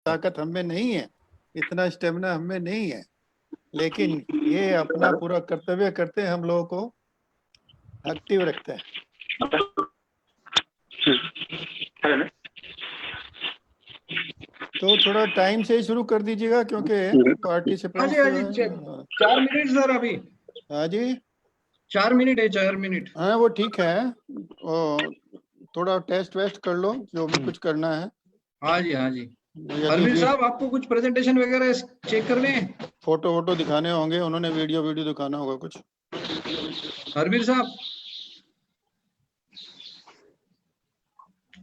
ताकत हमें नहीं है, इतना स्टेमिना हमें नहीं है, लेकिन ये अपना पूरा कर्तव्य करते हैं, हम लोगों को एक्टिव रखते हैं। तो थोड़ा टाइम से ही शुरू कर दीजिएगा क्योंकि पार्टिसिपेंट्स 4 मिनट सर अभी। हाँ जी 4 मिनट है, 4 मिनट। हाँ वो ठीक है, और थोड़ा टेस्ट वेस्ट कर लो जो भी कुछ करना है। हाँ जी हाँ जी। यदि हरवीर साहब आपको कुछ प्रेजेंटेशन वगैरह चेक करने हैं? फोटो वोटो दिखाने होंगे, उन्होंने वीडियो दिखाना होगा कुछ। हरवीर साहब,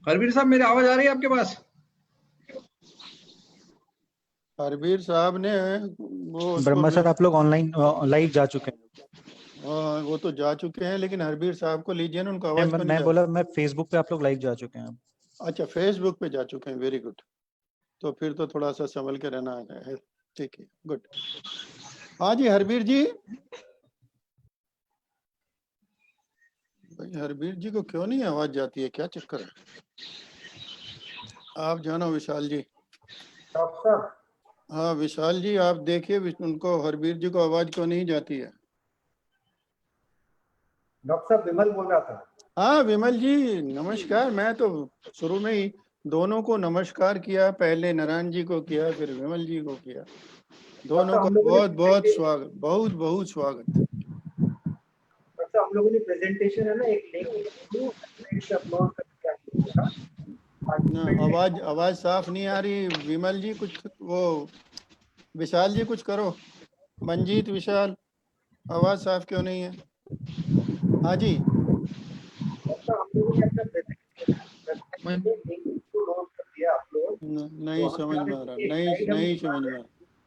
हरवीर साहब मेरी आवाज आ रही है आपके पास? हरवीर साहब ने वो ब्रह्मा सर आप लोग ऑनलाइन लाइव जा चुके हैं? वो तो जा चुके हैं, लेकिन हरवीर साहब को लीजिए ना, उनको आवाज मैं बोला मैं फेसबुक पे आप लोग लाइव जा चुके हैं। अच्छा फेसबुक पे जा चुके हैं, वेरी गुड। तो फिर तो थोड़ा सा संभल के रहना है, ठीक है, गुड। हाँ जी हरवीर जी, भाई हरवीर जी को क्यों नहीं आवाज जाती है, क्या चक्कर है? आप जानो विशाल जी। हाँ विशाल जी आप देखिए उनको, हरवीर जी को आवाज क्यों नहीं जाती है? डॉक्टर साहब विमल बोल रहा था। हाँ विमल जी नमस्कार। मैं तो शुरू में ही दोनों को नमस्कार किया, पहले नारायण जी को किया, फिर विमल जी को किया। दोनों का बहुत बहुत स्वागत, बहुत बहुत स्वागत। डॉक्टर हम लोगों ने प्रेजेंटेशन है ना, एक लिंक अपलोड करके आवाज साफ नहीं आ रही विमल जी, कुछ वो विशाल जी कुछ करो। मंजीत विशाल आवाज साफ क्यों नहीं है? हाँ जी नहीं समझ में आ रहा, नहीं समझ में,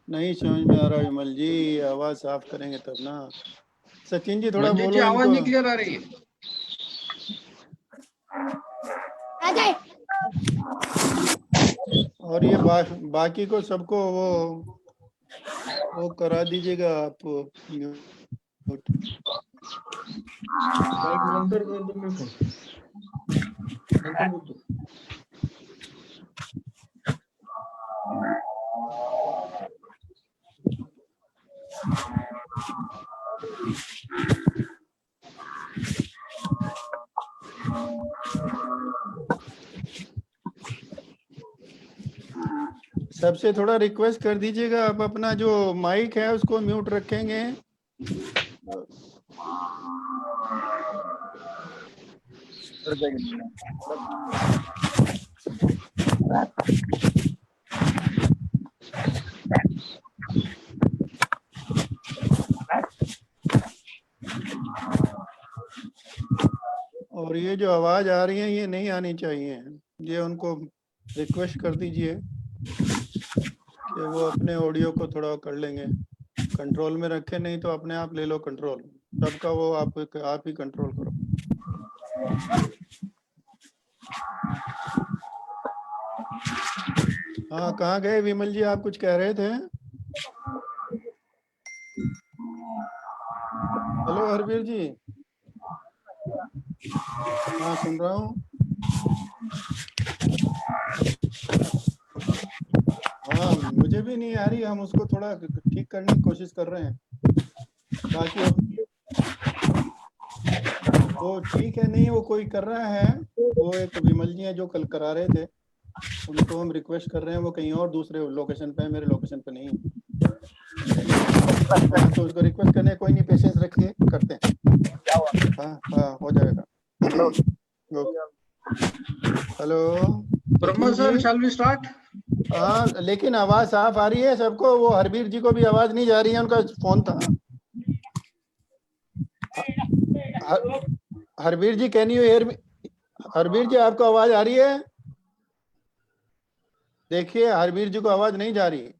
नहीं समझ में आ रहा विमल जी, आवाज साफ करेंगे तब ना। सचिन जी थोड़ा बोलो आवाज इनको। नहीं क्लियर आ रही है। और ये बाकी को सबको वो करा दीजिएगा आप म्यूट। नंतर कर दो मैं फोन, नंतर बोल दो। सबसे थोड़ा रिक्वेस्ट कर दीजिएगा, आप अपना जो माइक है उसको म्यूट रखेंगे। और ये जो आवाज आ रही है ये नहीं आनी चाहिए, ये उनको रिक्वेस्ट कर दीजिए कि वो अपने ऑडियो को थोड़ा कर लेंगे, कंट्रोल में रखे, नहीं तो अपने आप ले लो कंट्रोल सबका, वो आप ही कंट्रोल करो। हाँ कहाँ गए विमल जी, आप कुछ कह रहे थे? हेलो हरवीर जी। हाँ सुन रहा हूँ। हाँ मुझे भी नहीं आ रही, हम उसको थोड़ा ठीक करने की कोशिश कर रहे हैं। बाकी वो ठीक है, नहीं वो कोई कर रहा है, वो एक विमल जी है जो कल करा रहे थे, उनको हम रिक्वेस्ट कर रहे हैं, वो कहीं और दूसरे लोकेशन पे है, मेरे लोकेशन पे नहीं है। तो उसको रिक्वेस्ट करने, कोई नहीं, पेशेंस रखिए, करते हैं। हाँ हो जाएगा। Hello Brahma sir, shall we start? हाँ लेकिन आवाज साफ आ रही है सबको, वो हरवीर जी को भी आवाज नहीं जा रही है, उनका फोन था। Harveer ji can you hear me? Harveer ji आपको आवाज आ रही है? देखिए हरवीर जी को आवाज नहीं जा रही।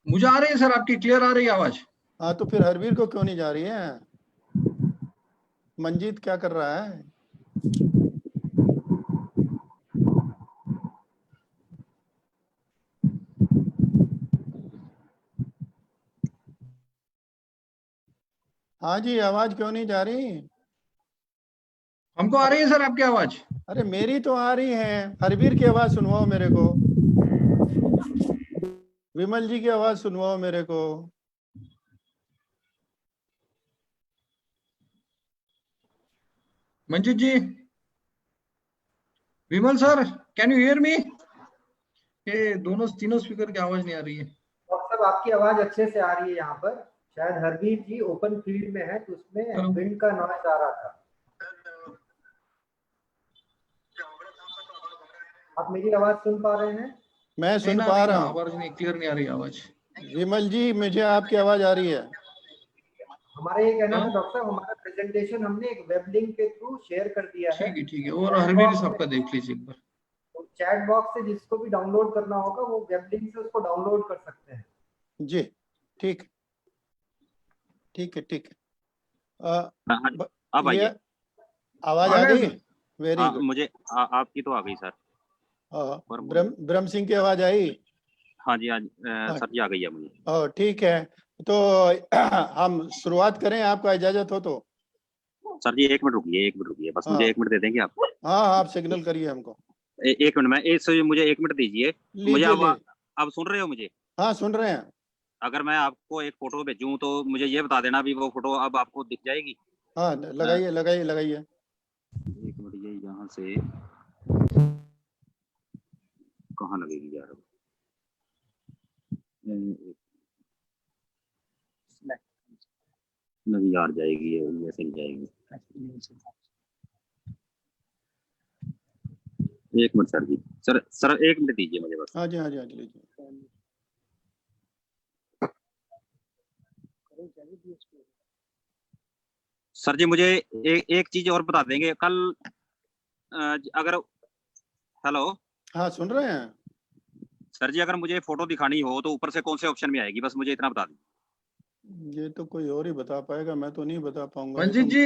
मुझे आ रही है सर, आपकी क्लियर आ रही है आवाज। हाँ तो फिर हरवीर को क्यों नहीं जा रही है? मंजीत क्या कर रहा है? हाँ जी आवाज क्यों नहीं जा रही? हमको आ रही है सर आपकी आवाज। अरे मेरी तो आ रही है, हरवीर की आवाज सुनवाओ मेरे को। विमल जी की आवाज सुनवाओ मेरे को। Manjit ji, Vimal sir, can you hear me? ये दोनों तीनों स्पीकर की आवाज नहीं आ रही है। डॉक्टर साहब आपकी आवाज अच्छे से आ रही है यहाँ पर। शायद हरवीर जी ओपन फील्ड में है तो उसमें विंड का नॉइज आ रहा था। आप मेरी आवाज सुन पा रहे हैं? मैं सुन पा रहा हूँ। आवाज नहीं, क्लियर नहीं आ रही आवाज। विमल जी मुझे आपकी आवाज आ रही है। हमारा ये कहना था डॉक्टर साहब, हमारा प्रेजेंटेशन हमने एक वेब लिंक के थ्रू शेयर कर दिया है। ठीक है, और हरवीर साहब का देख लीजिए एक बार। तो चैट बॉक्स से जिसको भी डाउनलोड करना होगा वो वेब लिंक से उसको डाउनलोड कर सकते हैं। जी ठीक ठीक है ठीक है। अब ये आइए। आवाज आ गई? Very good. मुझे आपकी तो आ गई सर। ब्रह्म सिंह की आवाज आई? हाँ जी, सर जी आ गई है मुझे। ठीक है, तो हम शुरुआत करें, आपका इजाजत हो तो। सर जी एक मिनट रुकिए, बस मुझे 1 मिनट दे देंगे आप? हाँ आप सिग्नल करिए हमको। 1 मिनट में मुझे 1 मिनट दीजिए। मुझे अब सुन रहे हो मुझे? हाँ सुन रहे हैं। अगर मैं आपको एक फोटो भेजूं तो मुझे ये बता देना भी वो फोटो अब आपको दिख जाएगी? हाँ लगाइए लगाइए लगाइए। 1 मिनट, ये यहाँ से कहाँ लगेगी यार? नहीं यार, जाएगी ऐसे ही जाएगी। 1 मिनट सर जी, सर 1 मिनट दीजिए मुझे बस। हाँ जी हाँ जी हाँ जी लीजिए। सर जी मुझे एक चीज और बता देंगे कल अगर। हेलो हाँ सुन रहे हैं सर जी, अगर मुझे फोटो दिखानी हो तो ऊपर से कौन से ऑप्शन में आएगी, बस मुझे इतना बता दीजिए। ये तो कोई और ही बता पाएगा, मैं तो नहीं बता पाऊंगा। मंजित जी।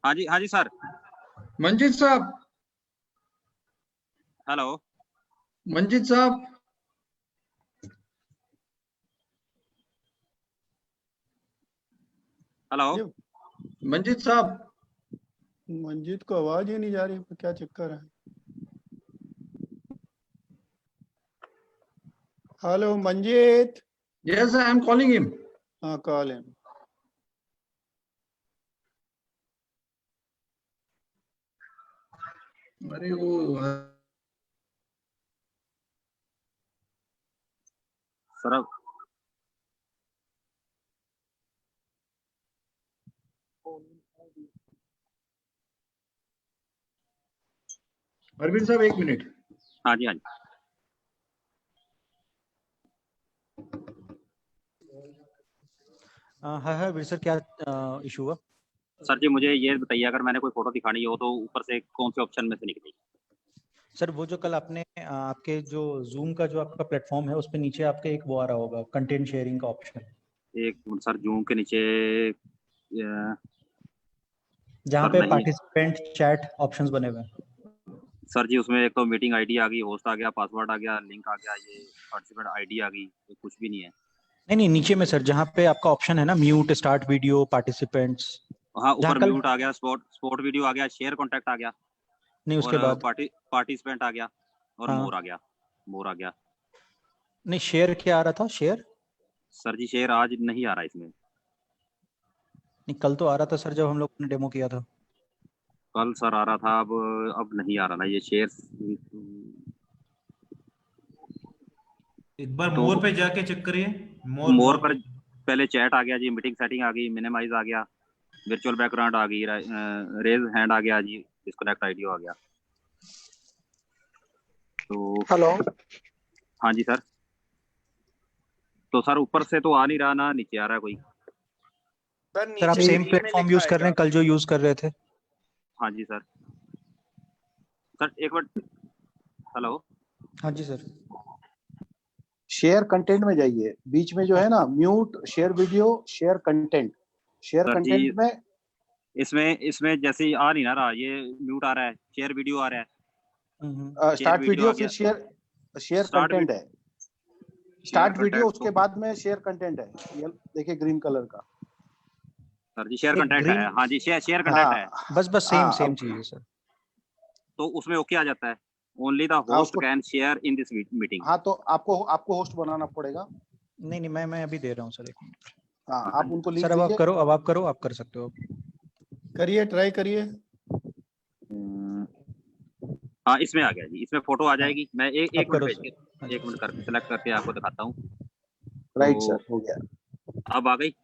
हाँ जी सर। मंजित साहब। हेलो मंजित साहब। हेलो मंजित साहब। मंजीत को आवाज ही नहीं जा रही, क्या चक्कर है? Hello Manjeet. Yes I am calling him. हाँ कॉल हिम। अरे वो सर हरवीर साहब 1 मिनट। हाँ जी। हाँ वीर सर, क्या इशू हुआ? सर जी मुझे ये बताइए, अगर मैंने कोई फोटो दिखानी हो तो ऊपर से कौन से ऑप्शन में से निकलेगी? सर वो जो कल आपने आपके जो जूम का जो आपका प्लेटफॉर्म है उस पे नीचे आपके एक वो आ रहा होगा, कंटेंट शेयरिंग का ऑप्शन। एक मिनट सर, जूम के नीचे जहाँ पे पार्टिसिपेंट चैट ऑप्शंस बने हुए हैं। सर जी उसमें एक तो मीटिंग आईडी आ गई, होस्ट आ गया, पासवर्ड आ गया, लिंक आ गया, ये पार्टिसिपेंट आईडी आ गई, तो कुछ भी नहीं है। नहीं नीचे में सर, जहाँ पे आपका ऑप्शन है ना, म्यूट, स्टार्ट वीडियो, पार्टिसिपेंट्स। हाँ ऊपर म्यूट आ गया, स्पॉट वीडियो आ गया, शेयर कॉन्टेक्ट आ गया, नहीं उसके बाद पार्टिसिपेंट आ गया और हाँ। मोर आ गया। नहीं शेयर क्या आ रहा था? शेयर सर जी शेयर आज नहीं आ रहा इसमें। नहीं कल तो आ रहा था सर, जब हम लोग ने डेमो किया था। कल सर आ रहा था, अब नहीं आ रहा ना ये शेयर। एक बार मोर पे जाके चेक करिए। मोर पर पहले चैट आ गया जी, मीटिंग सेटिंग आ गई, मिनिमाइज आ गया, वर्चुअल बैकग्राउंड आ गई, रेज हैंड आ गया जी, डिस्कनेक्ट आईडियो आ गया। तो हेलो हाँ जी सर। तो सर ऊपर से तो आ नहीं रहा ना, नीचे आ रहा है कोई। सर आप सेम प्लेटफॉर्म यूज कर रहे हैं कल जो यूज कर रहे थे? हाँ जी सर। सर एक मिनट। हेलो हाँ जी सर। शेयर कंटेंट में जाइए, बीच में जो है ना mute, share video, share content. Share content में इसमें जैसे आ नहीं ना रहा, ये म्यूट आ रहा है, शेयर वीडियो आ रहा है, स्टार्ट वीडियो फिर शेयर कंटेंट है। स्टार्ट वीडियो उसके बाद में शेयर कंटेंट है, ये देखिए ग्रीन कलर का। सर जी शेयर कंटेंट है। हाँ जी शेयर कंटेंट है। बस सेम चीज है सर। तो उसमें ओके आ जाता है? only the host उसको- can share in this meeting. हाँ, तो आपको होस्ट बनाना पड़ेगा। नहीं मैं अभी दे रहा हूँ सर, एक मिनट। हाँ, आप उनको लिख सर अब आप दीजिए। करो, आप करो, आप कर सकते हो। करिए, ट्राई करिए। हाँ, इसमें आ गया जी, इसमें फोटो आ जाएगी। मैं एक आप करो मिनट सर। एक मिनट करके सेलेक्ट करके आपको दिखाता हूँ। राइट तो सर, हो गया। अब आ गई।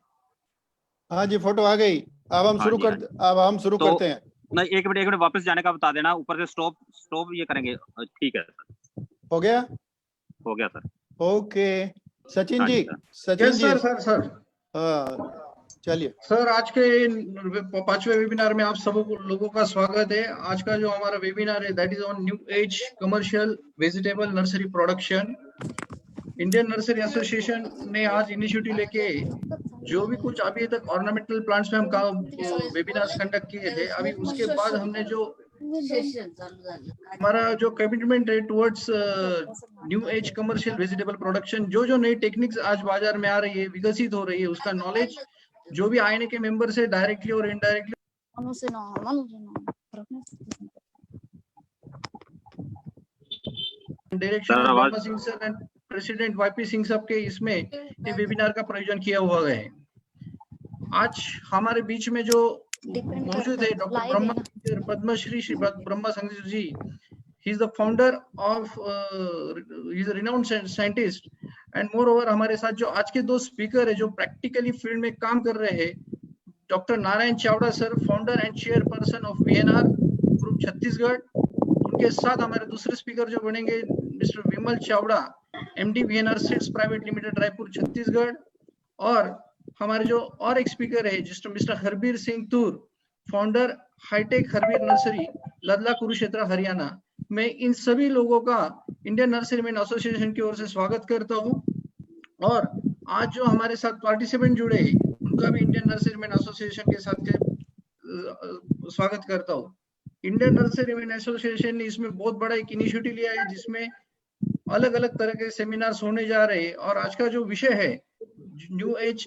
हाँ जी, फोटो आ गई। अब हम हाँ शुरू जी, हाँ कर अब हम शुरू तो- करते हैं। नहीं, एक मिनट वापस जाने का बता देना, ऊपर से स्टॉप ये करेंगे। ठीक है सर, हो गया? हो गया सर। ओके सचिन हाँ जी, जी, सर। सचिन यस जी, सर। हाँ, चलिए। सर, आज के 5वें वेबिनार में आप सब लोगों का स्वागत है। आज का जो हमारा वेबिनार है that is on new age commercial vegetable nursery production. Indian nursery association ने आज इनिशिएटिव लेके जो भी कुछ अभी तक ऑर्नामेंटल प्लांट्स में हम वेबिनार्स कंडक्ट किए थे, अभी उसके बाद हमने जो हमारा जो कमिटमेंट है towards new age commercial vegetable production, जो नई टेक्निक्स आज बाजार में आ रही है, विकसित हो रही है, उसका नॉलेज जो भी आईएनए के मेंबर से डायरेक्टली और इनडायरेक्टली डायरेक्शन सर, ऑफ आवाज- Brahma Singh sir and president YP Singh साहब के इसमें ये वेबिनार का प्रायोजन किया हुआ है। आज हमारे बीच में जो मौजूद है doctor Brahma Singh, Padmashri Shri Brahma Singh ji. He is the founder of he is a renowned scientist and moreover हमारे साथ जो आज के दो स्पीकर है जो प्रैक्टिकली फील्ड में काम कर रहे हैं, doctor Narayan Chavda sir, founder and chairperson of VNR group Chhattisgarh. उनके साथ हमारे दूसरे स्पीकर जो बनेंगे mister Vimal Chawda, MD VNR seeds private limited Raipur Chhattisgarh. और हमारे जो और एक स्पीकर है mister Harbir Singh Toor, founder hitech Harbir nursery Ladla Kurukshetra Haryana. मैं इन सभी लोगों का इंडियन नर्सरी मैन एसोसिएशन की ओर से स्वागत करता हूं। और आज जो हमारे साथ पार्टिसिपेंट जुड़े उनका भी इंडियन नर्सरी मैन एसोसिएशन के साथ स्वागत करता हूं। इंडियन नर्सरी मैन एसोसिएशन ने इसमें बहुत बड़ा एक इनिशिएटिव लिया है जिसमें अलग अलग तरह के सेमिनार्स होने जा रहे हैं। और आज का जो विषय है new age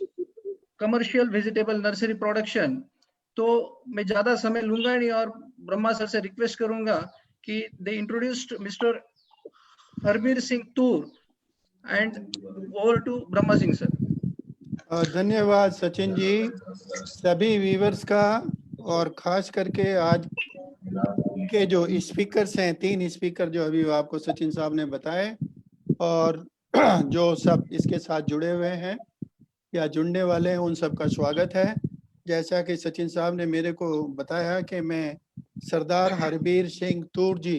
commercial vegetable nursery production, तो मैं ज्यादा समय लूंगा नहीं और ब्रह्मा सर से रिक्वेस्ट करूंगा कि they introduced mister Harbir Singh Toor and over to Brahma Singh sir. धन्यवाद सचिन जी, सभी व्यूअर्स का, और खास करके आज के जो स्पीकर्स हैं, 3 स्पीकर जो अभी आपको सचिन साहब ने बताए, और जो सब इसके साथ जुड़े हुए हैं या जुड़ने वाले हैं, उन सब का स्वागत है। जैसा कि सचिन साहब ने मेरे को बताया कि मैं सरदार हरबीर सिंह तूर जी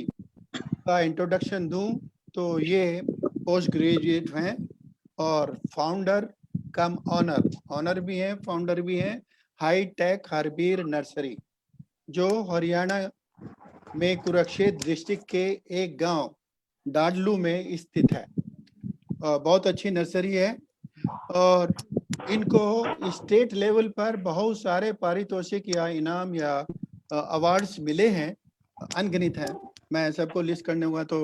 का इंट्रोडक्शन दूं, तो ये पोस्ट ग्रेजुएट हैं और फाउंडर कम ऑनर भी हैं, फाउंडर भी हैं हाईटेक हरबीर नर्सरी, जो हरियाणा में कुरुक्षेत्र डिस्ट्रिक्ट के एक गांव डाडलू में स्थित है। बहुत अच्छी नर्सरी है और इनको स्टेट लेवल पर बहुत सारे पारितोषिक या इनाम या अवार्ड्स मिले हैं, अनगिनत हैं। मैं सबको लिस्ट करने हुआ तो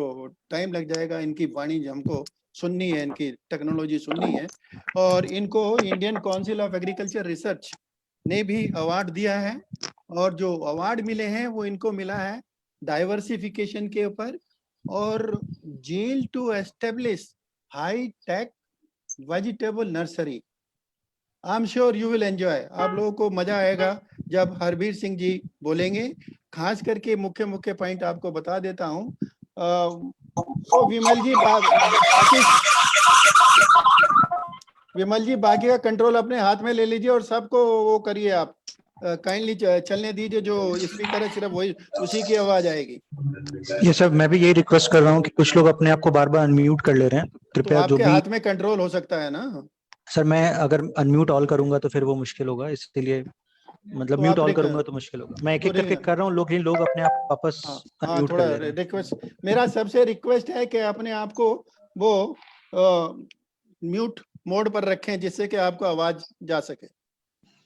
टाइम लग जाएगा, इनकी वाणी हमको सुननी है, इनकी टेक्नोलॉजी सुननी है। और इनको Indian council of agriculture research ने भी अवार्ड दिया है, और जो अवार्ड मिले हैं वो इनको मिला है डाइवर्सिफिकेशन के ऊपर और जेल to establish high tech vegetable nursery. I am sure you will enjoy. आप लोगों को मजा आएगा जब हरबीर सिंह जी बोलेंगे। खास करके मुख्य पॉइंट आपको बता देता हूँ। तो विमल जी बाकी का कंट्रोल अपने हाथ में ले लीजिए और सबको वो करिए, आप काइंडली चलने दीजिए। जो स्पीकर है सिर्फ वही, उसी की आवाज आएगी। ये सर, मैं भी यही रिक्वेस्ट कर रहा हूँ कि कुछ लोग अपने आप को बार बार अनम्यूट कर ले रहे हैं, तो कृपया। जो आपके भी हाथ में कंट्रोल हो सकता है ना सर, मैं अगर अनम्यूट ऑल करूंगा तो फिर वो मुश्किल होगा, इसलिए मतलब तो म्यूट आप ऑल करूंगा तो मुश्किल होगा। मैं एक एक तो करके कर रहा हूँ, लोग अपने आप वापस हाँ, अनम्यूट थोड़ा कर ले रहे हैं। रिक्वेस्ट, मेरा सबसे रिक्वेस्ट है कि अपने आप को वो म्यूट मोड पर रखें जिससे कि आपको आवाज जा सके।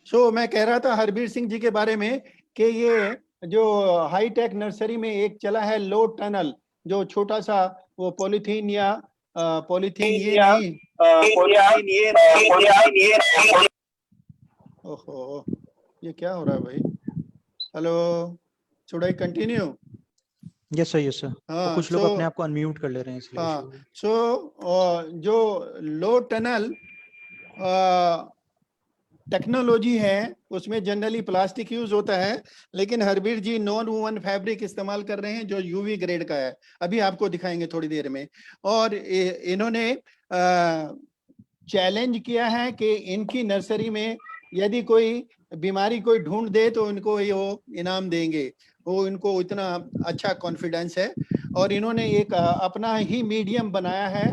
सो मैं कह रहा था हरबीर सिंह जी के बारे में कि ये जो हाईटेक नर्सरी में एक चला है लो टनल, जो छोटा सा वो पॉलीथीन या पॉलीथीन ये नहीं, ओहो ये क्या हो रहा है भाई। Hello, should I continue? Yes sir, yes sir. हाँ, कुछ लोग so- अपने आप को अनम्यूट कर ले रहे हैं इसलिए हाँ, issue हो रहा है। सो जो लो टनल टेक्नोलॉजी है उसमें जनरली प्लास्टिक यूज होता है, लेकिन हरबीर जी नॉन वूवन फैब्रिक इस्तेमाल कर रहे हैं जो यूवी ग्रेड का है, अभी आपको दिखाएंगे थोड़ी देर में। और इन्होंने चैलेंज किया है कि इनकी नर्सरी में यदि कोई बीमारी कोई ढूंढ दे तो इनको ये वो इनाम देंगे, वो इनको इतना अच्छा कॉन्फिडेंस है। और इन्होंने एक अपना ही मीडियम बनाया है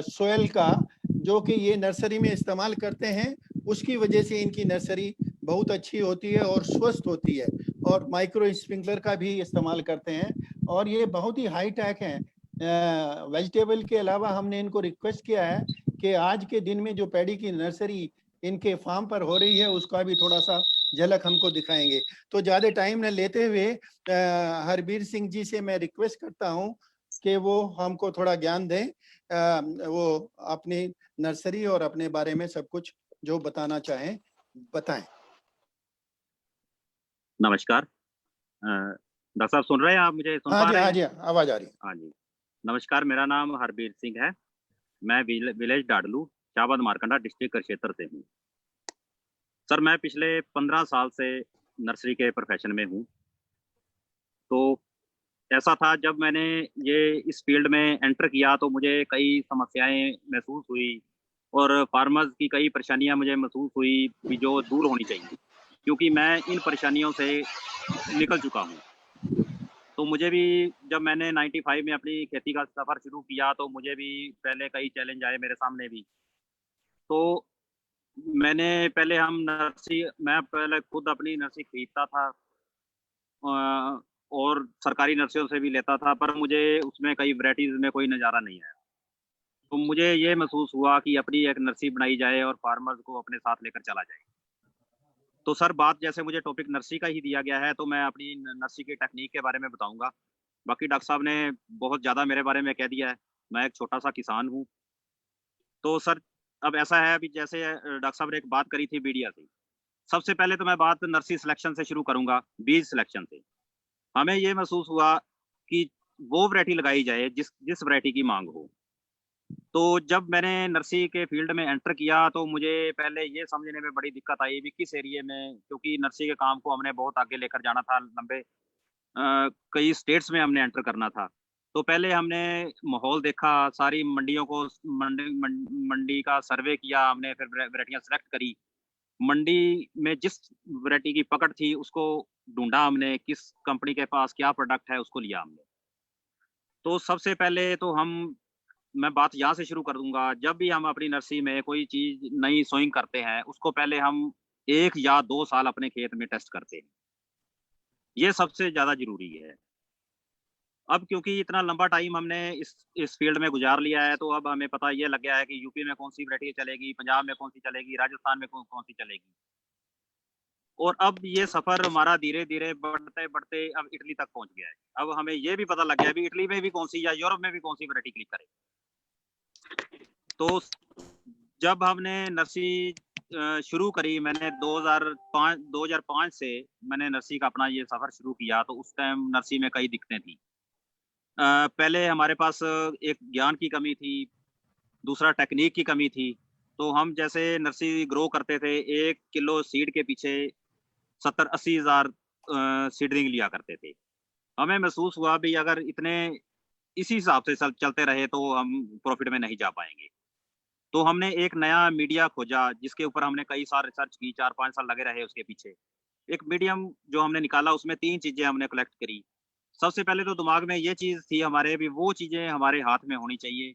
सोयल का, जो कि ये नर्सरी में इस्तेमाल करते हैं, उसकी वजह से इनकी नर्सरी बहुत अच्छी होती है और स्वस्थ होती है। और माइक्रो स्प्रिंकलर का भी इस्तेमाल करते हैं और ये बहुत ही हाई टेक है। वेजिटेबल के अलावा हमने इनको रिक्वेस्ट किया है कि आज के दिन में जो पैडी की नर्सरी इनके फार्म पर हो रही है उसका भी थोड़ा सा झलक हमको दिखाएंगे। तो ज्यादा टाइम न लेते हुए हरबीर सिंह जी से मैं रिक्वेस्ट करता हूं कि वो हमको थोड़ा ज्ञान दें, वो अपनी नर्सरी और अपने बारे में सब कुछ जो बताना चाहें बताएं। नमस्कार। डॉक्टर साहब सुन रहे हैं आप मुझे? सुन हाँ पा जी, रहे हाँ हैं? जी, आवाज आ रही है। हाँ जी, नमस्कार। मेरा नाम हरबीर सिंह है। मैं विलेज डाडलू, चाबद मारकंडा डिस्ट्रिक्ट क्षेत्र से हूँ। सर मैं पिछले 15 साल से नर्सरी के प्रोफेशन में हूँ। तो ऐसा था जब मैंने ये इस फील्ड में एंटर किया तो मुझे कई समस्याएं महसूस हुई और फार्मर्स की कई परेशानियां मुझे महसूस हुई कि जो दूर होनी चाहिए, क्योंकि मैं इन परेशानियों से निकल चुका हूँ। तो मुझे भी जब मैंने 95 में अपनी खेती का सफ़र शुरू किया तो मुझे भी पहले कई चैलेंज आए मेरे सामने भी। तो मैं पहले खुद अपनी नर्सरी खरीदता था और सरकारी नर्सरियों से भी लेता था, पर मुझे उसमें कई वैराइटीज़ में कोई नज़ारा नहीं आया। तो मुझे ये महसूस हुआ कि अपनी एक नर्सरी बनाई जाए और फार्मर्स को अपने साथ लेकर चला जाए। तो सर बात जैसे मुझे टॉपिक नर्सरी का ही दिया गया है तो मैं अपनी नर्सरी की टेक्निक के बारे में बताऊंगा। बाकी डॉक्टर साहब ने बहुत ज़्यादा मेरे बारे में कह दिया है। मैं एक छोटा सा किसान हूँ। तो सर अब ऐसा है, अभी जैसे डॉक्टर साहब ने एक बात करी थी मीडिया से। सबसे पहले तो मैं बात नर्सरी सिलेक्शन से शुरू करूंगा, बीज सिलेक्शन से। हमें ये महसूस हुआ कि वो वैरायटी लगाई जाए जिस जिस वैरायटी की मांग हो। तो जब मैंने नर्सरी के फील्ड में एंटर किया तो मुझे पहले ये समझने में बड़ी दिक्कत आई भी किस एरिया में, क्योंकि नर्सरी के काम को हमने बहुत आगे लेकर जाना था, लंबे कई स्टेट्स में हमने एंटर करना था। तो पहले हमने माहौल देखा, सारी मंडियों को मंडी का सर्वे किया हमने, फिर वैरायटियां सेलेक्ट करी। मंडी में जिस वैरायटी की पकड़ थी उसको ढूंढा हमने, किस कंपनी के पास क्या प्रोडक्ट है उसको लिया हमने। तो सबसे पहले तो मैं बात यहाँ से शुरू कर दूंगा, जब भी हम अपनी नर्सरी में कोई चीज नई सोइंग करते हैं उसको पहले हम 1 या 2 साल अपने खेत में टेस्ट करते हैं। ये सबसे ज्यादा जरूरी है। अब क्योंकि इतना लंबा टाइम हमने इस फील्ड में गुजार लिया है तो अब हमें पता ये लग गया है कि यूपी में कौन सी वैरायटी चलेगी, पंजाब में कौन सी चलेगी, राजस्थान में कौन सी चलेगी। और अब ये सफर हमारा धीरे धीरे बढ़ते बढ़ते अब इटली तक पहुंच गया है। अब हमें ये भी पता लग गया है भी इटली में भी कौन सी या यूरोप में भी कौन सी वैरायटी क्लिक करे। तो जब हमने नर्सरी शुरू करी, मैंने 2005 से मैंने नर्सरी का अपना ये सफर शुरू किया, तो उस टाइम नर्सरी में कई दिक्कतें थी। पहले हमारे पास एक ज्ञान की कमी थी, दूसरा टेक्निक की कमी थी। तो हम जैसे नर्सरी ग्रो करते थे, 1 किलो सीड के पीछे 70-80 हज़ार सीडलिंग लिया करते थे। हमें महसूस हुआ भी अगर इसी हिसाब से चलते रहे तो हम प्रॉफिट में नहीं जा पाएंगे। तो हमने एक नया मीडिया खोजा जिसके ऊपर हमने कई साल रिसर्च की, 4-5 साल लगे रहे उसके पीछे। एक मीडियम जो हमने निकाला उसमें 3 चीजें हमने कलेक्ट करी। सबसे पहले तो दिमाग में ये चीज थी हमारे भी, वो चीजें हमारे हाथ में होनी चाहिए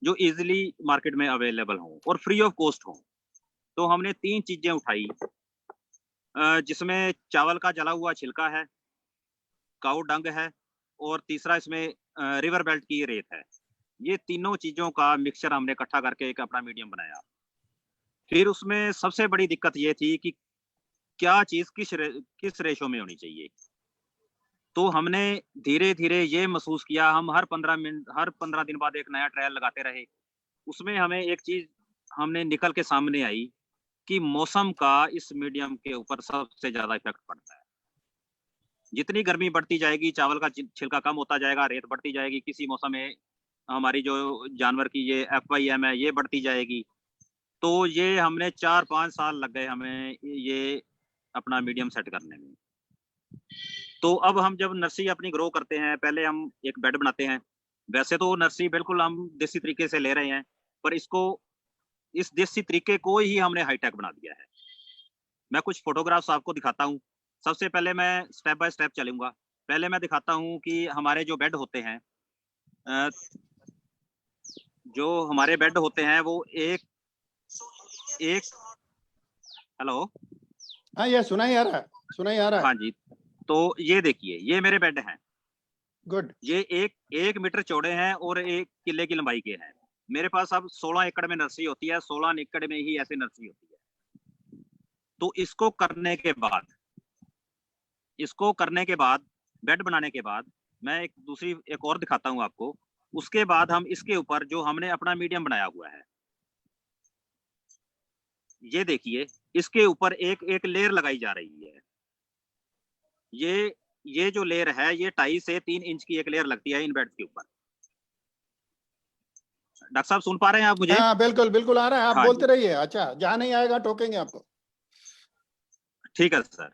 जो इजीली मार्केट में अवेलेबल हो और फ्री ऑफ कॉस्ट हो। तो हमने 3 चीजें उठाई, जिसमें चावल का जला हुआ छिलका है, काऊ डंग है और तीसरा इसमें रिवर बेल्ट की रेत है। ये तीनों चीजों का मिक्सचर हमने इकट्ठा करके एक अपना मीडियम बनाया। फिर उसमें सबसे बड़ी दिक्कत ये थी कि क्या चीज किस रेशो में होनी चाहिए। तो हमने धीरे धीरे ये महसूस किया, हम हर 15 दिन बाद एक नया ट्रायल लगाते रहे। उसमें हमें एक चीज हमने निकल के सामने आई कि मौसम का इस मीडियम के ऊपर सबसे ज्यादा इफेक्ट पड़ता है। जितनी गर्मी बढ़ती जाएगी चावल का छिलका कम होता जाएगा, रेत बढ़ती जाएगी, किसी मौसम में हमारी जो जानवर की ये FYM है ये बढ़ती जाएगी। तो ये हमने 4-5 साल लग गए हमें ये अपना मीडियम सेट करने में। तो अब हम जब नर्सरी अपनी ग्रो करते हैं, पहले हम एक बेड बनाते हैं। वैसे तो नर्सरी बिल्कुल हम देसी तरीके से ले रहे हैं, पर इसको इस देसी तरीके को ही हमने हाईटेक बना दिया है। मैं कुछ फोटोग्राफ्स आपको दिखाता हूँ। सबसे पहले मैं स्टेप बाय स्टेप चलूंगा। पहले मैं दिखाता हूँ कि हमारे जो बेड होते हैं, जो हमारे बेड होते हैं वो एक हेलो, हाँ, ये सुनाई आ रहा है। हाँ जी। तो ये देखिए, ये मेरे बेड हैं। गुड। ये 1 मीटर चौड़े हैं और 1 किले की लंबाई के हैं। मेरे पास अब 16 एकड़ में नर्सरी होती है, 16 एकड़ में ही ऐसे नर्सरी होती है। तो इसको करने के बाद बेड बनाने के बाद मैं एक और दिखाता हूं आपको। उसके बाद हम इसके ऊपर जो हमने अपना मीडियम बनाया हुआ है, ये देखिए, इसके ऊपर एक लेयर लगाई जा रही है। ये जो लेयर है ये 2.5 से 3 इंच की एक लेयर लगती है इन बेड्स के ऊपर। डॉक्टर साहब सुन पा रहे हैं आप मुझे? हाँ, बिल्कुल आ रहा है, आप हाँ बोलते रहिए। अच्छा, जहाँ नहीं आएगा टोकेंगे आपको। ठीक है सर।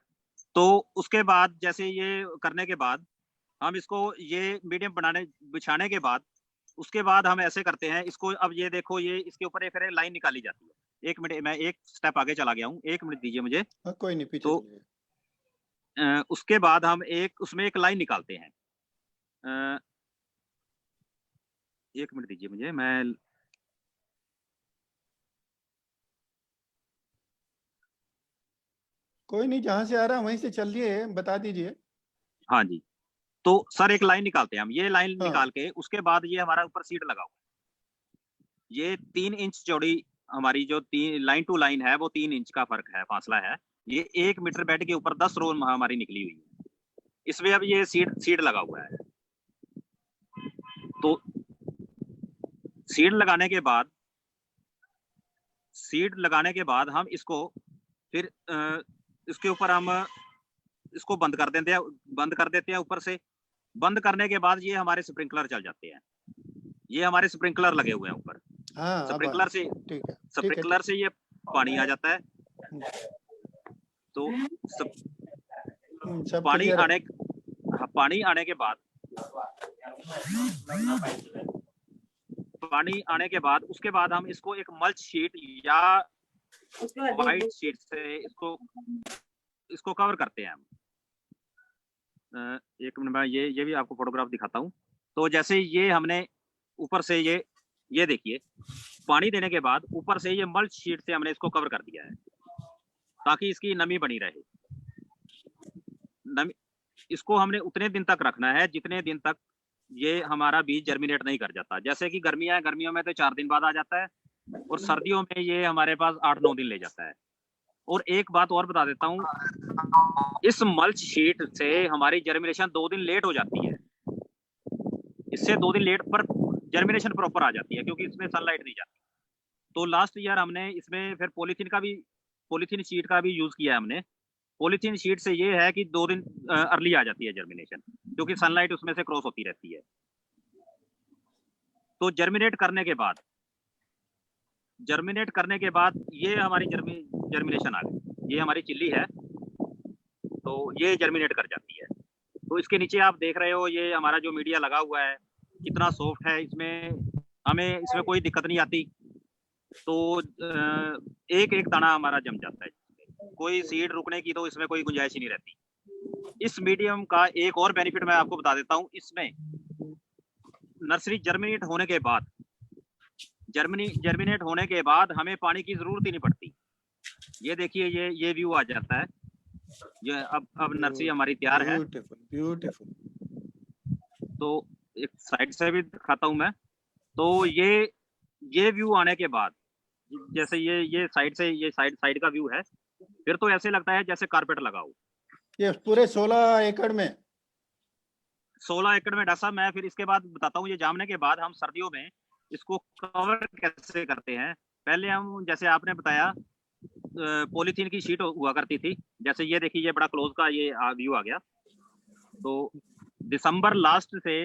तो उसके बाद जैसे ये करने के बाद हम इसको ये मीडियम बिछाने के बाद उसके बाद हम ऐसे करते हैं इसको। अब ये देखो, ये इसके ऊपर एक लाइन निकाली जाती है। 1 मिनट, मैं एक स्टेप आगे चला गया हूँ, 1 मिनट दीजिए मुझे। हाँ, कोई नहीं, पीछे तो चलिए। उसके बाद हम उसमें एक लाइन निकालते हैं। 1 मिनट दीजिए मुझे, मैं कोई नहीं, जहाँ से आ रहा है वहीं से चलिए, बता दीजिए। हाँ जी। तो सर एक लाइन निकालते हैं हम। ये लाइन हाँ। निकाल के उसके बाद ये हमारा ऊपर सीट लगा हुआ है। ये 3 इंच चौड़ी हमारी जो लाइन टू लाइन है वो 3 इंच का फर्क है, फासला है। ये 1 मीटर बेड के ऊपर 10 रो हमारी निकली हुई है। इसमें अब ये सीट लगा हुआ है। तो सीट लगाने के बाद हम इसको फिर इसके ऊपर हम इसको बंद कर देते हैं ऊपर से। बंद करने के बाद ये हमारे स्प्रिंकलर चल जाते हैं। ये हमारे स्प्रिंकलर लगे हुए हैं ऊपर। हाँ, स्प्रिंकलर से ठीक है। स्प्रिंकलर से ये पानी आ जाता है। तो सब पानी clear है। आने के बाद उसके बाद हम इसको एक मल्च शीट या व्हाइट शीट से इसको कवर करते हैं हम। 1 मिनट में ये भी आपको फोटोग्राफ दिखाता हूँ। तो जैसे ये हमने ऊपर से ये देखिए, पानी देने के बाद ऊपर से ये मल्च शीट से हमने इसको कवर कर दिया है ताकि इसकी नमी बनी रहे। इसको हमने उतने दिन तक रखना है जितने दिन तक ये हमारा बीज जर्मिनेट नहीं कर जाता। जैसे कि गर्मियों में तो 4 दिन बाद आ जाता है और सर्दियों में ये हमारे पास 8-9 दिन ले जाता है। और एक बात और बता देता हूँ, इस मल्च शीट से हमारी जर्मिनेशन 2 दिन लेट हो जाती है। इससे 2 दिन लेट पर जर्मिनेशन प्रॉपर आ जाती है क्योंकि इसमें सनलाइट नहीं जाती। तो लास्ट ईयर हमने इसमें फिर पॉलीथीन शीट का भी यूज किया है हमने। पॉलीथीन शीट से ये है कि 2 दिन अर्ली आ जाती है जर्मिनेशन, क्योंकि सनलाइट उसमें से क्रॉस होती रहती है। तो जर्मिनेट करने के बाद ये हमारी जर्मिनेशन आ गई। ये हमारी चिल्ली है, तो ये जर्मिनेट कर जाती है। तो इसके नीचे आप देख रहे हो ये हमारा जो मीडिया लगा हुआ है कितना सॉफ्ट है। हमें इसमें कोई दिक्कत नहीं आती। तो एक एक दाना हमारा जम जाता है। कोई सीड रुकने की तो इसमें कोई गुंजाइश ही नहीं रहती। इस मीडियम का एक और बेनिफिट मैं आपको बता देता हूँ। इसमें नर्सरी जर्मिनेट होने के बाद हमें पानी की जरूरत ही नहीं पड़ती। ये देखिए, ये व्यू आ जाता है। ये अब नर्सरी हमारी तैयार है। ब्यूटीफुल। तो एक साइड से भी दिखाता हूँ मैं। तो ये व्यू आने के बाद जैसे ये साइड का व्यू है, फिर तो ऐसे लगता है जैसे कारपेट लगा हो। ये पूरे 16 एकड़ में 16 एकड़ में। डॉक्टर साहब मैं फिर इसके बाद बताता हूँ। ये जामने के बाद हम सर्दियों में इसको कवर कैसे करते हैं। पहले हम, जैसे आपने बताया, पॉलीथीन की शीट हुआ करती थी। जैसे ये देखिए, ये बड़ा क्लोज का ये व्यू आ गया। तो दिसंबर लास्ट से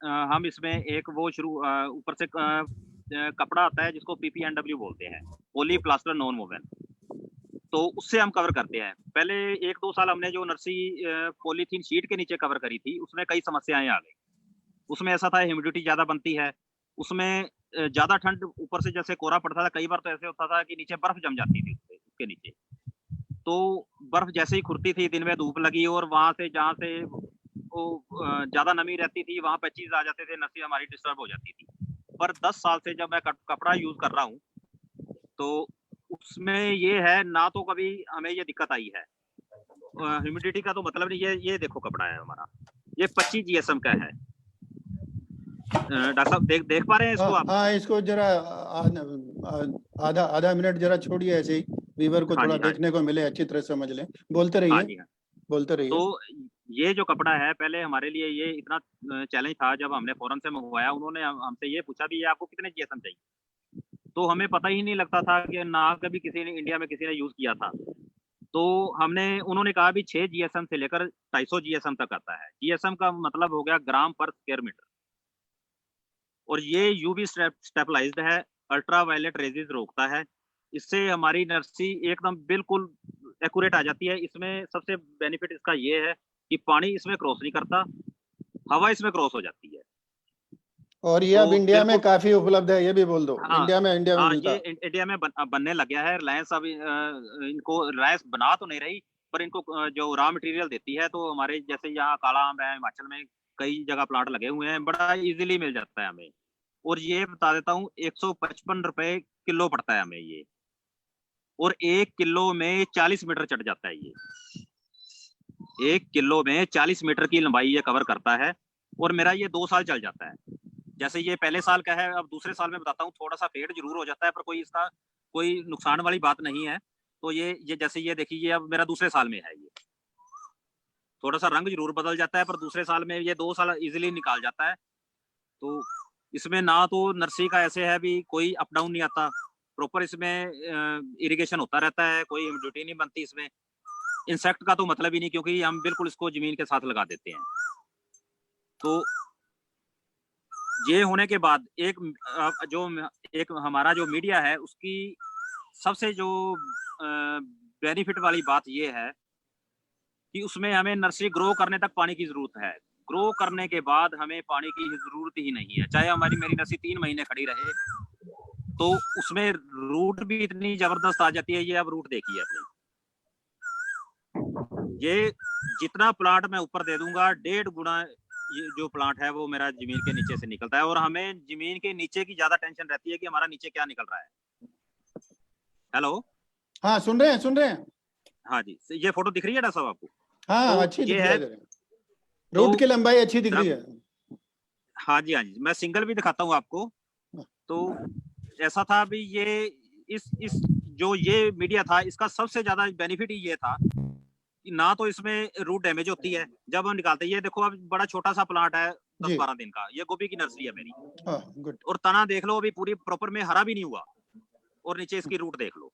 हम इसमें एक वो शुरू ऊपर से कपड़ा आता है जिसको PPNW बोलते हैं, पॉली प्लास्टर नॉन वोवन, तो उससे हम कवर करते हैं। पहले 1-2 साल हमने जो नर्सरी पॉलीथीन शीट के नीचे कवर करी थी, उसमें कई समस्याएं आ गई। उसमें ऐसा था, ह्यूमिडिटी ज्यादा बनती है, उसमें ज्यादा ठंड, ऊपर से जैसे कोहरा पड़ता था, कई बार तो ऐसे होता था कि नीचे बर्फ जम जाती थी उसके नीचे। तो बर्फ जैसे ही खुरती थी, दिन में धूप लगी और वहां से जहाँ से वो ज्यादा नमी रहती थी, वहां पैचेस आ जाते थे, नर्सरी हमारी डिस्टर्ब हो जाती थी। पर 10 साल से जब मैं कपड़ा यूज कर रहा हूँ, तो उसमें ये है ना, तो कभी हमें ये दिक्कत आई है। ह्यूमिडिटी का तो मतलब नहीं, ये देखो कपड़ा है हमारा, ये 25 GSM का है। डॉक्टर साहब देख पा रहे हैं इसको आप? हाँ, इसको जरा आधा मिनट जरा छोड़िए, ऐसे ही व्यूअर को हाँ थोड़ा जी, हाँ देखने को मिले, अच्छी तरह समझ लें। बोलते हाँ रहिए, जी, हाँ। बोलते रहिए। तो ये जो कपड़ा है, पहले हमारे लिए ये इतना चैलेंज था, जब हमने फॉरेन से मंगवाया, उन्होंने हमसे ये पूछा भी ये आपको कितने GSM चाहिए, तो हमें पता ही नहीं लगता था कि ना कभी किसी ने इंडिया में किसी ने यूज किया था। तो उन्होंने कहा भी 6 GSM से लेकर 250 GSM तक आता है। GSM का मतलब हो गया ग्राम पर स्क्वायर मीटर, और ये UV स्टेबलाइज्ड है, अल्ट्रा वायलेट रेजिस रोकता है। इससे हमारी नर्सरी एकदम बिल्कुल एक्यूरेट आ जाती है। इसमें सबसे बेनिफिट इसका ये है कि पानी इसमें क्रॉस नहीं करता, हवा इसमें क्रॉस हो जाती है। और ये अब तो इंडिया में बिल्कुल, काफी उपलब्ध है, ये भी बोल दो। हाँ, इंडिया में मिलता ये है। इंडिया में बनने लग गया है। रिलायंस अब इनको रिलायंस बना तो नहीं रही, पर इनको जो रॉ मटेरियल देती है, तो हमारे जैसे यहाँ काला आम है, हिमाचल में कई जगह प्लांट लगे हुए हैं, बड़ा इजीली मिल जाता है हमें। और ये बता देता हूँ, 155 रुपए किलो पड़ता है हमें ये, और 1 किलो में 40 मीटर चढ़ जाता है ये। 1 किलो में 40 मीटर की लंबाई ये कवर करता है, और मेरा ये 2 साल चल जाता है। जैसे ये पहले साल का है, अब दूसरे साल में बताता हूँ, थोड़ा सा फेड जरूर हो जाता है, पर इसका कोई नुकसान वाली बात नहीं है। तो ये जैसे ये देखिए, ये अब मेरा दूसरे साल में है, ये थोड़ा सा रंग जरूर बदल जाता है, पर दूसरे साल में ये 2 साल इजीली निकाल जाता है। तो इसमें ना तो नर्सरी का ऐसे है भी कोई अप डाउन नहीं आता, प्रॉपर इसमें इरिगेशन होता रहता है, कोई ह्यूमिडिटी नहीं बनती इसमें। इंसेक्ट का तो मतलब ही नहीं, क्योंकि हम बिल्कुल इसको जमीन के साथ लगा देते हैं। तो ये होने के बाद एक हमारा जो मीडिया है, उसकी सबसे जो बेनिफिट वाली बात ये है कि उसमें हमें नर्सरी ग्रो करने तक पानी की जरूरत है। ग्रो करने के बाद हमें पानी की जरूरत ही नहीं है, चाहे मेरी नर्सरी 3 महीने खड़ी रहे, तो उसमें रूट भी इतनी जबरदस्त आ जाती है। ये अब रूट देखिए अपने, ये जितना प्लांट मैं ऊपर दे दूंगा, 1.5 गुना ये जो प्लांट है वो मेरा जमीन के नीचे से निकलता है। और हमें जमीन के नीचे की ज्यादा टेंशन रहती है कि हमारा नीचे क्या निकल रहा है। हेलो, हाँ, सुन रहे हैं। हाँ जी, ये फोटो दिख रही है डॉक्टर साहब आपको? हाँ, तो अच्छी दिख ये रही है, है, रूट की लंबाई अच्छी दिख रही है। हाँ जी, हाँ जी, मैं सिंगल भी दिखाता हूँ आपको। तो ऐसा था भी, ये इस जो ये मीडिया था, इसका सबसे ज्यादा बेनिफिट ही ये था कि ना तो इसमें रूट डैमेज होती है जब हम निकालते हैं। ये देखो, अब बड़ा छोटा सा प्लांट है, 10-12 दिन का, ये गोभी की नर्सरी है मेरी। गुड। और तना देख लो, अभी पूरी प्रॉपर में हरा भी नहीं हुआ, और नीचे इसकी रूट देख लो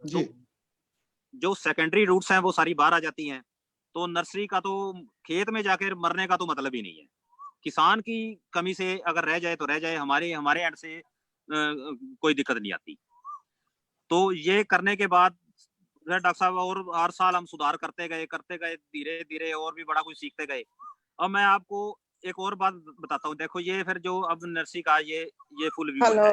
जी। तो जो सेकेंडरी रूट्स हैं वो सारी बाहर आ जाती हैं। तो नर्सरी का तो खेत में जाकर मरने का तो मतलब ही नहीं है। किसान की कमी से अगर रह जाए तो रह जाए, हमारे एंड से कोई दिक्कत नहीं आती। तो ये करने के बाद डॉक्टर साहब, और हर साल हम सुधार करते गए, धीरे धीरे और भी बड़ा कुछ सीखते गए। अब मैं आपको एक और बात बताता हूँ। देखो, ये फिर जो अब नर्सरी का ये फुल व्यू है।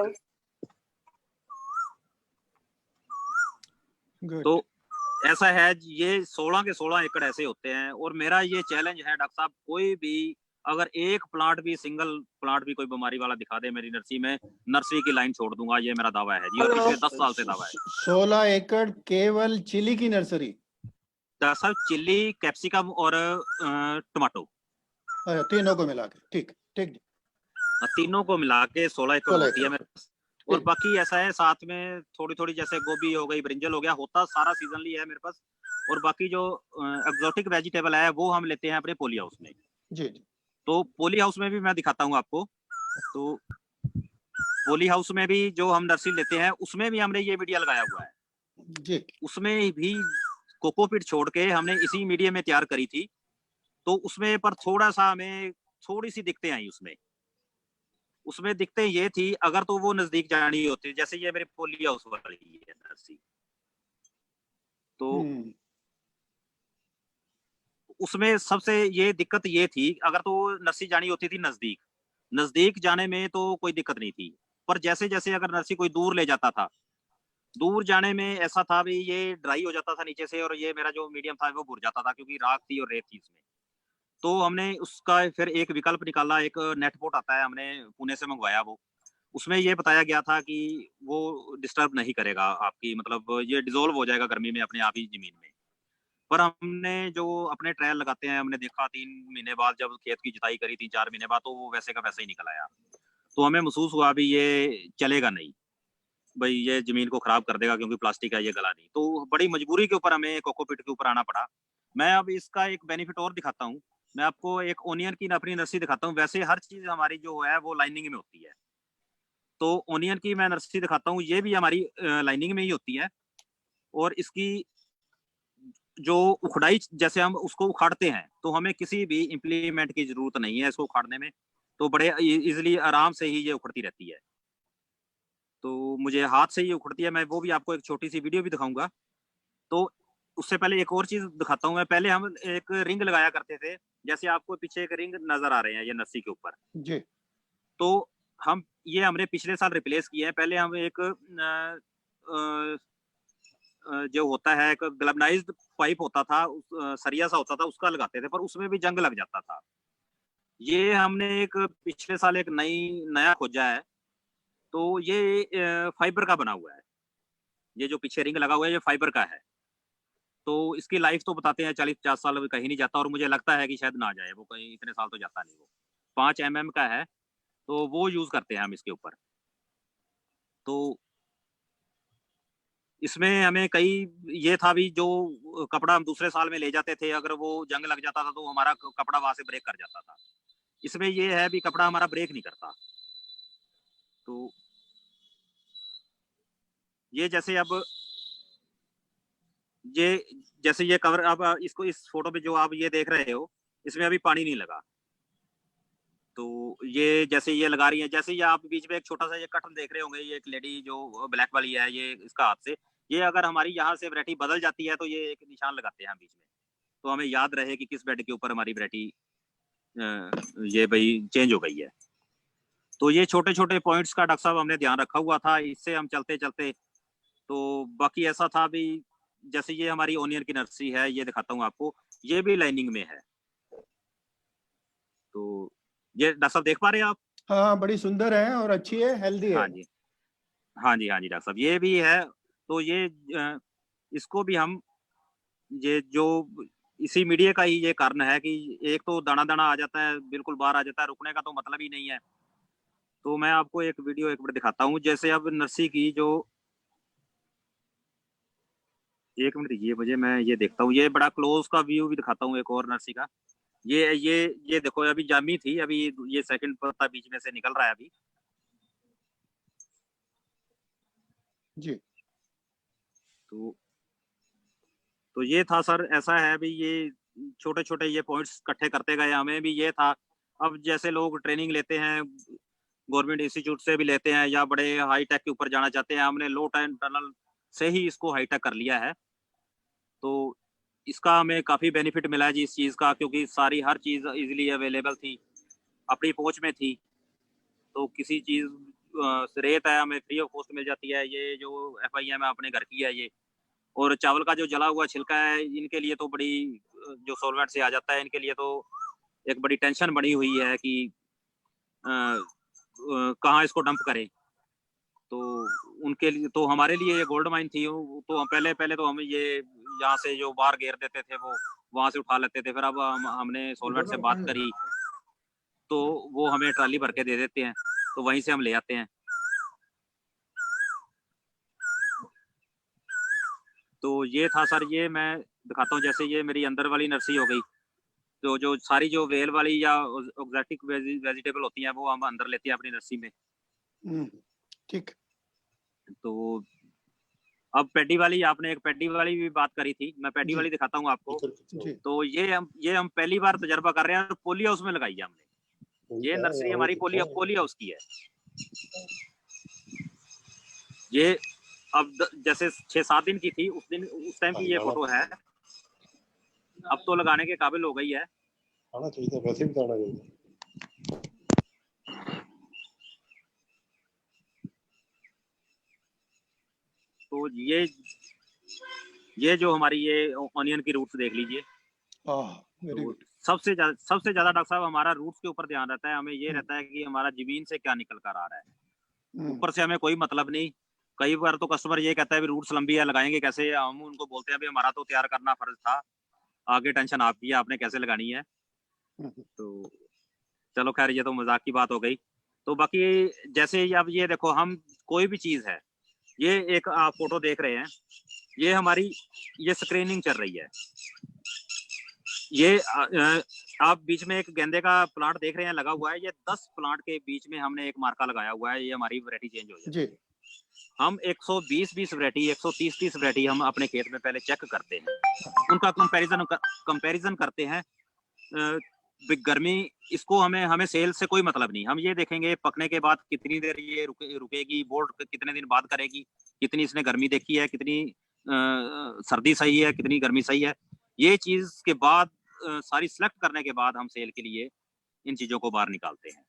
तो ऐसा है, ये 16 के 16 एकड़ ऐसे होते हैं। और मेरा ये चैलेंज है डॉक्टर साहब, कोई भी अगर एक प्लांट भी, सिंगल प्लांट भी कोई बीमारी वाला दिखा दे मेरी नर्सरी में, नर्सरी की लाइन छोड़ दूंगा, ये मेरा दावा है जी, और पिछले 10 साल से दावा है। 16 एकड़ केवल चिली की नर्सरी? डॉक्टर साहब, चिल्ली, कैप्सिकम और टमाटो, तीनों को मिला के? ठीक ठीक, तीनों को मिला के 16 एकड़ होती है मेरे पास। और ठीक। बाकी ऐसा है, साथ में थोड़ी थोड़ी जैसे गोभी हो गई, ब्रिंजल हो गया, होता सारा सीजनली है मेरे पास। और बाकी जो एक्सोटिक वेजिटेबल है वो हम लेते हैं अपने पोली हाउस में। जी। तो पोली हाउस में भी मैं दिखाता हूँ आपको। तो पोली हाउस में भी जो हम नर्सरी लेते हैं, उसमें भी हमने ये मीडिया लगाया हुआ है जी। उसमें भी कोकोपीट छोड़ के हमने इसी मीडिया में तैयार करी थी। तो उसमें पर थोड़ा सा हमें थोड़ी सी दिक्कतें आई उसमें दिक्कतें ये थी, अगर तो वो नजदीक जानी होती, जैसे ये मेरे पोली हाउस वाली है नर्सरी, तो उसमें सबसे ये दिक्कत ये थी, अगर तो नर्सरी जानी होती थी नजदीक जाने में तो कोई दिक्कत नहीं थी, पर जैसे जैसे अगर नर्सरी कोई दूर ले जाता था, दूर जाने में ऐसा था भी ये ड्राई हो जाता था नीचे से, और ये मेरा जो मीडियम था वो भुर जाता था, क्योंकि राख थी और रेत थी इसमें। तो हमने उसका फिर एक विकल्प निकाला, एक नेट पोट आता है, हमने पुणे से मंगवाया वो। उसमें ये बताया गया था कि वो डिस्टर्ब नहीं करेगा आपकी, मतलब ये डिसॉल्व हो जाएगा गर्मी में अपने आप ही जमीन में। पर हमने जो अपने ट्रायल लगाते हैं, हमने देखा 3 महीने बाद जब खेत की जुताई करी, 3-4 महीने बाद, तो वो वैसे का वैसा ही निकल आया। तो हमें महसूस हुआ भी ये चलेगा नहीं भाई, ये जमीन को खराब कर देगा, क्योंकि प्लास्टिक है, ये गला नहीं। तो बड़ी मजबूरी के ऊपर हमें कोकोपीट के ऊपर आना पड़ा। मैं अब इसका एक बेनिफिट और दिखाता हूँ, मैं आपको एक ओनियन की अपनी नर्सरी दिखाता हूँ। वैसे हर चीज हमारी जो है वो लाइनिंग में होती है, तो ओनियन की मैं नर्सरी दिखाता हूँ, ये भी हमारी लाइनिंग में ही होती है। और इसकी जो उखड़ाई, जैसे हम उसको उखाड़ते हैं तो हमें किसी भी इम्प्लीमेंट की जरूरत नहीं है इसको उखाड़ने में, तो बड़े इजिली आराम से ही ये उखड़ती रहती है। तो मुझे हाथ से ही उखड़ती है, मैं वो भी आपको एक छोटी सी वीडियो भी दिखाऊंगा। तो उससे पहले एक और चीज दिखाता हूँ मैं। पहले हम एक रिंग लगाया करते थे, जैसे आपको पीछे एक रिंग नजर आ रहे हैं ये नर्सरी के ऊपर जी। तो हम ये हमने पिछले साल रिप्लेस किए हैं। पहले हम एक जो होता है एक गैल्वेनाइज्ड पाइप होता था, सरिया सा होता था, उसका लगाते थे, पर उसमें भी जंग लग जाता था। ये हमने एक पिछले साल एक नया खोजा है, तो ये फाइबर का बना हुआ है। ये जो पीछे रिंग लगा हुआ है ये फाइबर का है, तो इसकी लाइफ तो बताते हैं 40-50 साल कहीं नहीं जाता, और मुझे लगता है कि शायद ना जाए वो, कहीं इतने साल तो जाता नहीं वो। 5 mm का है, तो वो यूज करते हैं हम इसके ऊपर। तो इसमें हमें कई ये था भी, जो कपड़ा हम दूसरे साल में ले जाते थे, अगर वो जंग लग जाता था तो हमारा कपड़ा वहां से ब्रेक कर जाता था। इसमें ये है भी कपड़ा हमारा ब्रेक नहीं करता। तो ये जैसे अब ये जैसे ये कवर, अब इसको इस फोटो पे जो आप ये देख रहे हो, इसमें अभी पानी नहीं लगा। तो ये जैसे ये लगा रही है, जैसे ये आप बीच में एक छोटा सा ये कटन देख रहे होंगे, ये एक लेडी जो ब्लैक वाली है, ये इसका हाथ से, ये अगर हमारी यहाँ से वैरायटी बदल जाती है तो ये एक निशान लगाते हैं हम बीच में, तो हमें याद रहे कि किस बेड के ऊपर हमारी वैरायटी ये भाई चेंज हो गई है। तो ये छोटे छोटे पॉइंट्स का डॉक्टर साहब हमने ध्यान रखा हुआ था, इससे हम चलते चलते। तो बाकी ऐसा था भी, जैसे ये हमारी ओनियन की नर्सरी है, ये दिखाता हूँ आपको, ये भी लाइनिंग में है। तो ये डॉक्टर साहब देख पा रहे हैं आप? हाँ, बड़ी सुंदर है और अच्छी है, हेल्दी है। हाँ जी, हाँ जी, हाँ जी डॉक्टर साहब, ये भी है। तो ये इसको भी हम, ये जो इसी मीडिया का ही ये कारण है कि एक तो दाना दाना आ जाता है, बिल्कुल बाहर आ जाता है, रुकने का तो मतलब ही नहीं है। तो मैं आपको एक वीडियो एक बार दिखाता हूँ, जैसे अब नर्सरी की जो, एक मिनट दीजिए मुझे, मैं ये देखता हूँ, ये बड़ा क्लोज का व्यू भी दिखाता हूँ एक और नर्सरी का। ये देखो, अभी जामी थी, अभी ये सेकंड पत्ता बीच में से निकल रहा है अभी। जी। तो ये था सर, ऐसा है भी, ये छोटे छोटे ये पॉइंट्स इकट्ठे करते गए, हमें भी ये था। अब जैसे लोग ट्रेनिंग लेते हैं, गवर्नमेंट इंस्टीट्यूट से भी लेते हैं, या बड़े हाई टेक के ऊपर जाना चाहते हैं, हमने लो टाइम टनल से ही इसको हाई टेक कर लिया है। तो इसका हमें काफ़ी बेनिफिट मिला है जी इस चीज़ का, क्योंकि सारी हर चीज़ इजीली अवेलेबल थी, अपनी पहुंच में थी। तो किसी चीज़ रेत है हमें फ्री ऑफ कॉस्ट मिल जाती है, ये जो FIM है अपने घर की है ये। और चावल का जो जला हुआ छिलका है, इनके लिए तो बड़ी, जो सॉल्वेंट से आ जाता है, इनके लिए तो एक बड़ी टेंशन बनी हुई है कि कहाँ इसको डंप करें। तो उनके लिए, तो हमारे लिए ये गोल्ड माइन थी। तो हम पहले तो हम ये यहाँ से जो बाहर घेर देते थे, वो वहां से उठा लेते थे। फिर अब हमने सॉल्वेंट से बात करी, तो वो हमें ट्राली भर के दे देते हैं, तो वहीं से हम ले आते हैं। तो ये था सर, ये मैं दिखाता हूँ, जैसे ये मेरी अंदर वाली नर्सरी हो गई। तो जो सारी जो वेल वाली या एक्सोटिक वेजिटेबल होती हैं, वो हम अंदर लेते हैं अपनी नर्सरी में। ठीक। तो अब पेडी वाली, आपने एक पेडी वाली भी बात करी थी, मैं पेडी जी। वाली दिखाता हूँ आपको। जी। तो ये हम पहली बार तजर्बा कर रहे हैं और पोली हाउस में लगाई है हमने। ये नर्सरी हमारी पोली हाउस की है। ये अब जैसे 6-7 दिन की थी, उस टाइम की ये फोटो है। अब तो लगाने के काबिल हो गई है। आना चाहिए था, वैसे भी तो आना चाहिए। तो ये जो हमारी ये ऑनियन की रूट्स देख लीजिए। वेरी तो गुड। सबसे ज्यादा डॉक्टर साहब हमारा रूट्स के ऊपर ध्यान रहता है। हमें ये रहता है कि हमारा जमीन से क्या निकल कर आ रहा है, ऊपर से हमें कोई मतलब नहीं। कई बार तो कस्टमर ये कहता है भी रूट्स लंबी है, लगाएंगे कैसे। हम उनको बोलते हैं भी हमारा तो तैयार करना फर्ज था, आगे टेंशन आपकी है, आपने कैसे लगानी है। तो चलो खैर, ये तो मजाक की बात हो गई। तो बाकी जैसे अब ये देखो, हम कोई भी चीज है, ये एक आप फोटो देख रहे हैं, ये हमारी ये स्क्रीनिंग चल रही है। ये आप बीच में एक गेंदे का प्लांट देख रहे हैं लगा हुआ है, ये 10 प्लांट के बीच में हमने एक मार्का लगाया हुआ है। ये हमारी वैरायटी चेंज हो जाए। हम 120 वैरायटी, 130 वैरायटी हम अपने खेत में पहले चेक करते हैं, उनका कंपैरिजन करते हैं। गर्मी, इसको हमें सेल से कोई मतलब नहीं। हम ये देखेंगे पकने के बाद कितनी देर ये रुकेगी, बोर्ड कितने दिन बाद करेगी, कितनी इसने गर्मी देखी है, कितनी सर्दी सही है, कितनी गर्मी सही है। ये चीज के बाद सारी सिलेक्ट करने के बाद हम सेल के लिए इन चीजों को बाहर निकालते हैं।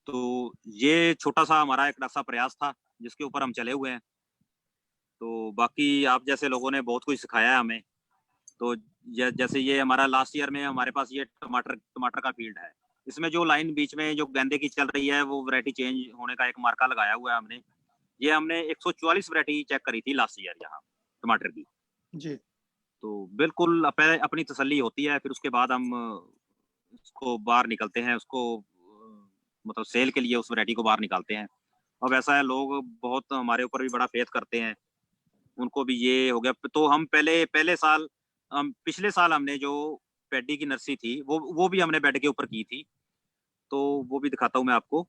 तो ये छोटा सा हमारा एक सा प्रयास था जिसके ऊपर हम चले हुए हैं। तो बाकी आप जैसे लोगों ने बहुत कुछ सिखाया है हमें। तो जैसे ये हमारा लास्ट ईयर में हमारे पास ये टमाटर का फील्ड है, इसमें जो लाइन बीच में जो गेंदे की चल रही है वो वैरायटी चेंज होने का एक मार्का लगाया हुआ है हमने। ये हमने 144 वैरायटी चेक करी थी लास्ट ईयर यहाँ टमाटर की जी। तो बिल्कुल अपनी तसल्ली होती है। फिर उसके बाद हम उसको बाहर निकलते हैं, उसको मतलब सेल के लिए उस वैरायटी को बाहर निकालते हैं। अब ऐसा है, लोग बहुत हमारे ऊपर भी बड़ा फेथ करते हैं, उनको भी ये हो गया। तो हम पिछले साल हमने जो पेडी की नर्सरी थी वो भी हमने बेड के ऊपर की थी। तो वो भी दिखाता हूँ मैं आपको।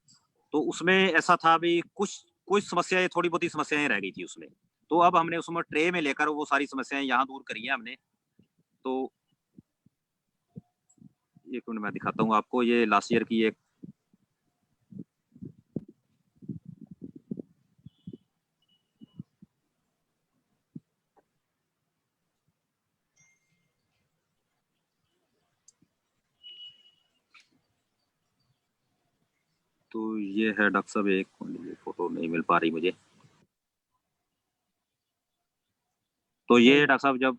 तो उसमें ऐसा था भी कुछ समस्याएं, थोड़ी बहुत ही समस्याएं रह गई थी उसमें। तो अब हमने उसमें ट्रे में लेकर वो सारी समस्याएं यहाँ दूर करी है हमने। तो एक मिनट मैं दिखाता हूँ आपको, ये लास्ट ईयर की एक तो ये है डॉक्टर साहब, एक फोटो नहीं मिल पा रही मुझे। तो ये डॉक्टर साहब जब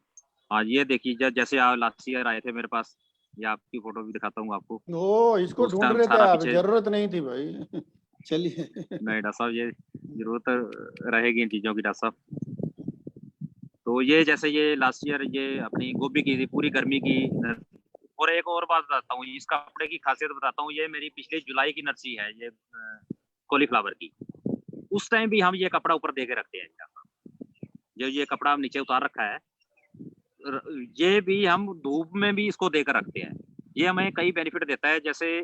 आज ये देखिए, जब जैसे आप लास्ट ईयर आए थे मेरे पास, ये आपकी फोटो भी दिखाता हूँ आपको। ओ, इसको ढूंढ रहे थे आप, जरूरत नहीं थी भाई। चलिए। नहीं डॉक्टर साहब, ये जरूरत रहेगी इन चीजों की डॉक्टर साहब। तो ये जैसे ये लास्ट ईयर ये अपनी गोभी की थी, पूरी गर्मी की। और एक और बात बताता हूँ, इस कपड़े की खासियत बताता हूँ। ये मेरी पिछले जुलाई की नर्सरी है, ये कॉलीफ्लावर की। उस टाइम भी हम ये कपड़ा ऊपर दे के रखते हैं। जो ये कपड़ा हम नीचे उतार रखा है, ये भी हम धूप में भी इसको देकर रखते हैं। ये हमें कई बेनिफिट देता है। जैसे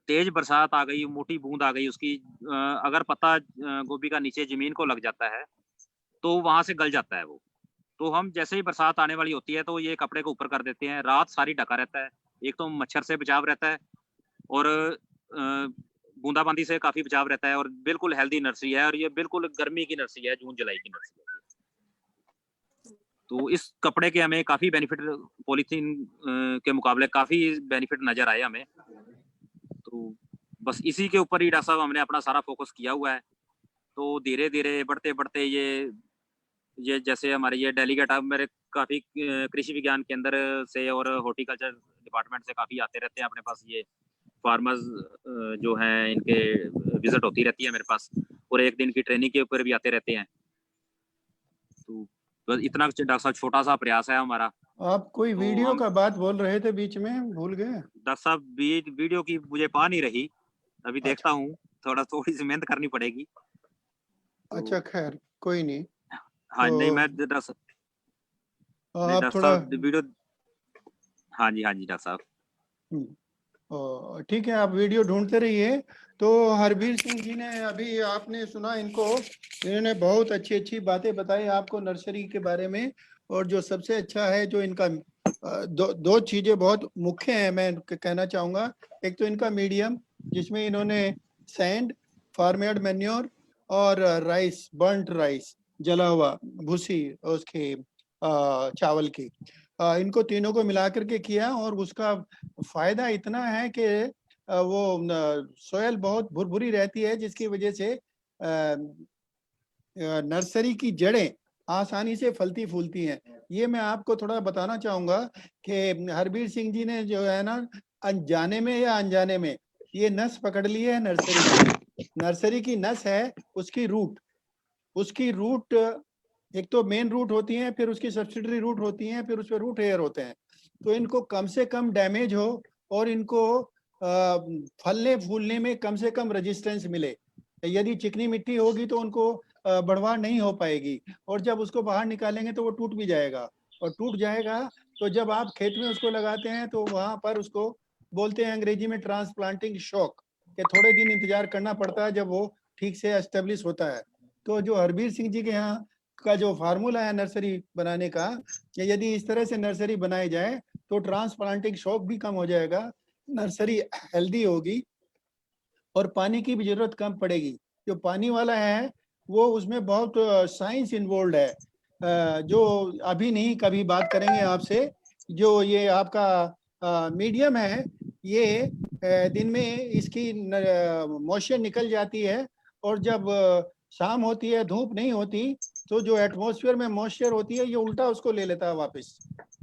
तेज बरसात आ गई, मोटी बूंद आ गई उसकी, अगर पत्ता गोभी का नीचे जमीन को लग जाता है तो वहां से गल जाता है वो। तो हम जैसे ही बरसात आने वाली होती है तो ये कपड़े को ऊपर कर देते हैं, रात सारी ढका रहता है। एक तो मच्छर से बचाव रहता है और बूंदाबांदी से काफी बचाव रहता है। और बिल्कुल हेल्दी नर्सरी है, और ये बिल्कुल गर्मी की नर्सरी है, जून जुलाई की नर्सरी है। तो इस कपड़े के हमें काफी बेनिफिट, पॉलीथीन के मुकाबले काफी बेनिफिट नजर आए हमें। तो बस इसी के ऊपर ही डॉक्टर साहब हमने अपना सारा फोकस किया हुआ है। तो धीरे धीरे बढ़ते बढ़ते ये जैसे हमारे ये डेलीगेट अब मेरे काफी कृषि विज्ञान केंद्र से और हॉर्टिकल्चर डिपार्टमेंट से काफी आते रहते हैं अपने पास। ये फार्मर्स जो हैं, इनके विजिट होती रहती है मेरे पास, और एक दिन की ट्रेनिंग के ऊपर भी आते रहते हैं। तो बस इतना डॉक्टर साहब छोटा सा प्रयास है हमारा। आप कोई तो वीडियो का बात बोल रहे थे बीच में, भूल गए? डॉक्टर साहब वीडियो की मुझे पा नहीं रही, अभी देखता हूँ, थोड़ी सी मेहनत करनी पड़ेगी। अच्छा, खैर कोई नहीं। हाँ तो नहीं, मैं डॉक्टर आप थोड़ा वीडियो, हाँ जी डॉक्टर साहब। ठीक है, आप वीडियो ढूंढते रहिए। तो हरबीर सिंह जी ने अभी आपने सुना इनको, इन्होंने बहुत अच्छी अच्छी बातें बताई आपको नर्सरी के बारे में। और जो सबसे अच्छा है जो इनका दो चीजें बहुत मुख्य हैं मैं कहना चाहूंगा। एक तो इनका मीडियम जिसमें इन्होंने सैंड, फार्मयार्ड मैन्योर और राइस, बर्न्ट राइस, जला हुआ भूसी उसके चावल की, इनको तीनों को मिला करके किया। और उसका फायदा इतना है कि वो सोयल बहुत भुरभुरी रहती है जिसकी वजह से नर्सरी की जड़ें आसानी से फलती फूलती हैं। ये मैं आपको थोड़ा बताना चाहूंगा कि हरबीर सिंह जी ने जो है ना अनजाने में या अनजाने में ये नस पकड़ ली है नर्सरी की। नर्सरी की नस है उसकी रूट एक तो मेन रूट होती है, फिर उसकी सब्सिडरी रूट होती है, फिर उस पर रूट हेयर होते हैं। तो इनको कम से कम डैमेज हो और इनको फलने फूलने में कम से कम रेजिस्टेंस मिले। यदि चिकनी मिट्टी होगी तो उनको बढ़वार नहीं हो पाएगी, और जब उसको बाहर निकालेंगे तो वो टूट भी जाएगा। और टूट जाएगा तो जब आप खेत में उसको लगाते हैं तो वहां पर उसको बोलते हैं अंग्रेजी में ट्रांसप्लांटिंग शॉक, कि थोड़े दिन इंतजार करना पड़ता है जब वो ठीक से एस्टेब्लिश होता है। तो जो हरबीर सिंह जी के यहाँ का जो फार्मूला है नर्सरी बनाने का, यदि इस तरह से नर्सरी बनाई जाए तो ट्रांसप्लांटिंग शॉक भी कम हो जाएगा, नर्सरी हेल्दी होगी और पानी की भी जरूरत कम पड़ेगी। जो पानी वाला है वो उसमें बहुत साइंस इन्वॉल्व है, जो अभी नहीं कभी बात करेंगे आपसे। जो ये आपका मीडियम है, ये दिन में इसकी मॉइस्चर निकल जाती है, और जब शाम होती है, धूप नहीं होती, तो जो एटमॉस्फेयर में मॉइस्चर होती है ये उल्टा उसको ले लेता है वापस।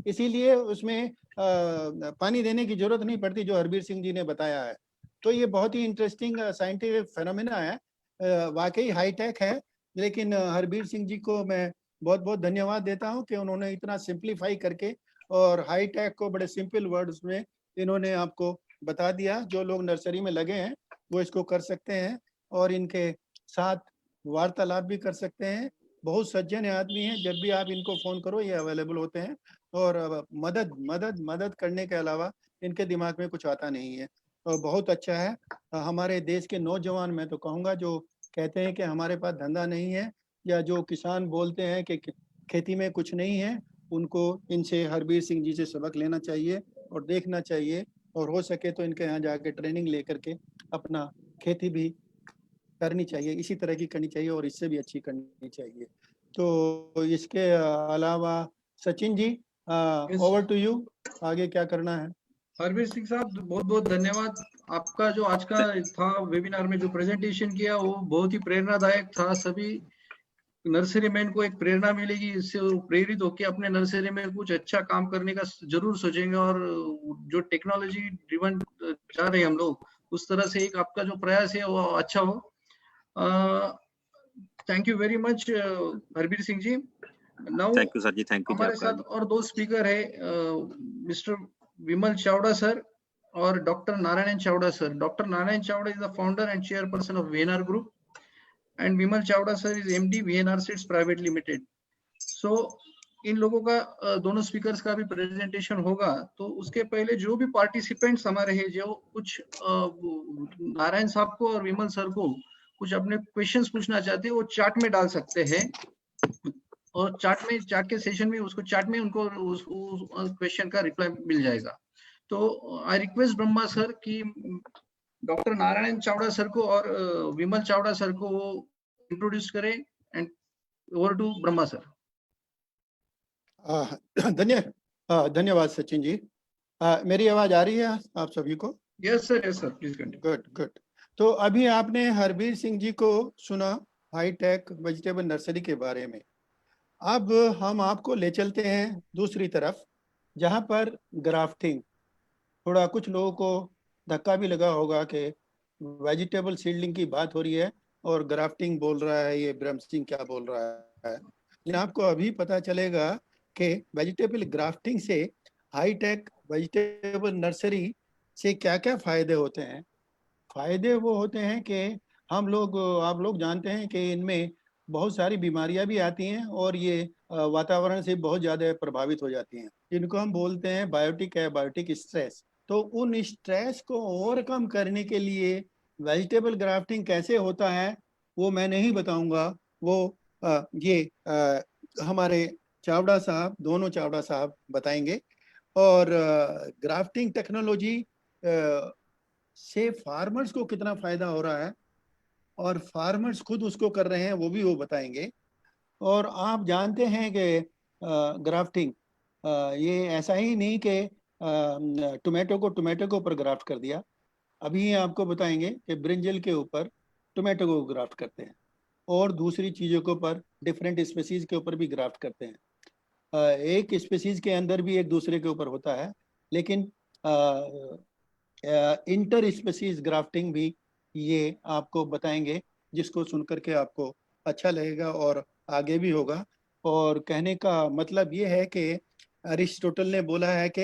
इसीलिए उसमें पानी देने की जरूरत नहीं पड़ती, जो हरबीर सिंह जी ने बताया है। तो ये बहुत ही इंटरेस्टिंग साइंटिफिक फेनोमेना है, वाकई हाईटेक है। लेकिन हरबीर सिंह जी को मैं बहुत बहुत धन्यवाद देता हूं कि उन्होंने इतना सिंप्लीफाई करके और हाईटेक को बड़े सिंपल वर्ड्स में इन्होंने आपको बता दिया। जो लोग नर्सरी में लगे हैं वो इसको कर सकते हैं और इनके साथ वार्तालाप भी कर सकते हैं। बहुत सज्जन आदमी हैं, जब भी आप इनको फोन करो ये अवेलेबल होते हैं। और मदद मदद मदद करने के अलावा इनके दिमाग में कुछ आता नहीं है। तो बहुत अच्छा है। हमारे देश के नौजवान, मैं तो कहूँगा, जो कहते हैं कि हमारे पास धंधा नहीं है, या जो किसान बोलते हैं कि खेती में कुछ नहीं है, उनको इनसे हरबीर सिंह जी से सबक लेना चाहिए और देखना चाहिए, और हो सके तो इनके यहाँ जाके ट्रेनिंग लेकर के अपना खेती भी करनी चाहिए, इसी तरह की करनी चाहिए और इससे भी अच्छी करनी चाहिए। तो इसके अलावा Sachin ji, over to you, आगे क्या करना है? हरबीर सिंह साहब बहुत बहुत धन्यवाद। आपका जो आज का था वेबिनार में जो प्रेजेंटेशन किया वो बहुत ही प्रेरणादायक था। सभी नर्सरी मैन को एक प्रेरणा मिलेगी, इससे वो प्रेरित होकर अपने नर्सरी में कुछ अच्छा काम करने का जरूर सोचेंगे। और जो टेक्नोलॉजी ड्रिवन जा रहे हैं हम लोग, उस तरह से एक आपका जो प्रयास है वो अच्छा हो। Thank you very much Harbir Singh ji. Now thank you sir ji, thank you ji हमारे आपका। साथ और दो स्पीकर है, मिस्टर विमल चावड़ा सर और doctor Narayan Chavda sir. Doctor Narayan Chawda is the founder and chairperson of VNR group and Vimal Chavda sir is MD VNR seeds private limited. So इन लोगों का दोनों स्पीकर्स का भी प्रेजेंटेशन होगा। तो उसके पहले जो भी पार्टिसिपेंट्स हमारे हैं, जो कुछ नारायण साहब को और विमल सर को कुछ अपने क्वेश्चंस पूछना चाहते हैं, वो चार्ट में डाल सकते हैं, और चार्ट के सेशन में उसको चार्ट में उनको उस क्वेश्चन का रिप्लाई मिल जाएगा। तो आई रिक्वेस्ट ब्रह्मा सर कि डॉक्टर नारायण चावड़ा सर को और विमल चावड़ा सर को वो इंट्रोड्यूस करें। And over to Brahma sir. धन्यवाद सचिन जी। मेरी आवाज आ रही है आप सभी को? Yes sir please continue. Good good. तो अभी आपने हरबीर सिंह जी को सुना हाईटेक वेजिटेबल नर्सरी के बारे में। अब हम आपको ले चलते हैं दूसरी तरफ, जहां पर ग्राफ्टिंग, थोड़ा कुछ लोगों को धक्का भी लगा होगा कि वेजिटेबल सीडलिंग की बात हो रही है और ग्राफ्टिंग बोल रहा है, ये ब्रह्म सिंह क्या बोल रहा है। लेकिन आपको अभी पता चलेगा कि वेजिटेबल ग्राफ्टिंग से हाईटेक वेजिटेबल नर्सरी से क्या क्या फायदे होते हैं। फायदे वो होते हैं कि आप लोग जानते हैं कि इनमें बहुत सारी बीमारियां भी आती हैं और ये वातावरण से बहुत ज़्यादा प्रभावित हो जाती हैं। इनको हम बोलते हैं बायोटिक एबायोटिक स्ट्रेस। तो उन स्ट्रेस को ओवरकम करने के लिए वेजिटेबल ग्राफ्टिंग कैसे होता है वो मैं नहीं बताऊंगा, वो हमारे चावड़ा साहब, दोनों चावड़ा साहब बताएंगे। और ग्राफ्टिंग टेक्नोलॉजी से फार्मर्स को कितना फायदा हो रहा है और फार्मर्स खुद उसको कर रहे हैं वो बताएंगे। और आप जानते हैं कि ग्राफ्टिंग ये ऐसा ही नहीं कि टोमेटो के ऊपर ग्राफ्ट कर दिया। अभी आपको बताएंगे कि ब्रिंजल के ऊपर टोमेटो को ग्राफ्ट करते हैं और दूसरी चीज़ों के ऊपर, डिफरेंट स्पेसीज के ऊपर भी ग्राफ्ट करते हैं। एक स्पेसीज के अंदर भी एक दूसरे के ऊपर होता है, लेकिन इंटर स्पेसीज ग्राफ्टिंग भी ये आपको बताएंगे, जिसको सुनकर के आपको अच्छा लगेगा और आगे भी होगा। और कहने का मतलब ये है कि अरिस्टोटल ने बोला है कि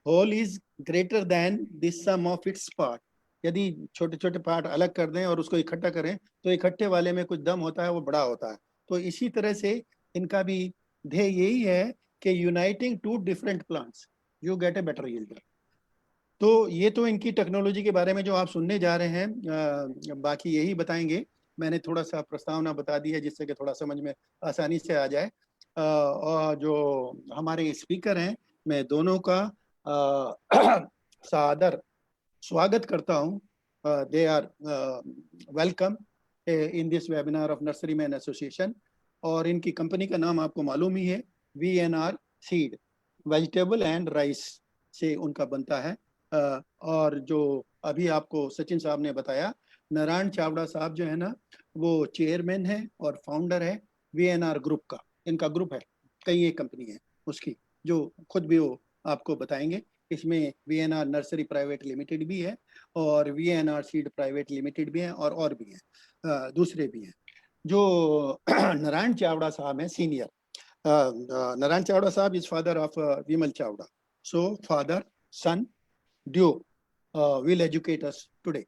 whole is greater than the sum of its part. यदि छोटे छोटे पार्ट अलग कर दें और उसको इकट्ठा करें तो इकट्ठे वाले में कुछ दम होता है, वो बड़ा होता है। तो इसी तरह से इनका भी ध्येय यही है कि uniting two different plants you get a better yield. तो ये तो इनकी टेक्नोलॉजी के बारे में जो आप सुनने जा रहे हैं, बाकी यही बताएंगे। मैंने थोड़ा सा प्रस्तावना बता दी है जिससे कि थोड़ा समझ में आसानी से आ जाए। और जो हमारे स्पीकर हैं, मैं दोनों का सादर स्वागत करता हूँ। They are welcome in this webinar of nursery man association. और इनकी कंपनी का नाम आपको मालूम ही है, VNR seed, vegetable and rice से उनका बनता है। और जो अभी आपको सचिन साहब ने बताया, नारायण चावड़ा साहब जो है ना, वो चेयरमैन है और फाउंडर है VNR ग्रुप का। इनका ग्रुप है, कई एक कंपनी है उसकी, जो खुद भी वो आपको बताएंगे। इसमें VNR नर्सरी प्राइवेट लिमिटेड भी है और VNR सीड प्राइवेट लिमिटेड भी है और भी हैं, दूसरे भी हैं। जो नारायण चावड़ा साहब हैं सीनियर, नारायण चावड़ा साहब is father of Vimal Chavda. So father son duo will educate us today.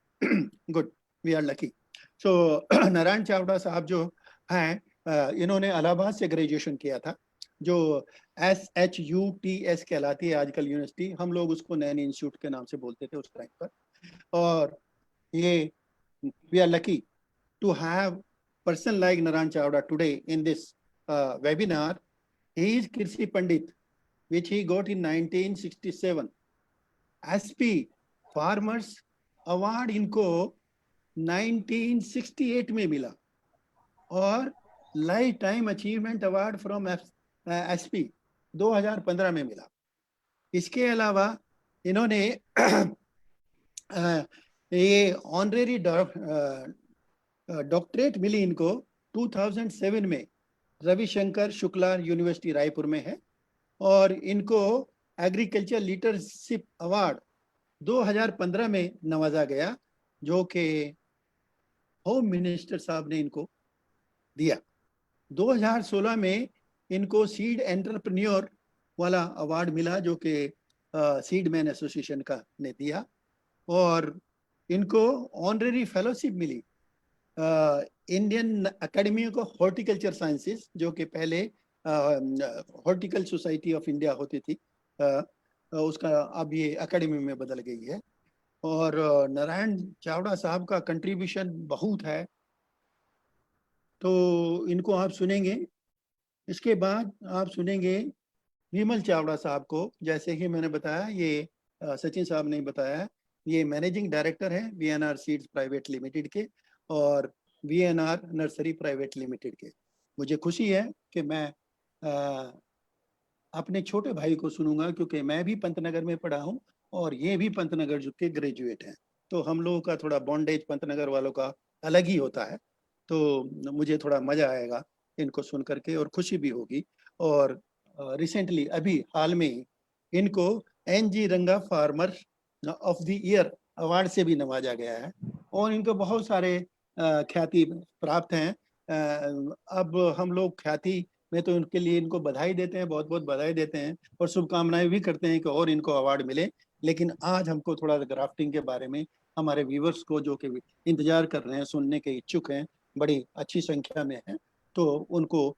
Good, we are lucky. So Narayan Chavda साहब जो हैं, इन्होंने इलाहाबाद से ग्रेजुएशन किया था, जो SHUTS कहलाती है आजकल यूनिवर्सिटी। हम लोग उसको नैन इंस्टीट्यूट के नाम से बोलते थे उस टाइम पर। और ये we are lucky to have person like Naran Chavda today in this webinar. He is Kirsi Pandit, which he got in 1967. SP farmers award इनको 1968 में मिला और life time achievement award from SP 2015 में मिला। इसके अलावा इन्होंने ये ऑनरेरी डॉक्टरेट मिली इनको 2007 में रविशंकर शुक्ला यूनिवर्सिटी रायपुर में है। और इनको एग्रीकल्चर लीडरशिप अवार्ड 2015 में नवाजा गया, जो कि होम मिनिस्टर साहब ने इनको दिया। 2016 में इनको सीड एंटरप्रेन्योर वाला अवार्ड मिला, जो कि सीड मैन एसोसिएशन का ने दिया। और इनको ऑनरेरी फेलोशिप मिली Indian Academy of Horticulture Sciences, जो कि पहले हॉर्टिकल सोसाइटी ऑफ इंडिया होती थी, उसका अब ये एकेडमी में बदल गई है। और नारायण चावड़ा साहब का कंट्रीब्यूशन बहुत है, तो इनको आप सुनेंगे। इसके बाद आप सुनेंगे विमल चावड़ा साहब को। जैसे कि मैंने बताया, ये सचिन साहब ने बताया, ये मैनेजिंग डायरेक्टर है VNR सीड्स प्राइवेट लिमिटेड के और VNR नर्सरी प्राइवेट लिमिटेड के। मुझे खुशी है कि मैं अपने छोटे भाई को सुनूंगा, क्योंकि मैं भी पंतनगर में पढ़ा हूं और ये भी पंतनगर के ग्रेजुएट हैं। तो हम लोगों का थोड़ा बॉन्डेज पंतनगर वालों का अलग ही होता है। तो मुझे थोड़ा मजा आएगा इनको सुन करके और खुशी भी होगी। और रिसेंटली अभी हाल में ही इनको NG रंगा farmer of the year award से भी नवाजा गया है और इनको बहुत सारे ख्याति प्राप्त हैं। अब हम लोग ख्याति में तो उनके लिए इनको बधाई देते हैं, बहुत बहुत बधाई देते हैं और शुभकामनाएं भी करते हैं कि और इनको अवार्ड मिले। लेकिन आज हमको थोड़ा ग्राफ्टिंग के बारे में हमारे व्यूवर्स को, जो कि इंतजार कर रहे हैं, सुनने के इच्छुक हैं, बड़ी अच्छी संख्या में हैं, तो उनको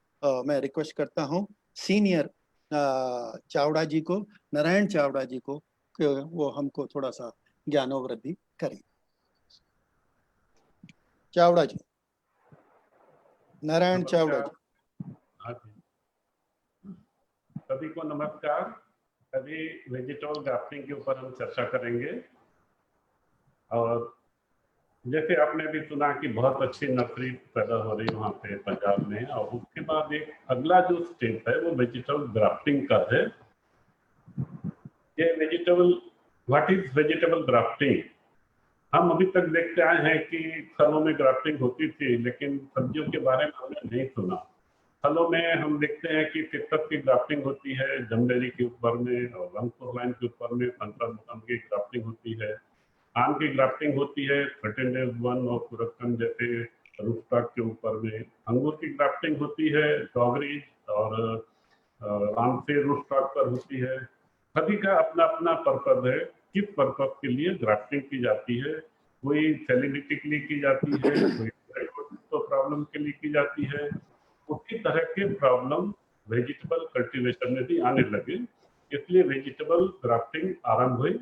मैं रिक्वेस्ट करता हूँ सीनियर चावड़ा जी को, नारायण चावड़ा जी को, कि वो हमको थोड़ा सा ज्ञानोवृद्धि करें। चावड़ा जी, नारायण चावड़ा जी। हाँ जी, सभी को नमस्कार। अभी वेजिटेबल ग्राफ्टिंग के ऊपर हम चर्चा करेंगे। और जैसे आपने भी सुना कि बहुत अच्छी नर्सरी पैदा हो रही है वहाँ पे पंजाब में, और उसके बाद एक अगला जो स्टेप है वो वेजिटेबल ग्राफ्टिंग का है। ये vegetable, what is vegetable grafting? हम अभी तक देखते आए हैं कि फलों में ग्राफ्टिंग होती थी, लेकिन सब्जियों के बारे में हमने नहीं सुना। फलों में हम देखते हैं कि कितक की ग्राफ्टिंग होती है, जमबेरी के ऊपर में, और रंगपुरलाइन के ऊपर में संतरा मुकम की ग्राफ्टिंग होती है। आम की ग्राफ्टिंग होती है 13 days 1 और कुरक्कन जैसे रूफटॉप के ऊपर में। अंगूर की ग्राफ्टिंग होती है डॉगरी और आम से रूफटॉप पर होती है। सभी का अपना अपना पर्पज है, किस पर्पज के लिए ग्राफ्टिंग की जाती है। कोई सेलिब्रिटी के लिए की जाती है, कोई प्रॉब्लम के लिए की जाती है। उसी तरह के प्रॉब्लम वेजिटेबल कल्टीवेशन में भी आने लगे, इसलिए वेजिटेबल ग्राफ्टिंग आरंभ हुई।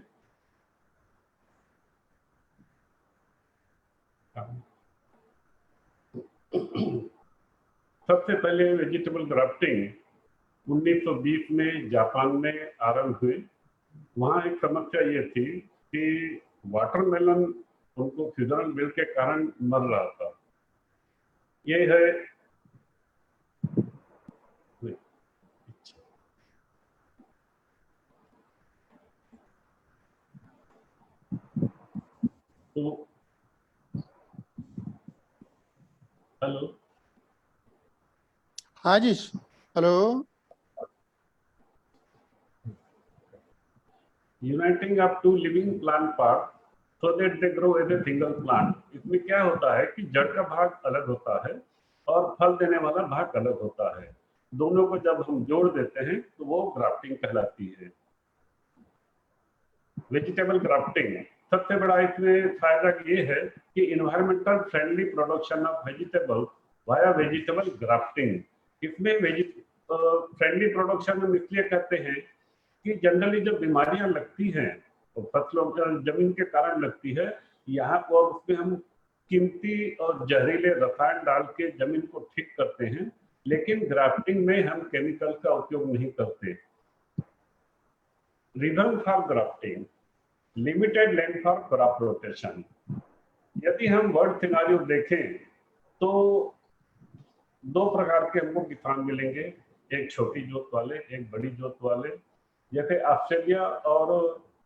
सबसे पहले वेजिटेबल ग्राफ्टिंग 1920 में जापान में आरंभ हुई। वहाँ एक समस्या ये थी कि वाटरमेलन उनको सीजनल बिल के कारण मर रहा था। ये है तो हेलो, हाँ जी, hello. Uniting up to living plant part so that they grow as a single plant. इसमें क्या होता है कि जड़ का भाग अलग होता है और फल देने वाला भाग अलग होता है। दोनों को जब हम जोड़ देते हैं तो वो ग्राफ्टिंग कहलाती है। वेजिटेबल ग्राफ्टिंग सबसे बड़ा इसमें फायदा ये है कि environmental friendly production of vegetable via vegetable grafting. इसमें फ्रेंडली प्रोडक्शन हम इसलिए कहते हैं कि जनरली जब बीमारियां लगती हैं तो फसलों जमीन के कारण लगती है, यहाँ पर उसमें हम कीमती और जहरीले रसायन डाल के जमीन को ठीक करते हैं, लेकिन ग्राफ्टिंग में हम केमिकल का उपयोग नहीं करते। Reason for grafting, limited land for crop rotation. यदि हम वर्ल्ड सिनेरियो देखें तो दो प्रकार के हमको किसान मिलेंगे, एक छोटी जोत वाले, एक बड़ी जोत वाले। जैसे ऑस्ट्रेलिया और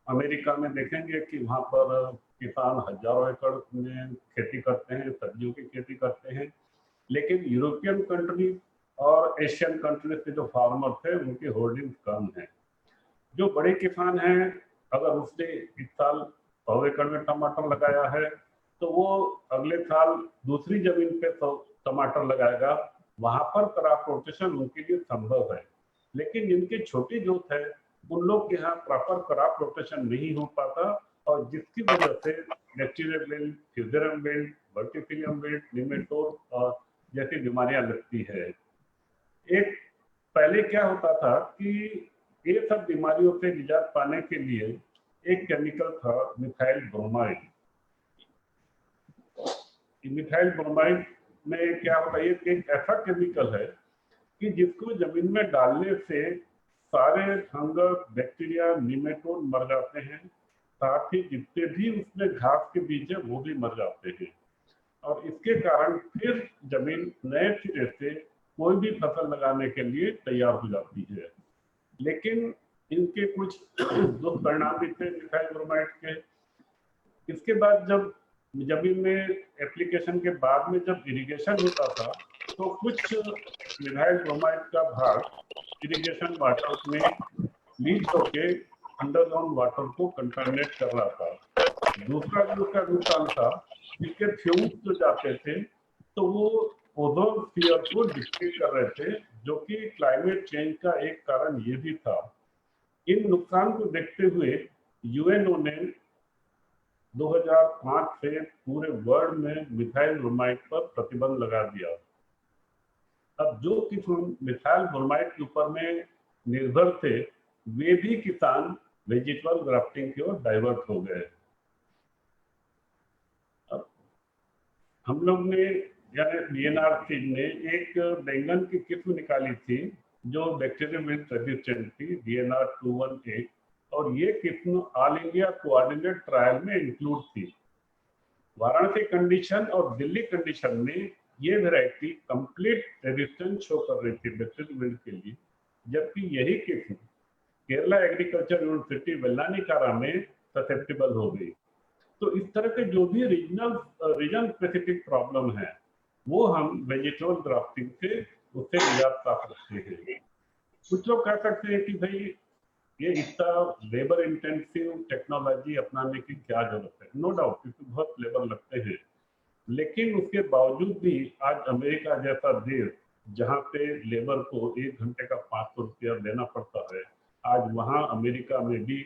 अमेरिका में देखेंगे कि वहाँ पर किसान हजारों एकड़ में खेती करते हैं, सब्जियों की खेती करते हैं। लेकिन यूरोपियन कंट्री और एशियन कंट्री के जो फार्मर्स हैं उनकी होल्डिंग कम है। जो बड़े किसान हैं, अगर उसने इस साल 100 एकड़ में टमाटर लगाया है तो वो अगले साल दूसरी जमीन पे टमाटर लगाएगा, वहां पर क्रॉप रोटेशन उनके लिए संभव है। लेकिन जिनकी छोटी जोत है उन लोग के यहाँ प्रॉपर क्रॉप रोटेशन नहीं हो पाता, और जिसकी वजह से bacterial wilt, fusarium wilt, Verticillium wilt, nematode और जैसी बीमारियां लगती है। एक पहले क्या होता था कि ये सब बीमारियों से निजात पाने के लिए एक केमिकल था मिथाइल ब्रोमाइड। मिथाइल ब्रोमाइड में क्या होता है, एक ऐसा केमिकल है कि जिसको जमीन में डालने से सारे फंगस, बैक्टीरिया, निमेटोड मर जाते हैं, साथ ही जितने भी उसमें घास के बीज है वो भी मर जाते हैं, और इसके कारण फिर जमीन नए सिरे से कोई भी फसल लगाने के लिए तैयार हो जाती है। लेकिन इनके कुछ दुष्परिणाम भी थे मिथाइल ब्रोमाइड के। इसके बाद जब जमीन में एप्लीकेशन के बाद में जब इरिगेशन होता था तो कुछ मिथाइल ब्रोमाइड का भाग इरिगेशन वाटर में लीक होके अंडरग्राउंड वाटर को कंटामिनेट कर रहा था। दूसरा जो उसका नुकसान था, इसके फ्यूम्स जो जाते थे तो वो ओजोन स्फीयर को डिस्ट्रॉय कर रहे थे, जो कि क्लाइमेट चेंज का एक कारण ये भी था। इन नुकसान को देखते हुए यूएनओ ने 2005 से पूरे वर्ल्ड में मिथाइल ब्रोमाइड पर प्रतिबंध लगा दिया। अब जो किसान मिथाइल ब्रोमाइड के ऊपर में निर्भर थे वे भी किसान वेजिटेबल ग्राफ्टिंग की ओर डाइवर्ट हो गए। हम लोग ने यानी डीएनआर टीम ने एक बैंगन की किस्म निकाली थी जो बैक्टीरियल रेजिस्टेंट थी, डीएनआर 218, और ये किस्म ऑल इंडिया कोऑर्डिनेट ट्रायल में इंक्लूड थी। वाराणसी कंडीशन और दिल्ली कंडीशन में ये वैरायटी कंप्लीट रेजिस्टेंस शो कर रही थी बैक्टीरियल विल्ट के लिए, जबकि यही किस्म केरला एग्रीकल्चर यूनिवर्सिटी वेल्लानिकारा में ससेप्टेबल हो गई। तो इस तरह के जो भी रीजन स्पेसिफिक प्रॉब्लम है वो हम वेजिटेबल ग्राफ्टिंग से उससे निजात पा सकते हैं। कुछ लोग कह सकते हैं कि भाई ये इतना लेबर इंटेंसिव टेक्नोलॉजी अपनाने की क्या जरूरत है। नो डाउट इसमें बहुत लेबर लगते हैं, लेकिन उसके बावजूद भी आज अमेरिका जैसा देश जहाँ पे लेबर को 1 घंटे का 500 रुपया देना पड़ता है, आज वहाँ अमेरिका में भी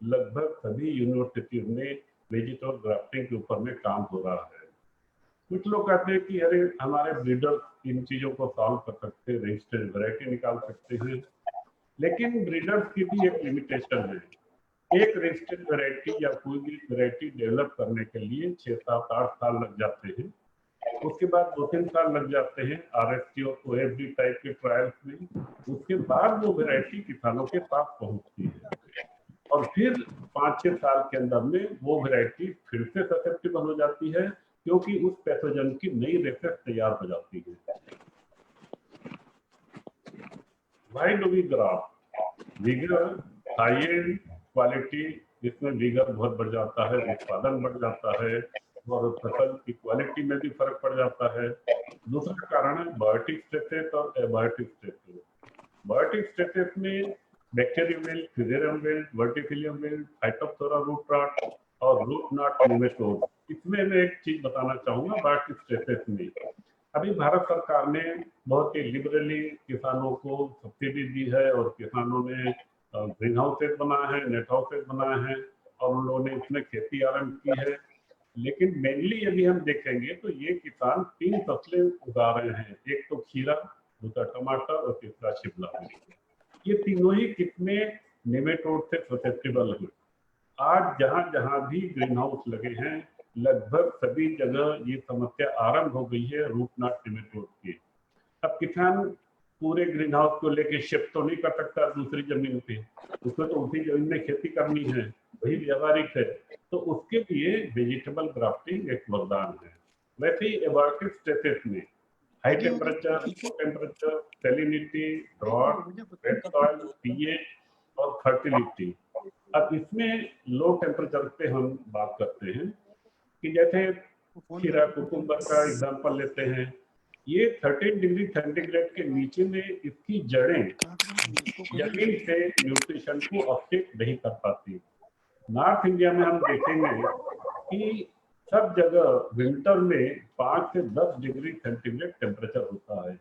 लगभग सभी यूनिवर्सिटीज में वेजिटेबल ग्राफ्टिंग के ऊपर में काम हो रहा है। कुछ लोग कहते हैं कि अरे हमारे ब्रीडर्स इन चीजों को सॉल्व कर सकते हैं, रजिस्टर्ड वैरायटी निकाल सकते हैं, लेकिन ब्रीडर्स की भी एक लिमिटेशन है। एक रजिस्टर्ड वैरायटी या कोई भी वैरायटी डेवलप करने के लिए 6, 7, 8 साल लग जाते हैं। उसके बाद 2-3 साल लग जाते हैं RST और OFD टाइप के ट्रायल्स में। उसके बाद वो वैरायटी किसानों के पास पहुंचती है और फिर 5-6 साल के अंदर में वो वैरायटी फिर से ससेप्टेबल हो जाती है, क्योंकि उस पैथोजन की नई रेसेस तैयार हो जाती है। Why do we graft? Vigour, high and quality, इसमें विगर बहुत बढ़ जाता है, उत्पादन बढ़ जाता है और फसल की क्वालिटी में भी फर्क पड़ जाता है। दूसरा कारण है बायोटिक स्टेटस और एबायोटिक स्टेटस। बायोटिक स्टेटस में bacterium wilt, fusarium wilt, verticillium wilt, phytophthora root rot और रूट नॉट नेमेटोड। इसमें मैं एक चीज बताना चाहूंगा बायोटिक स्टेटस में। अभी भारत सरकार ने बहुत ही लिबरली किसानों को सब्सिडी दी है और किसानों ने ग्रीन हाउसेज बनाए हैं, नेट हाउसेज बनाए हैं और उन लोगों ने इसमें खेती आरंभ की है। लेकिन मेनली यदि हम देखेंगे तो ये किसान 3 फसलें उगा रहे हैं, एक तो खीरा, दूसरा टमाटर और तीसरा शिमला मिर्च। ये तीनों ही किस्में नेमेटोड से ससेप्टेबल हुए। आज जहां जहां भी ग्रीन हाउस लगे हैं लगभग सभी जगह ये समस्या आरंभ हो गई है रूट नॉट नेमेटोड की। अब किसान पूरे ग्रीन हाउस को लेके शिफ्ट तो नहीं कर सकता दूसरी जमीन पे, उसको तो उसी जमीन में खेती करनी है, वही व्यावहारिक है। तो उसके लिए वेजिटेबल ग्राफ्टिंग एक वरदान है। वैसे ही एबायोटिक स्टेटस में high temperature, low temperature, salinity, drought, red soil, pH और फर्टिलिटी। अब इसमें लो टेम्परेचर पे हम बात करते हैं कि जैसे खीरा, कुकुम्बर का एग्जांपल लेते हैं। ये 13 डिग्री सेंटीग्रेड के नीचे में इसकी जड़ें जमीन से न्यूट्रिशन को अपटेक नहीं कर पाती। नॉर्थ इंडिया में हम देखेंगे कि सब जगह विंटर में 5 से 10 डिग्री सेंटीग्रेड टेम्परेचर होता है।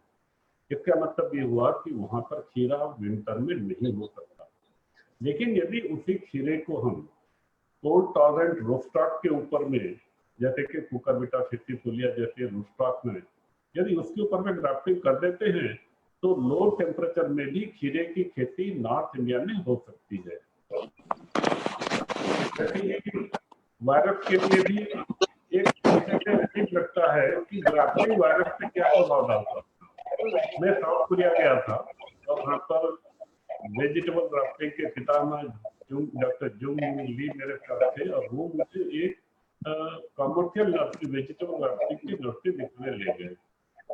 इसका मतलब ये हुआ कि वहां पर खीरा विंटर में नहीं हो सकता। लेकिन यदि उसी खीरे को हम कोल्ड टॉलरेंट रोस्टॉक के ऊपर में, जैसे कि कुकुरबिटा फिफ्टीफोलिया जैसे रोस्टॉक में, यदि उसके ऊपर में ग्राफ्टिंग कर देते हैं तो लो टेम्परेचर में भी खीरे की खेती नॉर्थ इंडिया में हो सकती है। वायरस के लिए भी एक लगता है कि ग्राफ्टिंग वायरस पे क्या प्रभाव डालता है। मैं साउथ कोरिया गया था और वहाँ पर वेजिटेबल ग्राफ्टिंग के पितामह डॉक्टर जुंग ली मेरे साथ थे और वो मुझे एक कमर्शियल नर्सरी वेजिटेबल ग्राफ्टिंग की नर्सरी दिखने ले गए।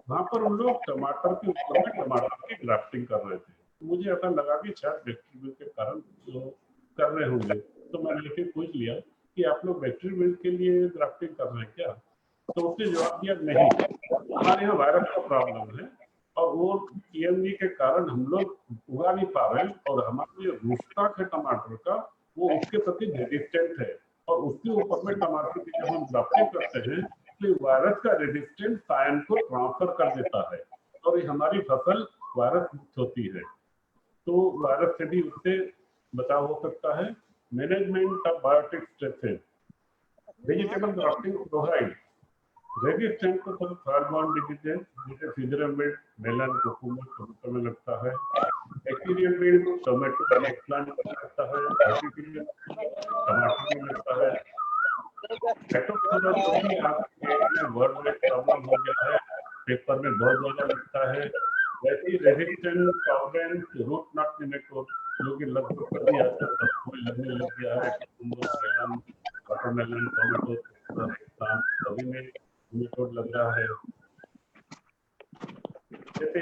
वहाँ पर उन लोग टमाटर के ऊपर में टमाटर की ग्राफ्टिंग कर रहे थे। मुझे ऐसा लगा कि शायद बैक्टीरियल के कारण कर रहे होंगे, तो मैंने फिर पूछ लिया कि आप लोग बैक्टीरियल के लिए ग्राफ्टिंग कर रहे हैं क्या? तो उसने जवाब दिया नहीं, हमारे यहाँ वायरस का प्रॉब्लम है और वो TMV के कारण हम लोग उगा नहीं पा रहे हैं और हमारा जो रूटस्टॉक है टमाटर का वो उसके प्रति रेजिस्टेंट है और उसके ऊपर में टमाटर की जब हम ग्राफ्टिंग करते हैं तो वायरस का रेजिस्टेंस सायन को ट्रांसफर कर देता है और ये हमारी फसल वायरस मुक्त होती है। तो वायरस से भी उससे बचाव हो सकता है। Management of biotic stresses, vegetable grafting provide resistant to some third diseases जैसे फ्यूजेरियम विल्ट, मेलन, कुकुम्बर टमाटर में लगता है, बैक्टीरियल विल्ट टोमेटो एगप्लांट में लगता है, वर्टिफिलियम टमाटर में लगता है, आपके वर्ड में प्रॉब्लम हो गया है, पेपर में बहुत ज्यादा लिखता है, वैसे resistant tolerant root knot nematode जो कि लगभग सभी आजकल सबको लगने लग गया है, मेलन, वाटरमेलन, टोमेटो सभी में नेमेटोड लग रहा है। जैसे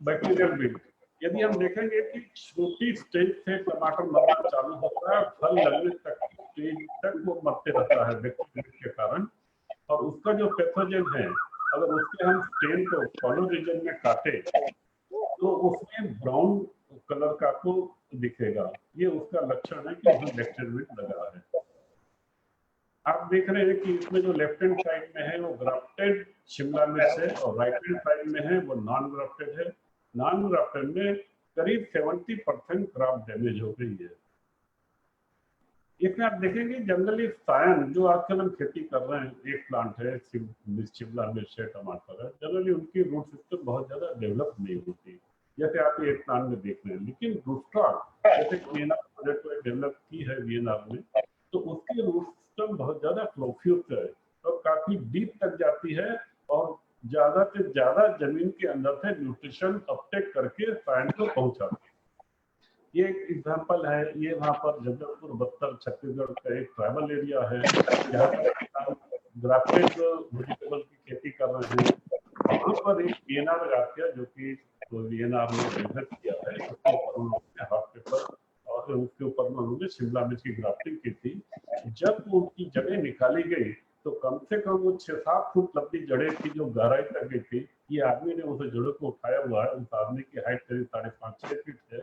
बैक्टीरियल विल्ट, यदि हम देखेंगे कि छोटी स्टेज से टमाटर मरना चालू होता है, फल लगने तक की स्टेज तक वो मरते रहता है बैक्टीरिया के कारण, और उसका जो पैथोजन है अगर उसके हम स्टेन को फॉलो रीजन में काटे तो उसमें ब्राउन कलर का आपको दिखेगा, ये उसका लक्षण है कि उसमें बैक्टीरियल विल्ट लगा है। आप देख रहे हैं कि इसमें जो लेफ्ट हैंड साइड में है वो ग्राफ्टेड शिमला मिर्च है और राइट हैंड साइड में है वो नॉन ग्राफ्टेड है। नॉन ग्राफ्टेड में करीब 70% क्रॉप डैमेज हो गई है। इसमें आप देखेंगे जनरली सायन जो आजकल हम खेती कर रहे हैं, एक प्लांट है शिमला मिर्च है, टमाटर है, जनरली उनकी रूट सिस्टम बहुत ज्यादा डेवलप नहीं होती जैसे आप एक प्लांट में देख रहे हैं। लेकिन रूटस्टॉक जैसे वीएनआर प्रोजेक्ट को डेवलप की है वीएनआर में, तो उसकी रूट सिस्टम बहुत ज्यादा फ्लोफ्यूज है और काफी डीप तक जाती है और ज्यादा से ज्यादा जमीन के अंदर से न्यूट्रिशन अपटेक करके सायन को पहुंचाती है। ये एक एग्जाम्पल है, ये वहाँ पर जगदलपुर बस्तर छत्तीसगढ़ का एक ट्राइबल एरिया है जहाँ पर ग्राफ्टेड वेजिटेबल की खेती कर रहे हैं। वहाँ पर एक वीएनआर लगा दिया जो कि वीएनआर ने डेवलप किया है, उसके ऊपर उन्होंने हाफ पेपर और उसके ऊपर उन्होंने शिमला मिर्च की ग्राफ्टिंग की थी। जब उनकी जड़ें निकाली गई तो कम से कम वो 6-7 फुट लंबी जड़ें थी जो गहराई तक गई थी। ये आदमी ने उस जड़ों को उठाया हुआ है, उस आदमी की हाइट करीब 5.5-6 फीट है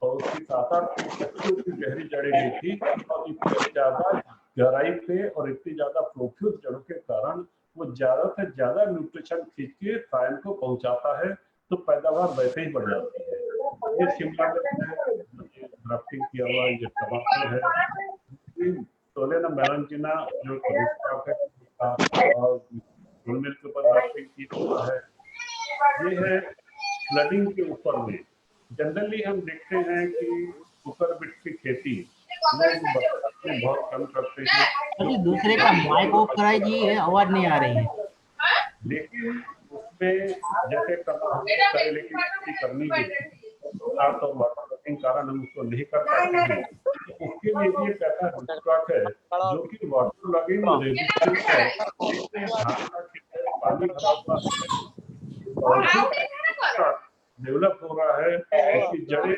और उसकी 7-8 फीट की गहरी जड़ें गई थी और इतनी ज्यादा गहराई पे और इतनी ज्यादा प्रोफ्यूज जड़ों के कारण वो ज्यादा से ज्यादा न्यूट्रिशन खींच के सायन को पहुंचाता है, तो पैदावार वैसे ही बढ़ जाती है। ये शिमला मिर्च है, ग्राफ्टिंग किया हुआ ये टमाटर है, सोलेना मेलनचिना जो रूटस्टॉक है और मिर्च के ऊपर ग्राफ्टिंग की हुआ है। ये है फ्लडिंग के ऊपर में। जनरली हम देखते हैं कि सुपर बिट की खेती लोग बरसात में बहुत कम करते हैं। दूसरे का माइक ऑफ कराई जी, आवाज नहीं आ रही है। लेकिन उसमें जैसे लेकिन खेती करनी होती और वाटर लॉगिंग कारण हम उसको नहीं कर पाते हैं, तो उसके लिए भी एक ऐसा रूटस्टॉक है जो कि वाटर लॉगिंग रेजिस्टेंट है। पानी भरा हुआ डेवलप हो रहा है, उसकी जड़ें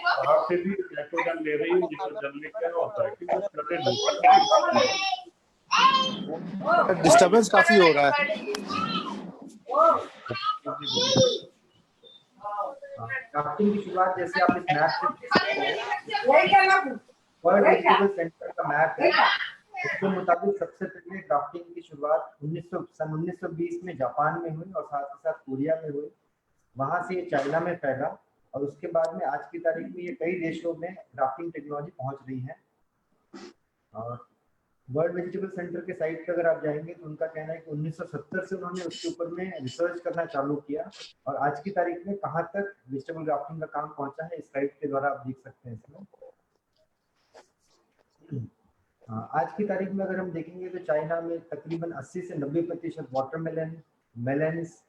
बाहर से भी नाइट्रोजन ले रही है, जिससे जनरली क्या होता है कि वो फ्लडेड डिस्टर्बेंस काफी हो रहा है। ग्राफ्टिंग की शुरुआत जैसे आप इस मैप से वर्ल्ड वेजिटेबल सेंटर का मैप है, उसके मुताबिक सबसे पहले ग्राफ्टिंग की शुरुआत 1920 में जापान में हुई और साथ ही साथ कोरिया में हुई। वहां से ये चाइना में फैला और उसके बाद में आज की तारीख में ये कई देशों में ग्राफ्टिंग टेक्नोलॉजी पहुंच रही है। और वर्ल्ड वेजिटेबल सेंटर के साइट पे अगर आप जाएंगे तो उनका कहना है कि 1970 से उन्होंने उसके ऊपर में रिसर्च करना चालू किया और आज की तारीख में कहाँ तक वेजिटेबल ग्राफ्टिंग का काम पहुंचा है इस स्लाइड के द्वारा आप देख सकते हैं इसमें। आज की तारीख में अगर हम देखेंगे तो चाइना में तकरीबन 80 से 90% वाटरमेलन, मेलन्स,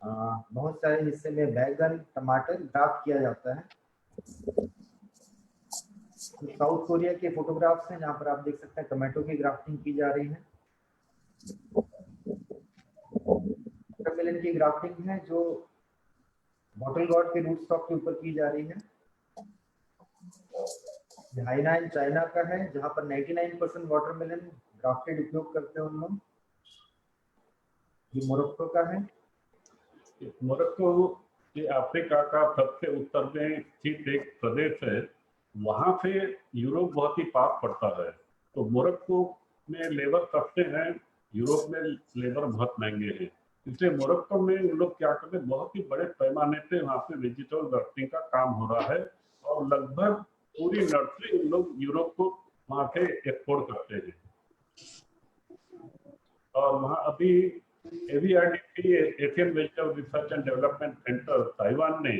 बहुत सारे हिस्से में बैगन, टमाटर ग्राफ्ट किया जाता है। तो साउथ कोरिया के फोटोग्राफ्स हैं जहाँ पर आप देख सकते हैं टमाटो की ग्राफ्टिंग की जा रही है। वाटरमेलन की ग्राफ्टिंग है जो बॉटल गॉर्ड के रूट स्टॉक के ऊपर की जा रही है। हाइनान चाइना का है जहाँ पर 99% वाटरमेलन ग्राफ्टेड उपयोग करते हैं उन लोग। ये मोरक्को का है। मोरक्को ये अफ्रीका का सबसे उत्तर में स्थित एक प्रदेश है, वहां से यूरोप बहुत ही पास पड़ता है। तो मोरक्को में लेबर सस्ते हैं, यूरोप में लेबर बहुत महंगे हैं, इसलिए मोरक्को में उन लोग क्या करते हैं, बहुत ही बड़े पैमाने पे वहाँ पे वेजिटेबल ग्राफ्टिंग का काम हो रहा है और लगभग पूरी नर्सरी उन लोग यूरोप को वहाँ से एक्सपोर्ट करते हैं। और वहाँ अभी AVRDC Asian vegetable research and development centre Taiwan ने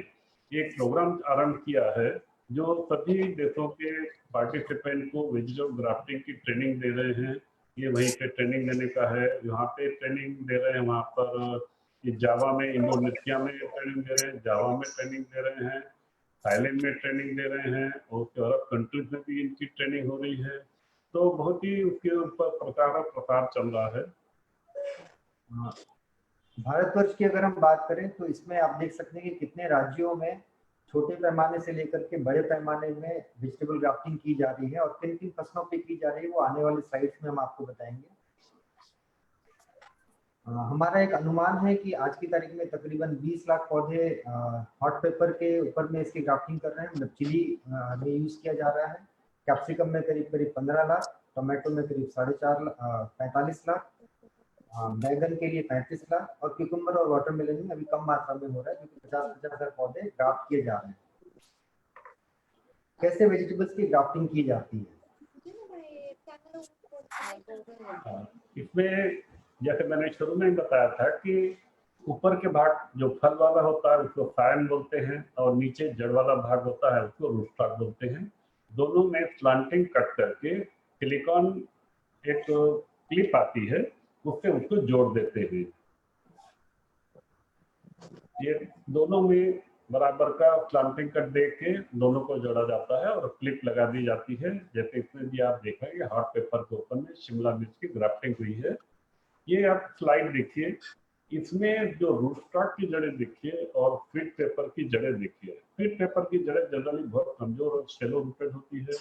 एक प्रोग्राम आरंभ किया है जो सभी देशों के पार्टिसिपेंट को वेजिटेबल ग्राफ्टिंग की ट्रेनिंग दे रहे हैं ये वहीं पे ट्रेनिंग देने का है, यहाँ पे ट्रेनिंग दे रहे हैं, वहाँ पर ये जावा में, इंडोनेशिया में ट्रेनिंग दे रहे हैं, जावा में ट्रेनिंग दे रहे हैं, थाईलैंड में ट्रेनिंग दे रहे हैं, और अरब कंट्रीज में भी इनकी ट्रेनिंग हो रही है। तो बहुत ही उसके ऊपर प्रचार चल रहा है। भारतवर्ष की अगर हम बात करें तो इसमें आप देख सकते हैं कि कितने राज्यों में छोटे पैमाने से लेकर के बड़े पैमाने में वेजिटेबल ग्राफ्टिंग की जा रही है और किन किन फसलों पे की जा रही है वो आने वाली स्लाइड्स में हम आपको बताएंगे। हमारा एक अनुमान है कि आज की तारीख में तकरीबन 20 लाख पौधे हॉट पेपर के ऊपर में इसकी ग्राफ्टिंग कर रहे हैं, मतलब चिली में यूज किया जा रहा है। कैप्सिकम में करीब करीब 15 लाख, टोमेटो में करीब 45 लाख, बैगन के लिए 35 लाख और क्यूकम्बर और वाटरमेलन में अभी कम मात्रा में हो रहा है क्योंकि 50-50 हजार पौधे ग्राफ्ट किए जा रहे हैं। कैसे वेजिटेबल्स की ग्राफ्टिंग की जाती है? इसमें जैसे मैंने शुरू में बताया था कि ऊपर के भाग जो फल वाला होता है उसको सायन बोलते हैं और नीचे जड़ वाला भाग होता है उसको रूट स्टॉक बोलते हैं। दोनों में स्लांटिंग कट करके सिलिकॉन एक क्लिप आती है, उससे उसको जोड़ देते हैं। ये दोनों में बराबर का स्लांटिंग कट दे के दोनों को जोड़ा जाता है और क्लिप लगा दी जाती है। जैसे इसमें भी आप देखेंगे हॉट पेपर के ऊपर में शिमला मिर्च की ग्राफ्टिंग हुई है। ये आप स्लाइड देखिए, इसमें जो रूट स्टॉक की जड़ें देखिए और फीड पेपर की जड़ें देखिए। फीड पेपर की जड़ें जनरली बहुत कमजोर और शैलो रूटेड होती है,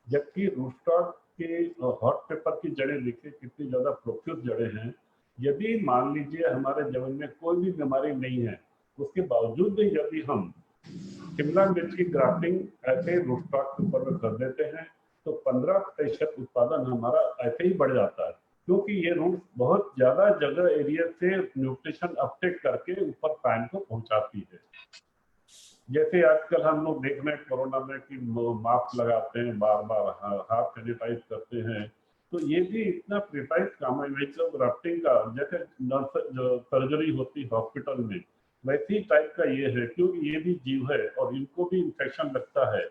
जबकि रूट स्टॉक के हॉट पेपर की जड़ें देखिए कितनी ज्यादा प्रोफ्यूज जड़ें हैं। यदि मान लीजिए हमारे जमीन में कोई भी बीमारी नहीं है, उसके बावजूद भी यदि हम शिमला मिर्च की ग्राफ्टिंग ऐसे रूट स्टॉक के ऊपर में कर देते हैं तो 15% उत्पादन हमारा ऐसे ही बढ़ जाता है, क्योंकि ये रूट बहुत ज्यादा जगह एरिया से न्यूट्रिशन अपटेक करके ऊपर सायन को पहुंचाती है। जैसे आजकल हम लोग देख रहे हैं कोरोना में कि मास्क लगाते हैं, बार बार हाथ सैनिटाइज करते हैं, तो ये भी इतना प्रिसाइज काम है वेजिटेबल ग्राफ्टिंग का। जैसे जो सर्जरी होती है हॉस्पिटल में वैसी टाइप का ये है, क्योंकि ये भी जीव है और इनको भी इन्फेक्शन लगता है,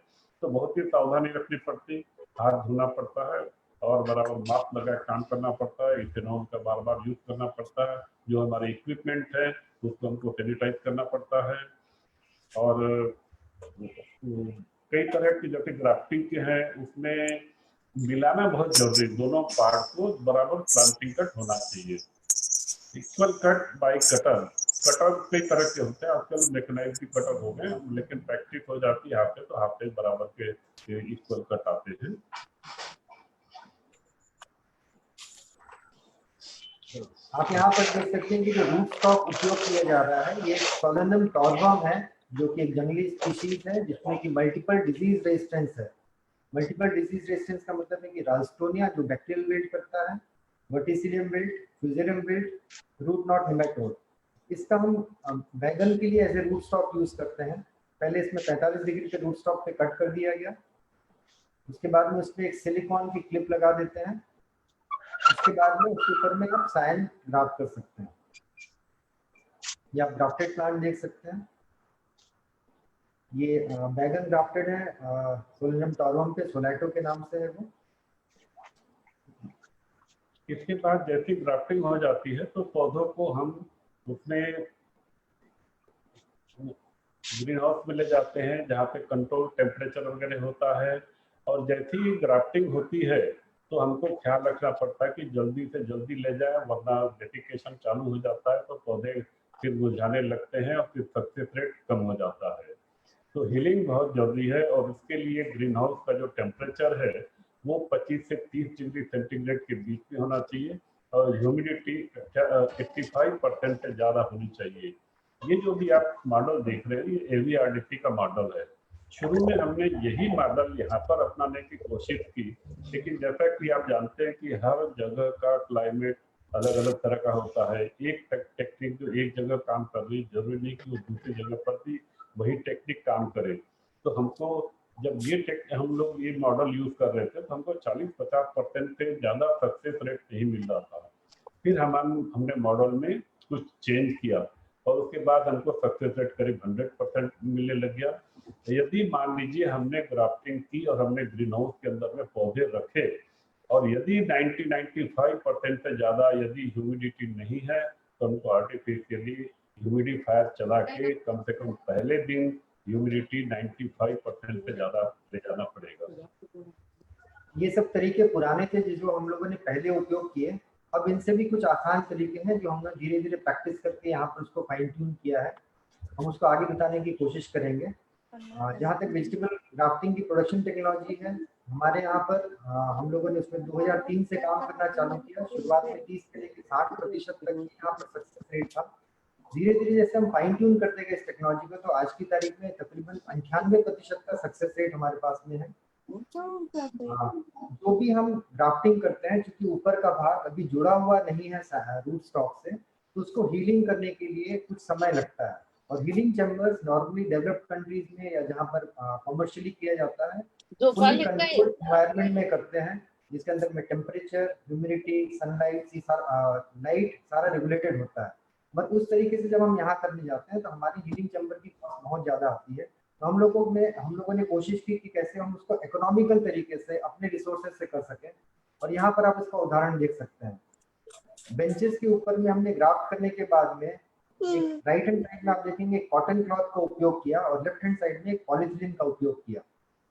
तो बहुत ही सावधानी रखनी पड़ती, हाथ धोना पड़ता है और बराबर मास्क लगा काम करना पड़ता है, इथेनॉल का बार बार यूज करना पड़ता है, जो हमारे इक्विपमेंट है उसको हमको सैनिटाइज करना पड़ता है। और कई तरह की जैसे ग्राफ्टिंग के हैं उसमें मिलाना बहुत जरूरी, दोनों पार्ट को बराबर प्लांटिंग कट होना चाहिए। Equal cut by cutter, cutter कई तरह के होते हैं, आजकल मैकेनाइज्ड भी कटर हो गए, लेकिन प्रैक्टिस हो जाती है हाथ से, तो हाथ से बराबर के इक्वल कट आते हैं। आप यहाँ पर देख सकते हैं कि जो रूट स्टॉक उपयोग किया जा रहा है ये सोलेनम टॉर्बम है, जो कि एक जंगली स्पीशीज है जिसमें कि मल्टीपल डिजीज रेजिस्टेंस है। मल्टीपल डिजीज रेजिस्टेंस का मतलब है कि राल्स्टोनिया जो बैक्टीरियल बिल्ड करता है, verticillium wilt, fusarium wilt, root knot nematode, इसका हम बैगन के लिए as a rootstock use करते हैं। पहले इसमें 45 डिग्री के रूट स्टॉक पे कट कर दिया गया, उसके बाद में उस पर एक सिलिकॉन की क्लिप लगा देते हैं, उसके बाद में उसके ऊपर में आप सायन ग्राफ्ट कर सकते हैं। ये आप ग्राफ्टेड प्लांट देख सकते हैं, ये बैगन ग्राफ्टेड है सोलेनम टॉर्बम पे, सोलैटो के नाम से है वो। इसके बाद जैसी ग्राफ्टिंग हो जाती है तो पौधों को हम उसमें ग्रीन हाउस में ले जाते हैं जहाँ पे कंट्रोल टेम्परेचर वगैरह होता है, और जैसी ही ग्राफ्टिंग होती है तो हमको ख्याल रखना पड़ता है कि जल्दी से जल्दी ले जाए, वरना डेफिकेशन चालू हो जाता है तो पौधे फिर मुरझाने लगते हैं और फिर सक्सेस रेट कम हो जाता है। तो हीलिंग बहुत जरूरी है और उसके लिए ग्रीन हाउस का जो टेम्परेचर है वो 25 से 30 डिग्री सेंटीग्रेड के बीच में होना चाहिए और ह्यूमिडिटी 85% से ज़्यादा होनी चाहिए। ये जो भी आप मॉडल देख रहे हैं ये AVRDC का मॉडल है। शुरू में हमने यही मॉडल यहाँ पर अपनाने की कोशिश की, लेकिन जैसा कि आप जानते हैं कि हर जगह का क्लाइमेट अलग अलग तरह का होता है। एक टेक्निक जो एक जगह काम कर रही जरूरी नहीं कि वो दूसरी जगह पर भी वही टेक्निक काम करे। तो हमको जब हम लोग ये मॉडल यूज कर रहे थे तो हमको 40-50% से ज़्यादा सक्सेस रेट नहीं मिल रहा था। फिर हमने मॉडल में कुछ चेंज किया और उसके बाद हमको सक्सेस रेट करीब 100% मिलने लग गया। यदि मान लीजिए हमने ग्राफ्टिंग की और हमने ग्रीन हाउस के अंदर में पौधे रखे और यदि 90-95% से ज़्यादा यदि ह्यूमिडिटी नहीं है तो हमको आर्टिफिशियली ह्यूमिडिफायर चला के कम से कम पहले दिन ह्यूमिडिटी 95% से ज़्यादा ले जाना पड़ेगा। ये सब तरीके पुराने थे जो हम लोगों ने पहले उपयोग किए। अब इनसे भी कुछ आसान तरीके हैं जो हमने धीरे धीरे प्रैक्टिस करके यहाँ पर उसको फाइन ट्यून किया है। हम उसको आगे बताने की कोशिश करेंगे। जहाँ तक वेजिटेबल ग्राफ्टिंग की प्रोडक्शन टेक्नोलॉजी है, हमारे यहाँ पर हम लोगों ने उसमें 2003 से काम करना चालू किया। शुरुआत में 30 से लेकर 60% तक यहाँ पर सक्सेस रेट था। धीरे धीरे जैसे हम फाइन ट्यून करते गए इस टेक्नोलॉजी को, तो आज की तारीख में तकरीबन 98% का सक्सेस रेट हमारे पास में है। जो भी हम ग्राफ्टिंग करते हैं, क्योंकि ऊपर का भाग अभी जुड़ा हुआ नहीं है रूट स्टॉक से, तो उसको हीलिंग करने के लिए कुछ समय लगता है। और healing chambers normally developed countries में या जहाँ पर कमर्शियली किया जाता है, फुली कंट्रोल्ड एनवायरनमेंट में करते हैं, जिसके अंदर में टेम्परेचर, ह्यूमिडिटी, सनलाइट, लाइट सारा रेगुलेटेड होता है। बट उस तरीके से जब हम यहाँ करने जाते हैं तो हमारी हीलिंग चैम्बर की कॉस्ट बहुत ज्यादा आती है। तो हम लोगों ने कोशिश की कि कैसे हम उसको इकोनॉमिकल तरीके से अपने रिसोर्सेज से कर सकें। और यहाँ पर आप इसका उदाहरण देख सकते हैं। बेंचेस के ऊपर में हमने ग्राफ्ट करने के बाद में राइट हैंड साइड में आप देखेंगे कॉटन क्लॉथ का उपयोग किया और लेफ्ट हैंड साइड में पॉलीथिलीन का उपयोग किया।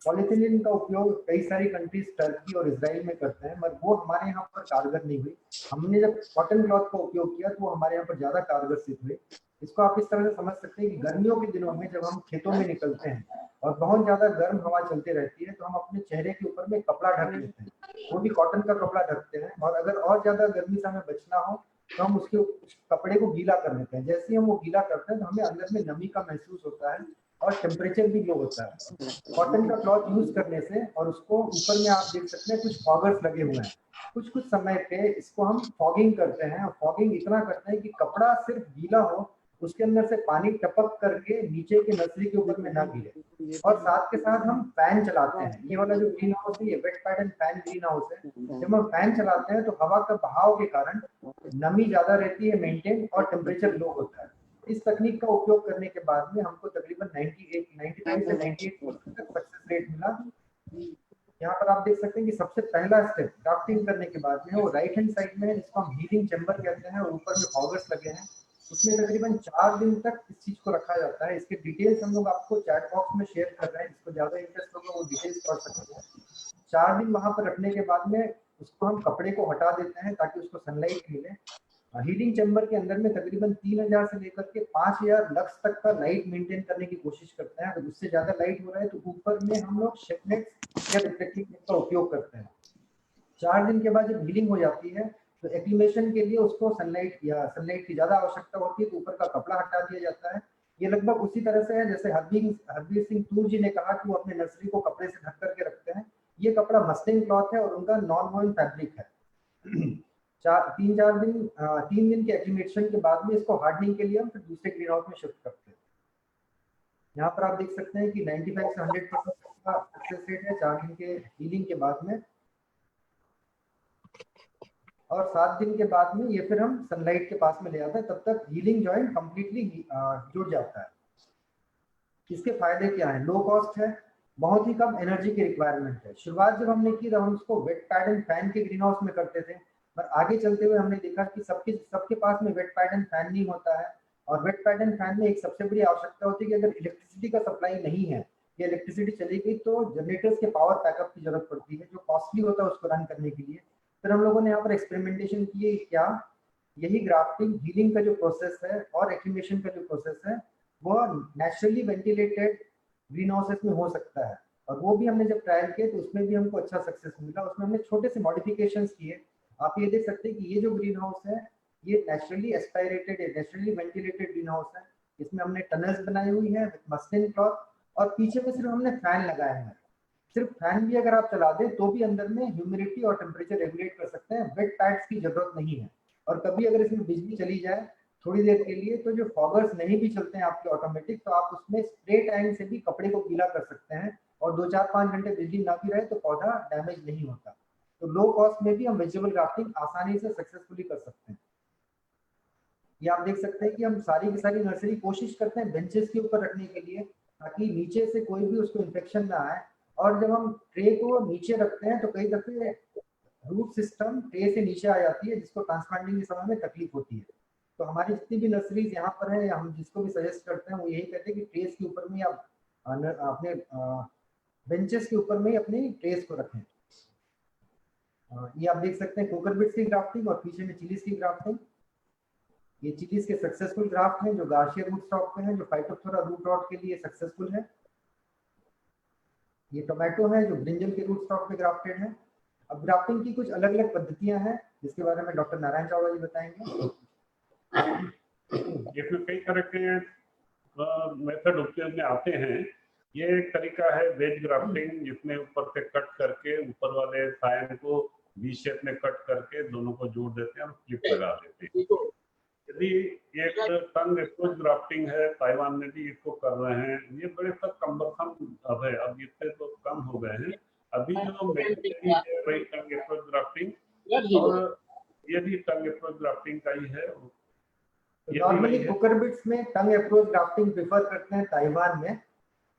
पॉलीथिलीन का उपयोग कई सारी कंट्रीज टर्की और इजराइल में करते हैं, मगर वो हमारे यहाँ पर कारगर नहीं हुई। हमने जब कॉटन क्लॉथ का उपयोग किया तो वो हमारे यहाँ पर ज्यादा कारगर सिद्ध हुई। इसको आप इस तरह से समझ सकते हैं कि गर्मियों के दिनों में जब हम खेतों में निकलते हैं और बहुत ज्यादा गर्म हवा चलती रहती है, तो हम अपने चेहरे के ऊपर में कपड़ा ढक लेते हैं, वो भी कॉटन का कपड़ा ढकते हैं। और अगर और ज्यादा गर्मी से हमें बचना हो तो हम उसके कपड़े को गीला कर लेते हैं। जैसे ही हम वो गीला करते हैं तो हमें अंदर में नमी का महसूस होता है और टेम्परेचर भी लो होता है कॉटन का क्लॉथ यूज करने से। और उसको ऊपर में आप देख सकते हैं कुछ फॉगर्स लगे हुए हैं। कुछ समय पे इसको हम फॉगिंग करते हैं। और फॉगिंग इतना करते हैं कि कपड़ा सिर्फ गीला हो, उसके अंदर से पानी टपक करके नीचे के नर्सरी के ऊपर में ना गिरे। और साथ के साथ हम फैन चलाते हैं। ये वाला जो ग्रीन हाउस है, ये wet pattern fan green house है। जब हम फैन चलाते हैं तो हवा का बहाव के कारण नमी ज्यादा रहती है मेंटेन और टेम्परेचर लो होता है। इस तकनीक का उपयोग करने के बाद में हमको तकरीबन 95 से 98% तक सक्सेस रेट मिला। यहाँ पर आप देख सकते हैं कि सबसे पहला स्टेप ग्राफ्टिंग करने के बाद में वो राइट हैंड साइड में है, जिसको हम हीलिंग चैम्बर कहते हैं, और ऊपर में फॉगर्स लगे हैं। उसमें तकरीबन 4 दिन तक इस चीज को रखा जाता है। इसके डिटेल्स हम लोग आपको चैट बॉक्स में शेयर कर रहे हैं, जिसको ज्यादा इंटरेस्ट होगा वो डिटेल्स पढ़ सकते हैं। 4 दिन वहां पर रखने के बाद में उसको हम कपड़े को हटा देते हैं ताकि उसको सनलाइट मिले। हीटिंग चैम्बर के अंदर में तकरीबन 3000 से लेकर के 5000 लक्स तक का लाइट मेंटेन करने की कोशिश करते हैं। अगर उससे ज्यादा लाइट हो रहा है तो ऊपर में हम लोग शेपनेट्स या रिफ्लेक्टिव का उपयोग करते हैं। 4 दिन के बाद जब हीलिंग हो जाती है तो एक्लिमेशन के लिए उसको सनलाइट की ज्यादा आवश्यकता होती है, तो ऊपर का कपड़ा हटा दिया जाता है। ये लगभग उसी तरह से है जैसे हरबीर सिंह तूर जी ने कहा कि वो अपने नर्सरी को कपड़े से ढक करके रखते हैं। ये कपड़ा मस्लिन क्लॉथ है और उनका नॉन वोवन फैब्रिक है। 3 दिन के एक्लिमेशन के बाद में इसको हार्डनिंग के लिए हम फिर दूसरे ग्रीन हाउस में शिफ्ट करते हैं। यहाँ पर आप देख सकते हैं कि 95 से 100% का सक्सेस रेट है 4 दिन के हीलिंग के बाद में। और 7 दिन के बाद में ये फिर हम सनलाइट के पास में ले आते हैं, तब तक हीलिंग जॉइंट कंप्लीटली जुड़ जाता है। इसके फायदे क्या हैं? लो कॉस्ट है, बहुत ही कम एनर्जी की रिक्वायरमेंट है। शुरुआत जब हमने की तब हम उसको वेट पैटर्न फैन के ग्रीन हाउस में करते थे, पर आगे चलते हुए हमने देखा कि सबके पास में वेट पैटर्न फैन नहीं होता है। और वेट पैटर्न फैन में एक सबसे बड़ी आवश्यकता होती है कि अगर इलेक्ट्रिसिटी का सप्लाई नहीं है या इलेक्ट्रिसिटी चली गई तो जनरेटर्स के पावर बैकअप की जरूरत पड़ती है, जो कॉस्टली होता है उसको रन करने के लिए। फिर हम लोगों ने यहाँ पर एक्सपेरिमेंटेशन किए, क्या यही ग्राफ्टिंग हीलिंग का जो प्रोसेस है और एक्लिमेशन का जो प्रोसेस है वो नेचुरली वेंटिलेटेड ग्रीन हाउसेस में हो सकता है। और वो भी हमने जब ट्रायल किए तो उसमें भी हमको अच्छा सक्सेस मिला। उसमें हमने छोटे से मॉडिफिकेशंस किए। आप ये देख सकते हैं कि ये जो ग्रीन हाउस है ये नेचुरली एस्पायरेटेड है, नेचुरली वेंटिलेटेड ग्रीन हाउस है। इसमें हमने टनल्स बनाई हुई है विद मस्लिन क्लॉथ, और पीछे में सिर्फ हमने फैन लगाए हैं। सिर्फ फैन भी अगर आप चला दें तो भी अंदर में ह्यूमिडिटी और टेम्परेचर रेगुलेट कर सकते हैं। वेट पैड्स की जरूरत नहीं है। और कभी अगर इसमें बिजली चली जाए थोड़ी देर के लिए तो जो फॉगर्स नहीं भी चलते हैं आपके ऑटोमेटिक, तो आप उसमें स्प्रे टैंक से भी कपड़े को गीला कर सकते हैं। और 2-4-5 घंटे बिजली ना भी रहे तो पौधा डैमेज नहीं होता। तो लो कॉस्ट में भी हम वेजिटेबल ग्राफ्टिंग आसानी से सक्सेसफुली कर सकते हैं। ये आप देख सकते हैं कि हम सारी की सारी नर्सरी कोशिश करते हैं बेंचेस के ऊपर रखने के लिए, ताकि नीचे से कोई भी उसको इन्फेक्शन ना आए। और जब हम ट्रे को नीचे रखते हैं तो कई दफे रूट सिस्टम ट्रे से नीचे आ जाती है, जिसको ट्रांसप्लांटिंग के समय में तकलीफ होती है। तो हमारी जितनी भी नर्सरीज यहाँ पर है, हम जिसको भी सजेस्ट करते हैं वो यही कहते हैं कि ट्रेस के ऊपर में आप अपने बेंचेस के ऊपर में ही अपनी ट्रेस को रखें। ये आप देख सकते हैं कोकर बिट्स की ग्राफ्टिंग और पीछे में चिलीज की ग्राफ्टिंग। ये चिलीज के सक्सेसफुल ग्राफ्ट हैं जो गार्शिया रूट स्टॉक पे हैं, जो फाइटोप्थोरा रूट रॉट के लिए सक्सेसफुल है। ये टोमेटो है जो ब्रिंजल के रूट स्टॉक पे ग्राफ्टेड है। अब ग्राफ्टिंग की कुछ अलग अलग पद्धतियां हैं जिसके बारे में डॉक्टर नारायण चावला जी बताएंगे। इसमें कई तरह के मेथड उपयोग में आते हैं। ये एक तरीका है वेज ग्राफ्टिंग, जिसमें ऊपर से कट करके ऊपर वाले सायन को वी शेप में कट करके दोनों को जोड़ देते हैं और क्लिप लगा देते हैं। यदि एक टंग अप्रोच ग्राफ्टिंग है, ताइवान में भी इसको कर रहे हैं। ये बड़े सब कम्बरसम अब है, अब इससे तो कम हो गए हैं। अभी जो मेथड है वही टंग अप्रोच ग्राफ्टिंग, और ये भी टंग अप्रोच ग्राफ्टिंग का ही है। नॉर्मली कुकर बिट्स में टंग अप्रोच ग्राफ्टिंग प्रेफर करते हैं ताइवान में,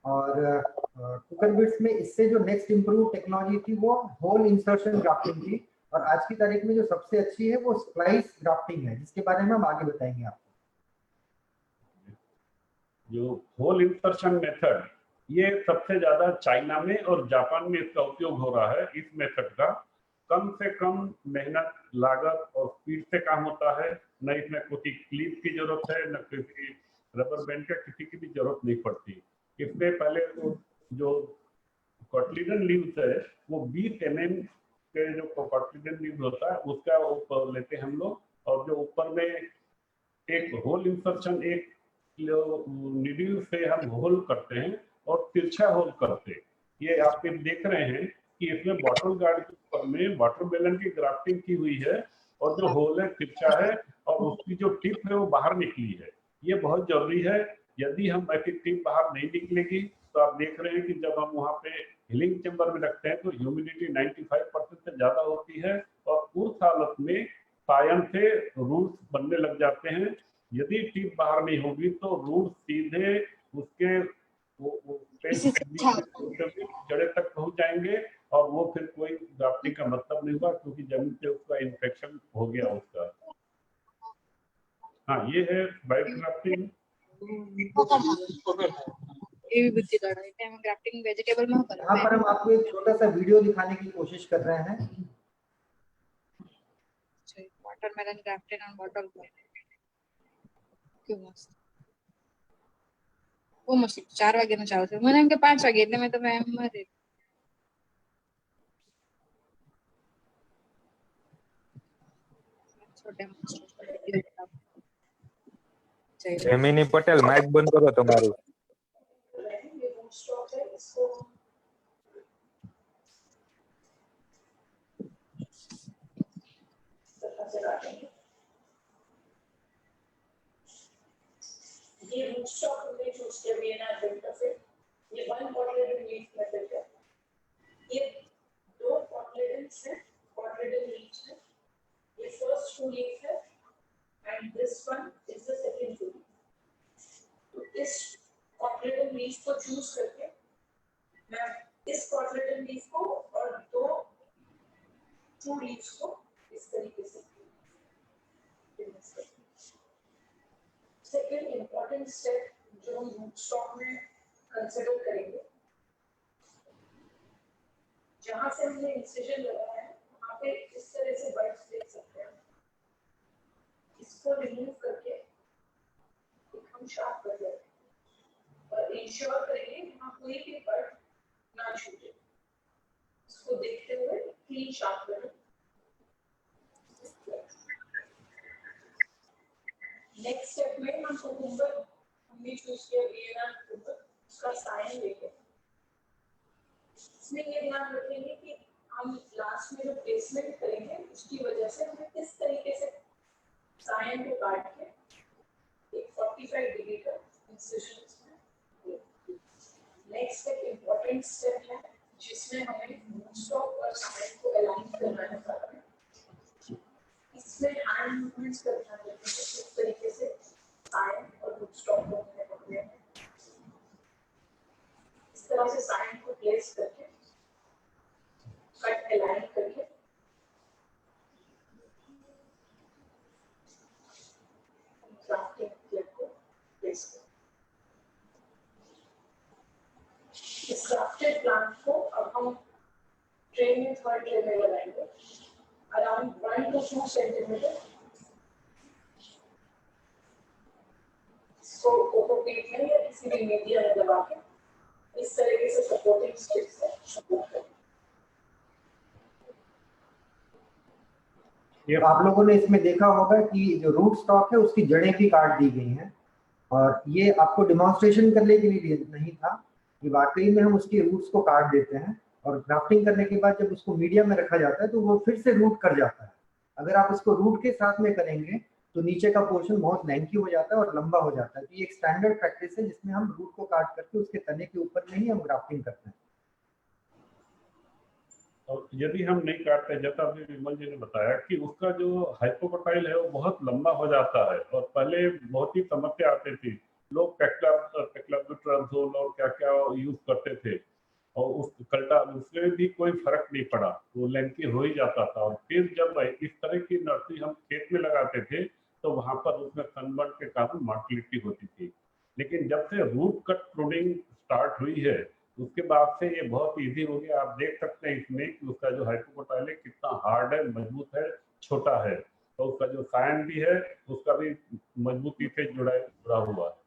और कुकर बिट्स में इससे जो नेक्स्ट इम्प्रूव टेक्नोलॉजी थी वो होल इंसर्शन ग्राफ्टिंग थी, और आज की तारीख में जो सबसे अच्छी है वो स्प्लाइस ग्राफ्टिंग है, जिसके बारे में हम आगे बताएंगे आपको। जो होल इंसर्शन मेथड, ये सबसे ज्यादा चाइना में और जापान में इसका उपयोग हो रहा है। इस मेथड का कम से कम मेहनत, लागत और स्पीड से काम होता है। न इसमें किसी क्लिप की जरूरत है, न किसी रबर बैंड का किसी की भी जरूरत नहीं पड़ती। इसमें पहले तो जो कॉटलिडन लीव्स है वो 20 mm के जो कॉटलिडन लीव्स होता है उसका ऊपर लेते हैं हम लोग, और जो ऊपर में एक होल इंसर्शन, एक नीडल से हम होल करते हैं और तिरछा होल करते हैं। ये आप देख रहे हैं कि इसमें बॉटल गार्ड के ऊपर में वाटरमेलन की ग्राफ्टिंग की हुई है, और जो होल है तिरछा है और उसकी जो टिप है वो बाहर निकली है। ये बहुत जरूरी है। यदि हम ऐसी टिप बाहर नहीं निकलेगी तो आप देख रहे हैं कि जब हम वहाँ पे हीलिंग चेंबर में रखते हैं तो ह्यूमिडिटी 95% से ज्यादा होती है, और उस हालत में सायन से रूट्स बनने लग जाते हैं। यदि टिप बाहर नहीं होगी तो रूट सीधे उसके जड़े तक पहुंच जाएंगे, और वो फिर कोई ग्राफ्टिंग का मतलब नहीं होगा, क्योंकि जमीन से उसका इन्फेक्शन हो गया उसका। हाँ, ये है बायो ग्राफ्टिंग। यहाँ पर हम आपको एक छोटा सा वीडियो दिखाने की कोशिश कर रहे हैं। वाटरमेलन ग्राफ्टेड ऑन बॉटल क्यों मस्त वो मस्त 4 वागे નું ચાલુ છે મને એમ કે 5 વાગે એટલે મેં તમે એમ મારે જેમિની પટેલ માઇક બંધ કરો તમારું। ये रूट स्टॉक हमने चूज किया वीएनआर वेक्टर से। ये 1 क्वाड्रेंट लीफ मेथड है। ये 2 क्वाड्रेंट्स है, क्वाड्रेंट लीफ है। ये फर्स्ट 2 लीफ है and this one is the second 2 leaf. तो इस क्वाड्रेंट लीफ को चूज करके मैं इस क्वाड्रेंट लीफ को और 2 लीव्स को इस तरीके से सेकेंड इम्पोर्टेंट स्टेप जो हम रूट स्टॉक में कंसिडर करेंगे, जहां से हमने इंसिजन लगाया है वहां पे इस तरह से बर्ड्स देख सकते हैं। इसको रिमूव करके हम शार्प कर देंगे और इंश्योर करेंगे कि वहां कोई भी बर्ड ना छूटे। इसको देखते हुए क्लीन शार्प करें। नेक्स्ट स्टेप में हम कुकुम्बर हमने चूज किया वीएनआर कुकुम्बर, उसका साइन लेके इसमें ये ध्यान रखेंगे कि हम लास्ट में जो प्लेसमेंट करेंगे उसकी वजह से हमें इस तरीके से साइन को काट के एक 45 डिग्री का इंसिजन इसमें। नेक्स्ट स्टेप इम्पोर्टेंट स्टेप है जिसमें हमें रूट स्टॉक और साइन को अलाइन करना है। इसमें हैंड मूवमेंट्स करना है इस तरीके से साइन और रूट स्टॉक को हमने पकड़े हैं। इस तरह से साइन को प्लेस करके कट अलाइन करके ग्राफ्टेड प्लांट को अब हम ट्रे में थर्ड ट्रे में लगाएंगे अराउंड 1 to 2 सेंटीमीटर। इसको कोकोपीट में या किसी भी मीडिया में दबा के इस तरीके से सपोर्टिंग स्टिक से सपोर्ट करें। ये आप लोगों ने इसमें देखा होगा कि जो रूट स्टॉक है उसकी जड़ें भी काट दी गई हैं, और ये आपको डिमॉन्स्ट्रेशन करने के लिए नहीं था, कि वाकई में हम उसके रूट्स को काट देते हैं और ग्राफ्टिंग करने के बाद जब उसको मीडिया में रखा जाता है तो वो फिर से रूट कर जाता है। अगर आप इसको रूट के साथ में करेंगे तो नीचे का पोर्शन बहुत लेंथी हो जाता है और लंबा हो जाता है। तो ये एक स्टैंडर्ड प्रैक्टिस है जिसमें हम रूट को काट करके उसके तने के ऊपर में ही हम ग्राफ्टिंग करते हैं। और यदि हम नहीं काटते, जैसा अभी विमल जी ने बताया कि उसका जो हाइपोकोटाइल है वो बहुत लंबा हो जाता है, और पहले बहुत ही समस्या आती थी, लोग पेक्लाब्यूट्राजोल और क्या क्या यूज करते थे, और उस कल्टा उसमें भी कोई फर्क नहीं पड़ा, वो लेंथी हो ही जाता था। और फिर जब इस तरह की नर्सरी हम खेत में लगाते थे तो वहां पर उसमें सनबर्न के कारण मोर्टिलिटी होती थी। लेकिन जब से रूट कट प्रूनिंग स्टार्ट हुई है उसके बाद से ये बहुत इजी हो गया। आप देख सकते हैं इसमें कि उसका जो हाइपोकोटाइल है कितना हार्ड है, मजबूत है, छोटा है, तो उसका जो साइन भी है उसका भी मजबूती से जुड़ा हुआ है।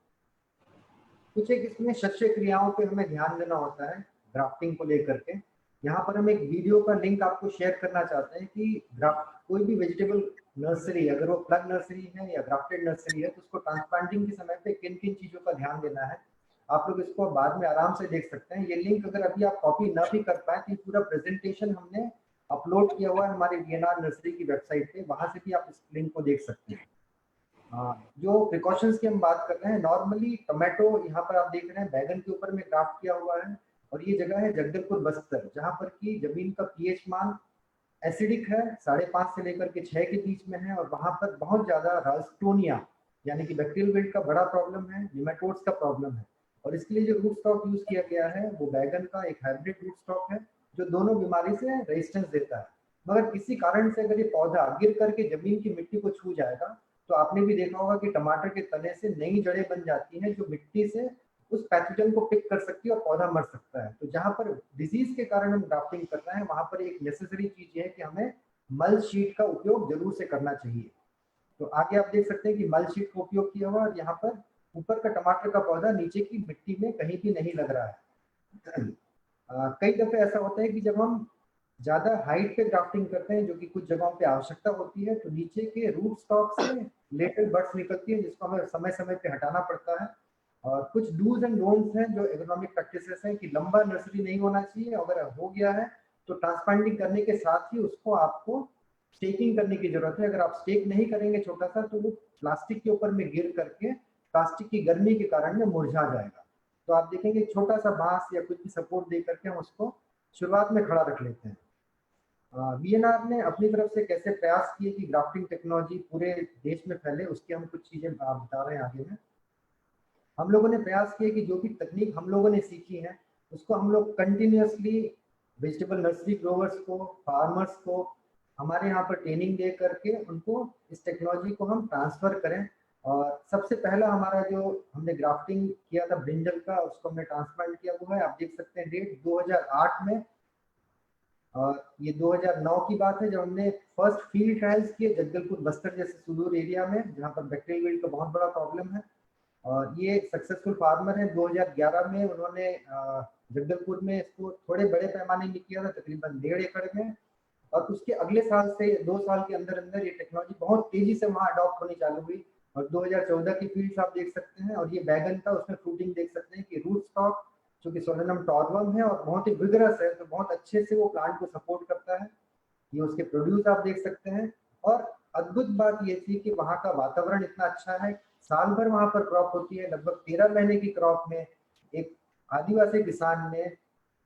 कुछ एक इसमें शस्त्र क्रियाओं पे हमें ध्यान देना होता है ग्राफ्टिंग को लेकर के। यहाँ पर हम एक वीडियो का लिंक आपको शेयर करना चाहते हैं कि कोई भी वेजिटेबल नर्सरी, अगर वो प्लग नर्सरी है या ग्राफ्टेड नर्सरी है, तो उसको ट्रांसप्लांटिंग के समय पे किन किन चीजों का ध्यान देना है। आप लोग इसको बाद में आराम से देख सकते हैं। ये लिंक अगर अभी आप कॉपी ना भी कर पाए तो पूरा प्रेजेंटेशन हमने अपलोड किया हुआ है हमारे वीएनआर नर्सरी की वेबसाइट पे, वहां से भी आप इस लिंक को देख सकते हैं। जो प्रिकॉशंस की हम बात कर रहे हैं, नॉर्मली टोमेटो यहाँ पर आप देख रहे हैं बैगन के ऊपर में ग्राफ्ट किया हुआ है, और ये जगह है जगदलपुर बस्तर, जहाँ पर की जमीन का पीएच मान एसिडिक है, 5.5 से लेकर के 6 के बीच में है, और वहां पर बहुत ज्यादा राल्स्टोनिया यानी कि बैक्टीरियल विल्ट का बड़ा प्रॉब्लम है, निमेटोड्स का प्रॉब्लम है। और इसके लिए जो रूट स्टॉक यूज किया गया है वो बैगन का एक हाइब्रिड रूट स्टॉक है जो दोनों बीमारी से रेजिस्टेंस देता है। मगर किसी कारण से अगर ये पौधा गिर करके जमीन की मिट्टी को छू जाएगा तो आपने भी देखा होगा कि टमाटर के तने से नई जड़ें बन जाती हैं जो मिट्टी से उस पैथोजन को पिक कर सकती है और पौधा मर सकता है। तो जहां पर डिजीज के कारण हम ग्राफ्टिंग कर रहे हैं वहां पर एक नेसेसरी चीज है कि हमें मल शीट का उपयोग जरूर से करना चाहिए। तो आगे आप देख सकते हैं कि मल शीट का उपयोग किया हुआ, और यहाँ पर ऊपर का टमाटर का पौधा नीचे की मिट्टी में कहीं भी नहीं लग रहा है। कई दफे ऐसा होता है कि जब हम ज्यादा हाइट पे ग्राफ्टिंग करते हैं, जो कि कुछ जगहों पे आवश्यकता होती है, तो नीचे के रूट स्टॉक से लेटरल बड्स निकलती है जिसको हमें समय समय पे हटाना पड़ता है। और कुछ डूज एंड डोंट्स हैं जो एग्रोनॉमिक प्रैक्टिसेस हैं कि लंबा नर्सरी नहीं होना चाहिए, अगर हो गया है तो ट्रांसप्लांटिंग करने के साथ ही उसको आपको स्टेकिंग करने की जरूरत है। अगर आप स्टेक नहीं करेंगे छोटा सा तो वो प्लास्टिक के ऊपर में गिर करके प्लास्टिक की गर्मी के कारण में मुरझा जाएगा। तो आप देखेंगे छोटा सा बांस या कुछ भी सपोर्ट दे करके हम उसको शुरुआत में खड़ा रख लेते हैं। वीएनआर ने अपनी तरफ से कैसे प्रयास किए कि ग्राफ्टिंग टेक्नोलॉजी पूरे देश में फैले, उसकी हम कुछ चीजें बता रहे हैं आगे में। हम लोगों ने प्रयास किया कि जो भी तकनीक हम लोगों ने सीखी है उसको हम लोग कंटिन्यूसली वेजिटेबल नर्सरी ग्रोवर्स को, फार्मर्स को हमारे यहाँ पर ट्रेनिंग दे करके उनको इस टेक्नोलॉजी को हम ट्रांसफर करें। और सबसे पहला हमारा जो हमने ग्राफ्टिंग किया था ब्रिंजल का, उसको हमने ट्रांसप्लांट किया हुआ है। आप देख सकते हैं डेट 2008 में, और ये 2009 की बात है जब हमने फर्स्ट फील्ड ट्रायल्स किए जगदलपुर बस्तर जैसे सुदूर एरिया में जहाँ पर बैक्टीरियल विल्ट का बहुत बड़ा प्रॉब्लम है। और ये सक्सेसफुल फार्मर है। 2011 में उन्होंने जगदलपुर में इसको थोड़े बड़े पैमाने में किया था, तकरीबन 1.5 एकड़ में, और उसके अगले साल से 2 साल के अंदर अंदर ये टेक्नोलॉजी बहुत तेजी से वहाँ अडॉप्ट होनी चालू हुई। और 2014 की फील्ड्स आप देख सकते हैं, और ये बैगन का उसमें फ्रूटिंग देख सकते हैं कि रूट स्टॉक जो कि सोलेनम टॉर्वम है और बहुत ही विगरस है, तो बहुत अच्छे से वो प्लांट को सपोर्ट करता है। ये उसके प्रोड्यूस आप देख सकते हैं। और अद्भुत बात ये थी कि वहाँ का वातावरण इतना अच्छा है, साल भर वहाँ पर क्रॉप होती है। लगभग 13 महीने की क्रॉप में एक आदिवासी किसान ने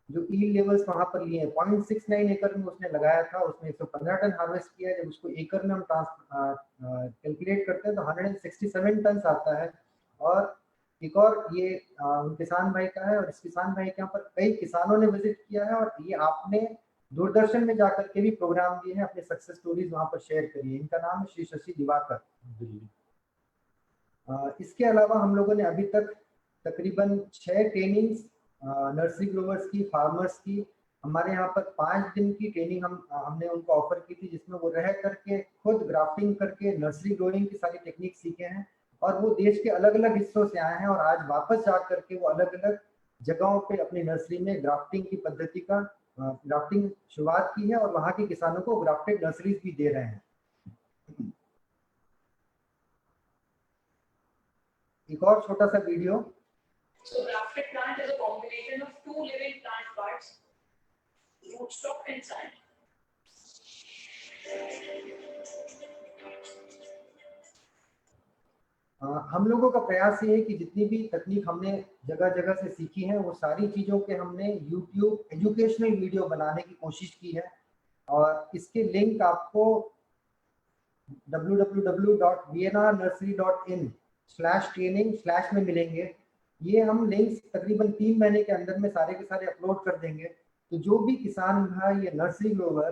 जो ईल्ड लेवल्स वहाँ पर लिए 0.69 एकड़ में उसने लगाया था, उसने 115 टन हार्वेस्ट किया है। जब उसको एकड़ में हम कैलकुलेट करते हैं तो 167 टन आता है। और एक और ये किसान भाई का है, और इस किसान भाई के यहाँ पर कई किसानों ने विजिट किया है, और ये आपने दूरदर्शन में जाकर के भी प्रोग्राम दिए हैं, अपने सक्सेस स्टोरीज वहाँ पर शेयर करिए। इनका नाम है श्री शशि दिवाकर। इसके अलावा हम लोगों ने अभी तक तकरीबन 6 ट्रेनिंग्स नर्सरी ग्रोवर्स की, फार्मर्स की। हमारे यहाँ पर 5 दिन की ट्रेनिंग हमने उनको ऑफर की थी, जिसमें वो रह करके खुद ग्राफ्टिंग करके नर्सरी ग्रोइंग की सारी टेक्निक सीखे हैं। और वो देश के अलग अलग हिस्सों से आए हैं और आज वापस जा करके वो अलग अलग जगहों पे अपनी नर्सरी में ग्राफ्टिंग की पद्धति का ग्राफ्टिंग शुरुआत की है और वहाँ के किसानों को ग्राफ्टेड नर्सरीज भी दे रहे हैं। एक और छोटा सा video. So grafted plant is a combination of 2 living plant parts, rootstock and sand. हम लोगों का प्रयास ये है कि जितनी भी तकनीक हमने जगह जगह से सीखी है वो सारी चीज़ों के हमने YouTube एजुकेशनल वीडियो बनाने की कोशिश की है और इसके लिंक आपको www.vnrnursery.in/training/ में मिलेंगे। ये हम लिंक्स तकरीबन 3 महीने के अंदर में सारे के सारे अपलोड कर देंगे। तो जो भी किसान भाई या नर्सरी ग्रोवर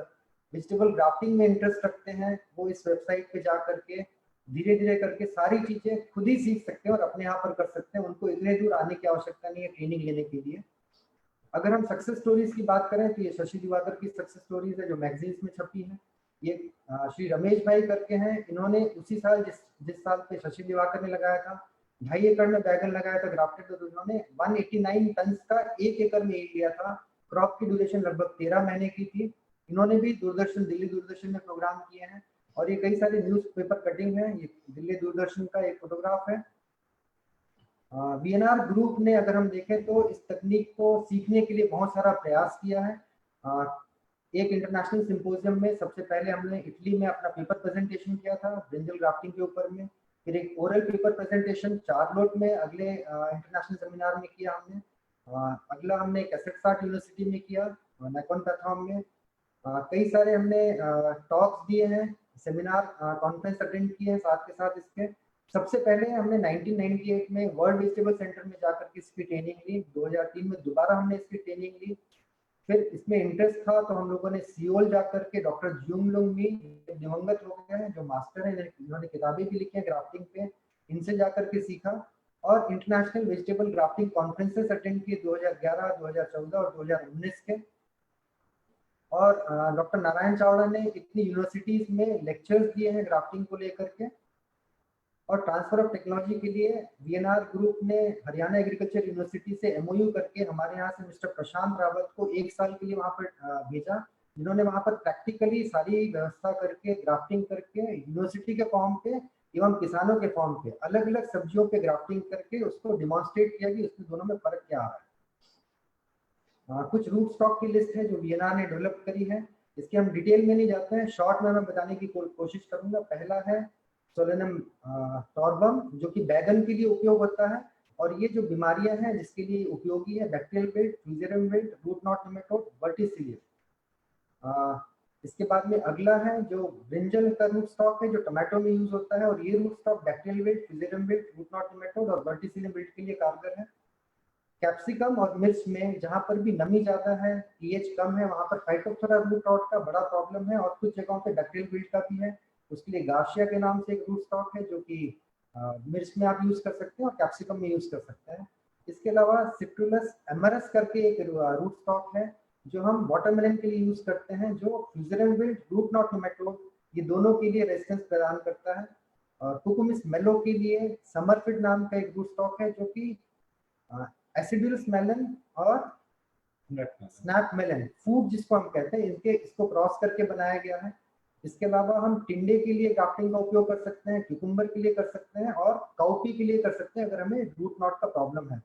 वेजिटेबल ग्राफ्टिंग में इंटरेस्ट रखते हैं वो इस वेबसाइट पे जा करके धीरे धीरे करके सारी चीजें खुद ही सीख सकते हैं और अपने यहाँ पर कर सकते हैं। उनको इतने दूर आने की आवश्यकता नहीं है ट्रेनिंग लेने के लिए। अगर हम सक्सेस स्टोरीज की बात करें तो ये शशि दिवाकर की सक्सेस स्टोरीज है जो मैगजीन्स में छपी है। ये श्री रमेश भाई करके हैं, इन्होंने उसी साल जिस साल पे शशि दिवाकर ने लगाया था 2.5 एकड़ में बैगन लगाया था ग्राफ्टेड, तो इन्होंने 189 टन का 1 एकड़ में ईल्ड लिया था। क्रॉप की ड्यूरेशन लगभग 13 महीने की थी। इन्होंने भी दिल्ली दूरदर्शन में प्रोग्राम किए हैं और ये कई सारे न्यूज़पेपर कटिंग है। ये दिल्ली दूरदर्शन का एक फोटोग्राफ है। VNR ग्रुप ने अगर हम देखें तो इस तकनीक को सीखने के लिए बहुत सारा प्रयास किया है। एक इंटरनेशनल सिंपोजियम में सबसे पहले हमने इटली में अपना पेपर प्रेजेंटेशन किया था ब्रिंजल ग्राफ्टिंग के ऊपर में, फिर एक ओरल पेपर प्रेजेंटेशन चार्लोट में अगले इंटरनेशनल सेमिनार में किया हमने। अगला हमने कैसेट यूनिवर्सिटी में किया, नाइकॉन पैथॉम में। कई सारे हमने टॉक्स दिए हैं, सेमिनार कॉन्फ्रेंस अटेंड किए हैं। साथ के साथ इसके सबसे पहले हमने 1998 में वर्ल्ड वेजिटेबल सेंटर में जाकर के इसकी ट्रेनिंग ली। 2003 में दोबारा हमने इसकी ट्रेनिंग ली। फिर इसमें इंटरेस्ट था तो हम लोगों ने सियोल जाकर के डॉक्टर ज्यूम लुंग मी दिवंगत हो गए हैं जो मास्टर हैं, इन्होंने किताबें भी लिखी हैं ग्राफ्टिंग पे, इनसे जाकर के सीखा और international vegetable grafting conferences attend किए 2011, 2014 और 2019 के। और डॉक्टर नारायण चावड़ा ने इतनी यूनिवर्सिटीज में लेक्चर्स दिए हैं ग्राफ्टिंग को लेकर के। और ट्रांसफर ऑफ टेक्नोलॉजी के लिए VNR ग्रुप ने हरियाणा एग्रीकल्चर यूनिवर्सिटी से MOU करके हमारे यहाँ से मिस्टर प्रशांत रावत को 1 साल के लिए वहाँ पर भेजा, जिन्होंने वहाँ पर प्रैक्टिकली सारी व्यवस्था करके ग्राफ्टिंग करके यूनिवर्सिटी के फॉर्म पे एवं किसानों के फॉर्म पे अलग अलग सब्जियों पे ग्राफ्टिंग करके उसको डिमॉन्स्ट्रेट किया कि उसमें दोनों में फर्क क्या आ रहा है। कुछ रूट स्टॉक की लिस्ट है जो VNR ने डेवलप करी है, इसके हम डिटेल में नहीं जाते हैं, शॉर्ट में मैं बताने की कोशिश करूंगा। पहला है सोलेनम टॉर्बम जो कि बैगन के लिए उपयोग होता है और ये जो बीमारियां हैं जिसके लिए उपयोगी है bacterial wilt, fusarium wilt, root knot nematode, verticillium. इसके बाद में अगला है जो ब्रिंजल का रूट स्टॉक है जो टमाटो में यूज होता है और ये root stock bacterial wilt, fusarium wilt, root knot nematode और वर्टिसिलियम विल्ट के लिए कारगर है। कैप्सिकम और मिर्च में जहाँ पर भी नमी ज्यादा है, pH कम है, वहाँ पर फाइटोप्थोरा रूट रॉट का बड़ा प्रॉब्लम है और कुछ जगहों पे बैक्टीरियल विल्ट का भी है। उसके लिए गार्शिया के नाम से एक रूट स्टॉक है जो कि मिर्च में आप यूज कर सकते हैं और कैप्सिकम में यूज कर सकते हैं। इसके अलावा सिट्रुलस एमरस करके एक रूट स्टॉक है जो हम वाटरमेलन के लिए यूज करते हैं, जो fusarium wilt, root knot nematode ये दोनों के लिए रेजिस्टेंस प्रदान करता है। और कुकुमिस मेलो के लिए समरफिड नाम का एक रूट स्टॉक है जो कि एसिडुलस मेलन और स्नैप मेलन फूड जिसको हम कहते हैं इसको क्रॉस करके बनाया गया है। इसके अलावा हम टिंडे के लिए ग्राफ्टिंग का उपयोग कर सकते हैं, क्यूकुम्बर के लिए कर सकते हैं और काउपी के लिए कर सकते हैं अगर हमें रूट नॉट का प्रॉब्लम है।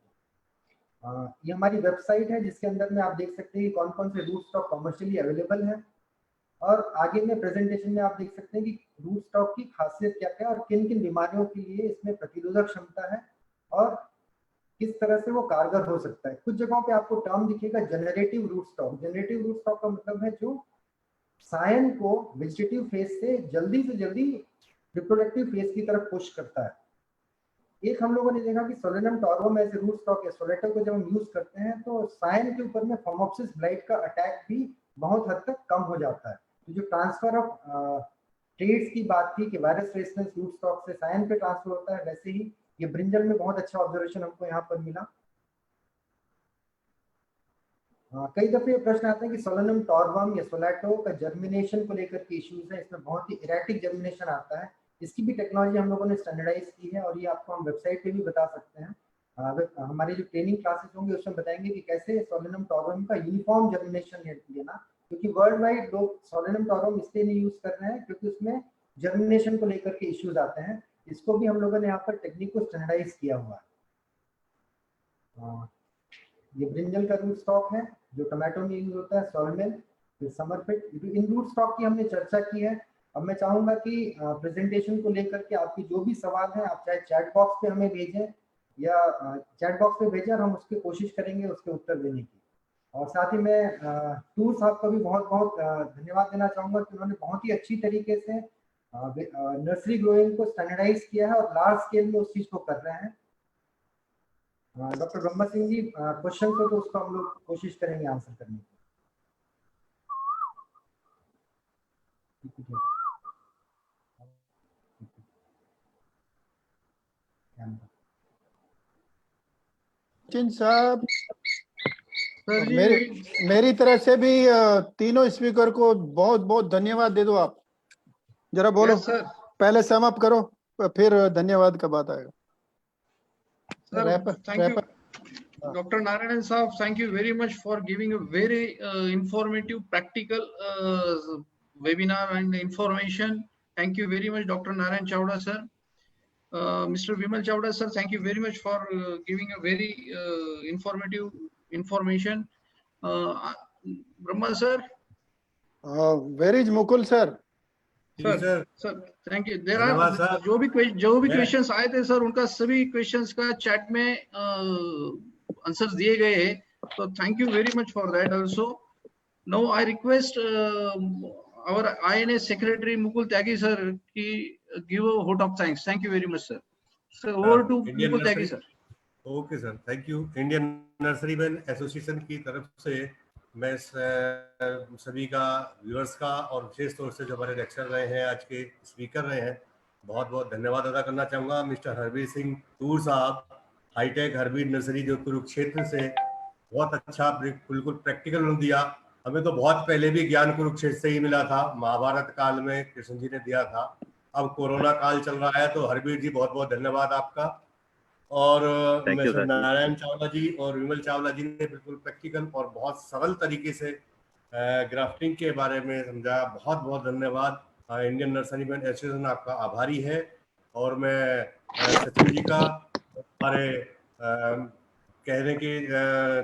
ये हमारी वेबसाइट है जिसके अंदर में आप देख सकते हैं कि कौन कौन से रूट स्टॉक कमर्शियली अवेलेबल है और आगे में प्रेजेंटेशन में आप देख सकते हैं कि रूट स्टॉक की खासियत क्या क्या है और किन किन बीमारियों के लिए इसमें प्रतिरोधक क्षमता है और किस तरह से वो कारगर हो सकता है। कुछ जगहों पे आपको टर्म दिखेगा generative root stock. Generative root stock का मतलब है जो सायन को वेजिटेटिव फेज से जल्दी रिप्रोडक्टिव फेज की तरफ पुश करता है। एक हम लोगों ने देखा कि सोलेनम टॉर्बम एज रूट स्टॉक है, सोलेटो को जब हम यूज करते हैं तो सायन के ऊपर में फोमोप्सिस ब्लाइट का अटैक भी बहुत हद तक कम हो जाता है। तो जो ट्रांसफर ऑफ ट्रेड्स की बात थी कि वायरस रेजिस्टेंस रूट स्टॉक से सायन पे ट्रांसफर होता है, वैसे ही ये ब्रिंजल में बहुत अच्छा ऑब्जर्वेशन हमको यहाँ पर मिला। कई दफे ये प्रश्न आता है कि सोलेनम टॉरवम या सोलैटो का जर्मिनेशन को लेकर के इश्यूज है, इसमें बहुत ही इरेटिक जर्मिनेशन आता है। इसकी भी टेक्नोलॉजी हम लोगों ने स्टैंडर्डाइज की है और ये आपको हम वेबसाइट पे भी बता सकते हैं। हमारी जो ट्रेनिंग क्लासेस होंगे उसमें बताएंगे कि कैसे सोलेनम टॉरवम का यूनिफॉर्म जर्मिनेशन लेना, क्योंकि वर्ल्ड वाइड लोग सोलेनम टॉरवम इसलिए नहीं यूज कर रहे हैं क्योंकि उसमें जर्मिनेशन को लेकर के इश्यूज आते हैं। इसको भी हम लोगों ने यहाँ पर टेक्निक को स्टैंडर्डाइज किया हुआ है। ये ब्रिंजल का रूट स्टॉक है जो टमाटो में यूज होता है, सॉल्मेल, फिर समरफिट। इन रूट स्टॉक की हमने चर्चा की है। अब मैं चाहूंगा कि प्रेजेंटेशन को लेकर के आपकी जो भी सवाल है आप चाहे चैट बॉक्स पे हमें भेजें या चैट बॉक्स पे भेजें और हम उसकी कोशिश करेंगे उसके उत्तर देने की। और साथ ही मैं टूर साहब का भी बहुत बहुत धन्यवाद देना चाहूंगा कि उन्होंने बहुत ही अच्छी तरीके से नर्सरी ग्रोइंग को स्टैंडर्डाइज किया है और लार्ज स्केल में उस चीज को कर रहे हैं। डॉक्टर ब्रह्मा सिंह जी, क्वेश्चन हो तो उसको हम लोग कोशिश करेंगे आंसर करने की। सचिन साहब, सर जी मेरी तरफ से भी तीनों स्पीकर को बहुत बहुत धन्यवाद दे दो। आप जरा बोलो। Yes, sir. पहले सम अप करो फिर धन्यवाद का बात आएगा। Sir, thank you, Dr. Narayan Saab. Thank you very much for giving a very informative, practical webinar and information. Thank you very much, Dr. Narayan Chawda, sir. Mr. Vimal Chawda, sir, thank you very much for giving a very informative information. Brahma, sir. Where is Mukul, sir? Sir thank you. There are जो भी questions आए थे sir उनका सभी questions का chat में answers दिए गए हैं, तो thank you very much for that also. Now I request our INA secretary Mukul Tyagi sir की give a vote of thanks. Thank you very much sir. Sir over to Mukul Tyagi sir. Okay sir, thank you. Indian nurseryman association की तरफ से मैं सभी का, viewers का और विशेष तौर से जो हमारे लेक्चर रहे हैं, आज के स्पीकर रहे हैं, बहुत बहुत धन्यवाद अदा करना चाहूँगा। मिस्टर हरबीर सिंह टूर साहब, हाईटेक हरबीर नर्सरी जो कुरुक्षेत्र से, बहुत अच्छा बिल्कुल प्रैक्टिकल दिया। हमें तो बहुत पहले भी ज्ञान कुरुक्षेत्र से ही मिला था, महाभारत काल में कृष्ण जी ने दिया था। अब कोरोना काल चल रहा है तो हरबीर जी बहुत बहुत धन्यवाद आपका। और मिस्टर नारायण चावला जी और विमल चावला जी ने बिल्कुल प्रैक्टिकल और बहुत सरल तरीके से ग्राफ्टिंग के बारे में समझाया। बहुत बहुत धन्यवाद। इंडियन नर्सरीमैन एसोसिएशन आपका आभारी है। और मैं सचिन जी का हमारे कहने की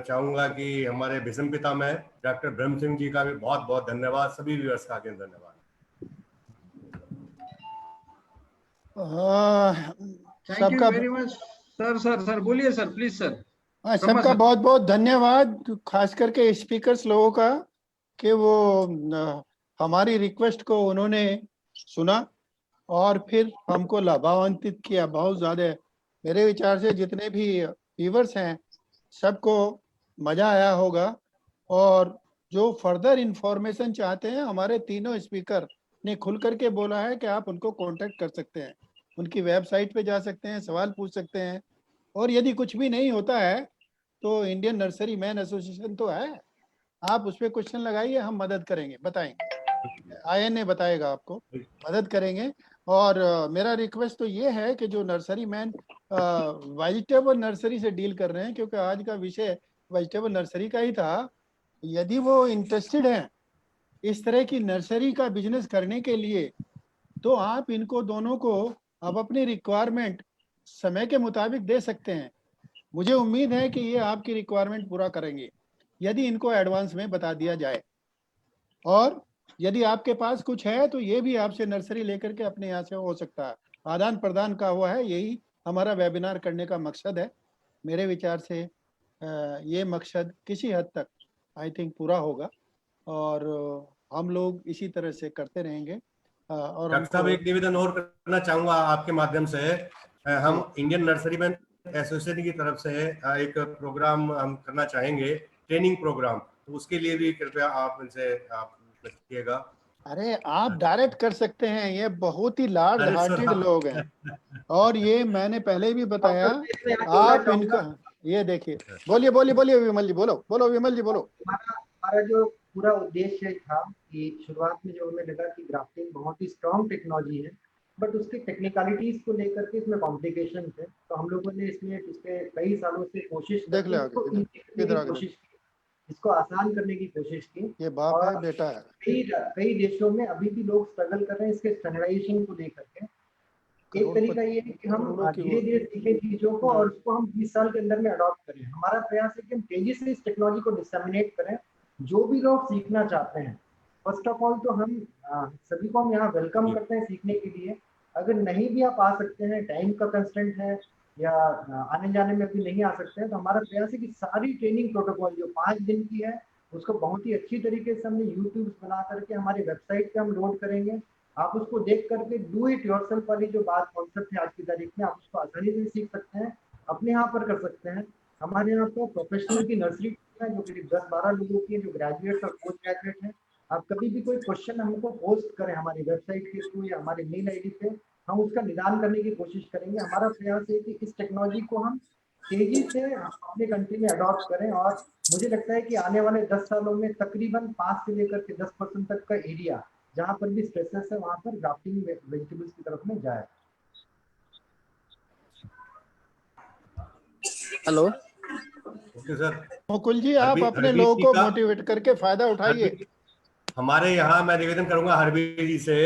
चाहूँगा कि हमारे भीष्म पितामह डॉक्टर ब्रह्म सिंह जी का भी बहुत बहुत धन्यवाद। सभी व्यूअर्स का धन्यवाद। Thank you very much sir बोलिए सर, प्लीज सर। सबका बहुत बहुत धन्यवाद, खास करके स्पीकर्स लोगों का कि वो हमारी रिक्वेस्ट को उन्होंने सुना और फिर हमको लाभान्वित किया। बहुत ज्यादा मेरे विचार से जितने भी व्यूअर्स हैं सबको मजा आया होगा। और जो फर्दर इंफॉर्मेशन चाहते हैं, हमारे तीनों स्पीकर ने खुल करके बोला है कि आप उनको कांटेक्ट कर सकते हैं, उनकी वेबसाइट पे जा सकते हैं, सवाल पूछ सकते हैं। और यदि कुछ भी नहीं होता है तो इंडियन नर्सरी मैन एसोसिएशन तो है, आप उस पर क्वेश्चन लगाइए, हम मदद करेंगे, बताएंगे। INA बताएगा आपको, मदद करेंगे। और मेरा रिक्वेस्ट तो ये है कि जो नर्सरी मैन वेजिटेबल नर्सरी से डील कर रहे हैं, क्योंकि आज का विषय वेजिटेबल नर्सरी का ही था, यदि वो इंटरेस्टेड हैं इस तरह की नर्सरी का बिजनेस करने के लिए, तो आप इनको दोनों को अब अपनी रिक्वायरमेंट समय के मुताबिक दे सकते हैं। मुझे उम्मीद है कि ये आपकी रिक्वायरमेंट पूरा करेंगे यदि इनको एडवांस में बता दिया जाए। और यदि आपके पास कुछ है तो ये भी आपसे नर्सरी लेकर के अपने यहाँ से हो सकता है, आदान प्रदान का हुआ है। यही हमारा वेबिनार करने का मकसद है। मेरे विचार से ये मकसद किसी हद तक आई थिंक पूरा होगा और हम लोग इसी तरह से करते रहेंगे। और डॉक्टर साहब, एक निवेदन और करना चाहूंगा आपके माध्यम से। हम इंडियन नर्सरीमैन एसोसिएशन की तरफ से एक प्रोग्राम हम करना चाहेंगे, ट्रेनिंग प्रोग्राम, तो उसके लिए भी कृपया आप इनसे आप रखिएगा। अरे आप डायरेक्ट कर सकते हैं, ये बहुत ही लार्ज हार्टेड लोग हैं। और ये मैंने पहले भी बताया, आप इनका ये देखिए, बोलिए बोलिए बोलिए विमल जी, बोलो बोलो विमल जी, बोलो। हमारा जो पूरा उद्देश्य था कि शुरुआत में जो हमें लगा कि ग्राफ्टिंग बहुत ही स्ट्रॉन्ग टेक्नोलॉजी है, बट उसकी टेक्निकलिटीज को लेकर के इसमें कॉम्प्लिकेशन थे, तो हम लोगों ने इसमें पिछले कई सालों से कोशिश देख ले आगे, इसको easy करने इधर की आगे कोशिश की, इसको आसान करने की कोशिश की। ये बाप है बेटा है। कई देशों में अभी भी लोग स्ट्रगल कर रहे हैं इसके स्टैंडर्डाइजेशन को लेकर के। एक तरीका ये है कि हम धीरे धीरे सीखें चीजों को और उसको हम 20 साल के अंदर में अडॉप्ट करें। हमारा प्रयास है कि हम तेजी से इस टेक्नोलॉजी को डिसेमिनेट करें। जो भी लोग सीखना चाहते हैं, फर्स्ट ऑफ ऑल तो हम सभी को हम यहाँ वेलकम करते हैं सीखने के लिए। अगर नहीं भी आप आ सकते हैं, टाइम का कंस्ट्रेंट है या आने जाने में भी नहीं आ सकते हैं, तो हमारा प्रयास है कि सारी ट्रेनिंग प्रोटोकॉल जो 5 दिन की है उसको बहुत ही अच्छी तरीके से हमने यूट्यूब बना करके हमारे वेबसाइट पे हम लोड करेंगे। आप उसको देख करके डू इट योरसेल्फ वाली जो बात कॉन्सेप्ट है आज की तारीख में, आप उसको आसानी से सीख सकते हैं, अपने यहाँ पर कर सकते हैं। हमारे यहाँ पर प्रोफेशनल की नर्सरी है जो करीब 10-12 लोगों की है, जो ग्रेजुएट और पोस्ट ग्रेजुएट है। आप कभी भी कोई क्वेश्चन हमको पोस्ट करें हमारी वेबसाइट के थ्रू या हमारे मेल आईडी पे, हम उसका निदान करने की कोशिश करेंगे। हमारा प्रयास है कि इस टेक्नोलॉजी को हम तेजी से अपने कंट्री में अडॉप्ट करें, और मुझे लगता है कि आने वाले 10 सालों में तकरीबन 5 से लेकर के 10% तक का एरिया जहाँ पर भी स्ट्रेसेस है वहाँ पर ग्राफ्टिंग वेजिटेबल्स की तरफ में जाए। Hello, okay sir. Mukul ji, आप अपने लोगों को मोटिवेट करके फायदा उठाइए। हमारे यहाँ मैं निवेदन करूंगा हरबीर जी से,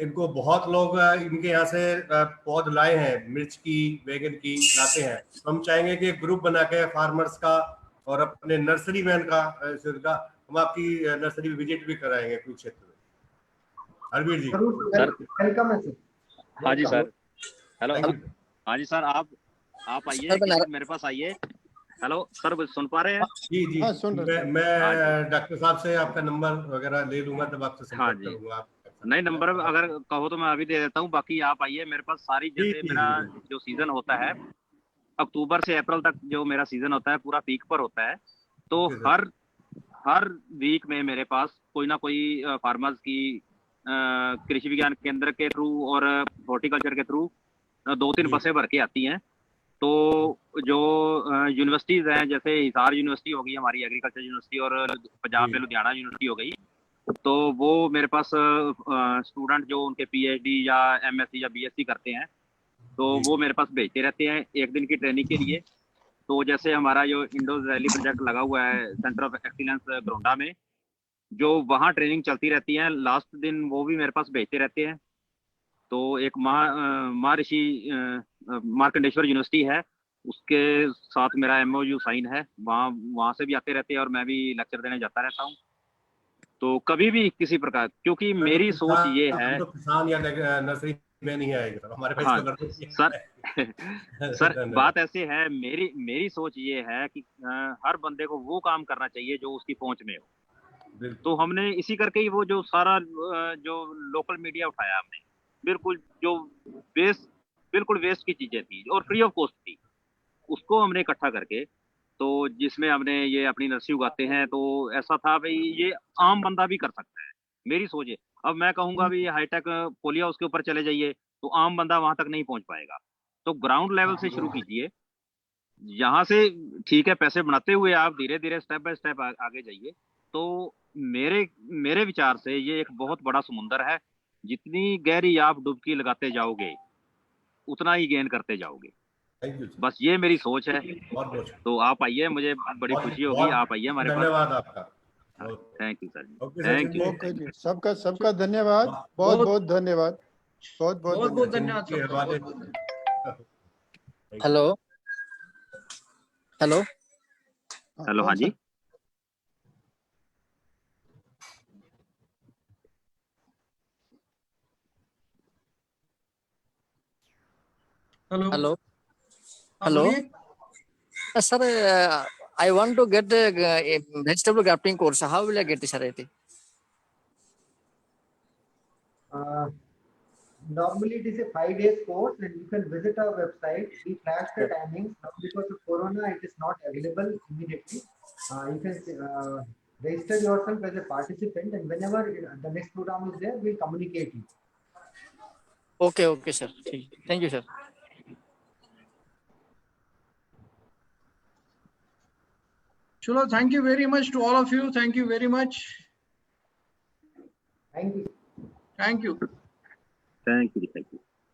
इनको बहुत लोग इनके यहाँ से पौध लाए हैं, मिर्च की, बैगन की लाते हैं, तो हम चाहेंगे कि एक ग्रुप बना के फार्मर्स का और अपने नर्सरी मैन का हम आपकी नर्सरी विजिट भी कराएंगे कुछ क्षेत्र में। हरबीर जी वेलकम है सर। हाँ जी सर, हेलो। हाँ जी सर, आप आइए, मेरे पास आइए। हेलो सर, सुन पा रहे हैं? जी जी, हाँ, सुन रहे। मैं डॉक्टर साहब से आपका नंबर वगैरह ले लूंगा, तब आपसे संपर्क करूंगा। नहीं, नंबर अगर कहो तो मैं अभी दे देता हूँ, बाकी आप आइए मेरे पास। सारी जैसे मेरा जो सीजन होता है अक्टूबर से अप्रैल तक, जो मेरा सीजन होता है पूरा पीक पर होता है, तो हर वीक में मेरे पास कोई ना कोई फार्मर्स की कृषि विज्ञान केंद्र के थ्रू और हॉर्टिकल्चर के थ्रू 2-3 बसें भर के आती हैं। तो जो यूनिवर्सिटीज हैं, जैसे हिसार यूनिवर्सिटी हो गई हमारी एग्रीकल्चर यूनिवर्सिटी, और पंजाब में लुधियाना यूनिवर्सिटी हो गई, तो वो मेरे पास स्टूडेंट जो उनके पीएचडी या एमएससी या बीएससी करते हैं, तो वो मेरे पास भेजते रहते हैं 1 दिन की ट्रेनिंग के लिए। तो जैसे हमारा जो इंडोज वैली प्रोजेक्ट लगा हुआ है सेंटर ऑफ एक्सीलेंस गरोंडा में, जो वहाँ ट्रेनिंग चलती रहती है, लास्ट दिन वो भी मेरे पास भेजते रहते हैं। तो एक महर्षि मार्कंडेश्वर यूनिवर्सिटी है, उसके साथ मेरा MOU साइन है, वहाँ से भी आते रहते हैं और मैं भी लेक्चर देने जाता रहता हूँ। तो कभी भी किसी प्रकार, क्योंकि मेरी सोच ये है, तो किसान या नर्सरी में नहीं आएगा हमारे पास। हाँ, सर बात ऐसे है, मेरी सोच ये है कि हर बंदे को वो काम करना चाहिए जो उसकी पहुंच में हो। तो हमने इसी करके ही वो जो सारा जो लोकल मीडिया उठाया हमने, बिल्कुल जो बिल्कुल वेस्ट की चीजें थी और फ्री ऑफ कॉस्ट थी, उसको हमने इकट्ठा करके, तो जिसमें हमने ये अपनी नर्सरी उगाते हैं, तो ऐसा था भाई ये आम बंदा भी कर सकता है। मेरी सोच है, अब मैं कहूंगा भी हाईटेक पोलिया उसके ऊपर चले जाइए तो आम बंदा वहां तक नहीं पहुंच पाएगा। तो ग्राउंड लेवल से शुरू कीजिए, यहाँ से ठीक है, पैसे बनाते हुए आप धीरे धीरे स्टेप बाय स्टेप आगे जाइए। तो मेरे विचार से ये एक बहुत बड़ा समुंदर है, जितनी गहरी आप डुबकी लगाते जाओगे उतना ही गेन करते जाओगे। बस ये मेरी सोच है। तो आप आइए, मुझे बड़ी खुशी होगी, आप आइए हमारे पास। धन्यवाद आपका। Thank you sir ji, thank you. Okay जी, सबका धन्यवाद, बहुत धन्यवाद, बहुत धन्यवाद। हेलो हेलो हेलो, हाँ जी, hello hello sir, I want to get a vegetable grafting course. How will I get it, sir? Normally it is a 5 days course and you can visit our website. We flash the timings. Now because of Corona it is not available immediately. You can register yourself as a participant, and whenever the next program is there, we'll communicate you. Okay sir. Thank you sir. चलो, thank you very much to all of you, thank you very much, thank you. Thank you. Thank you.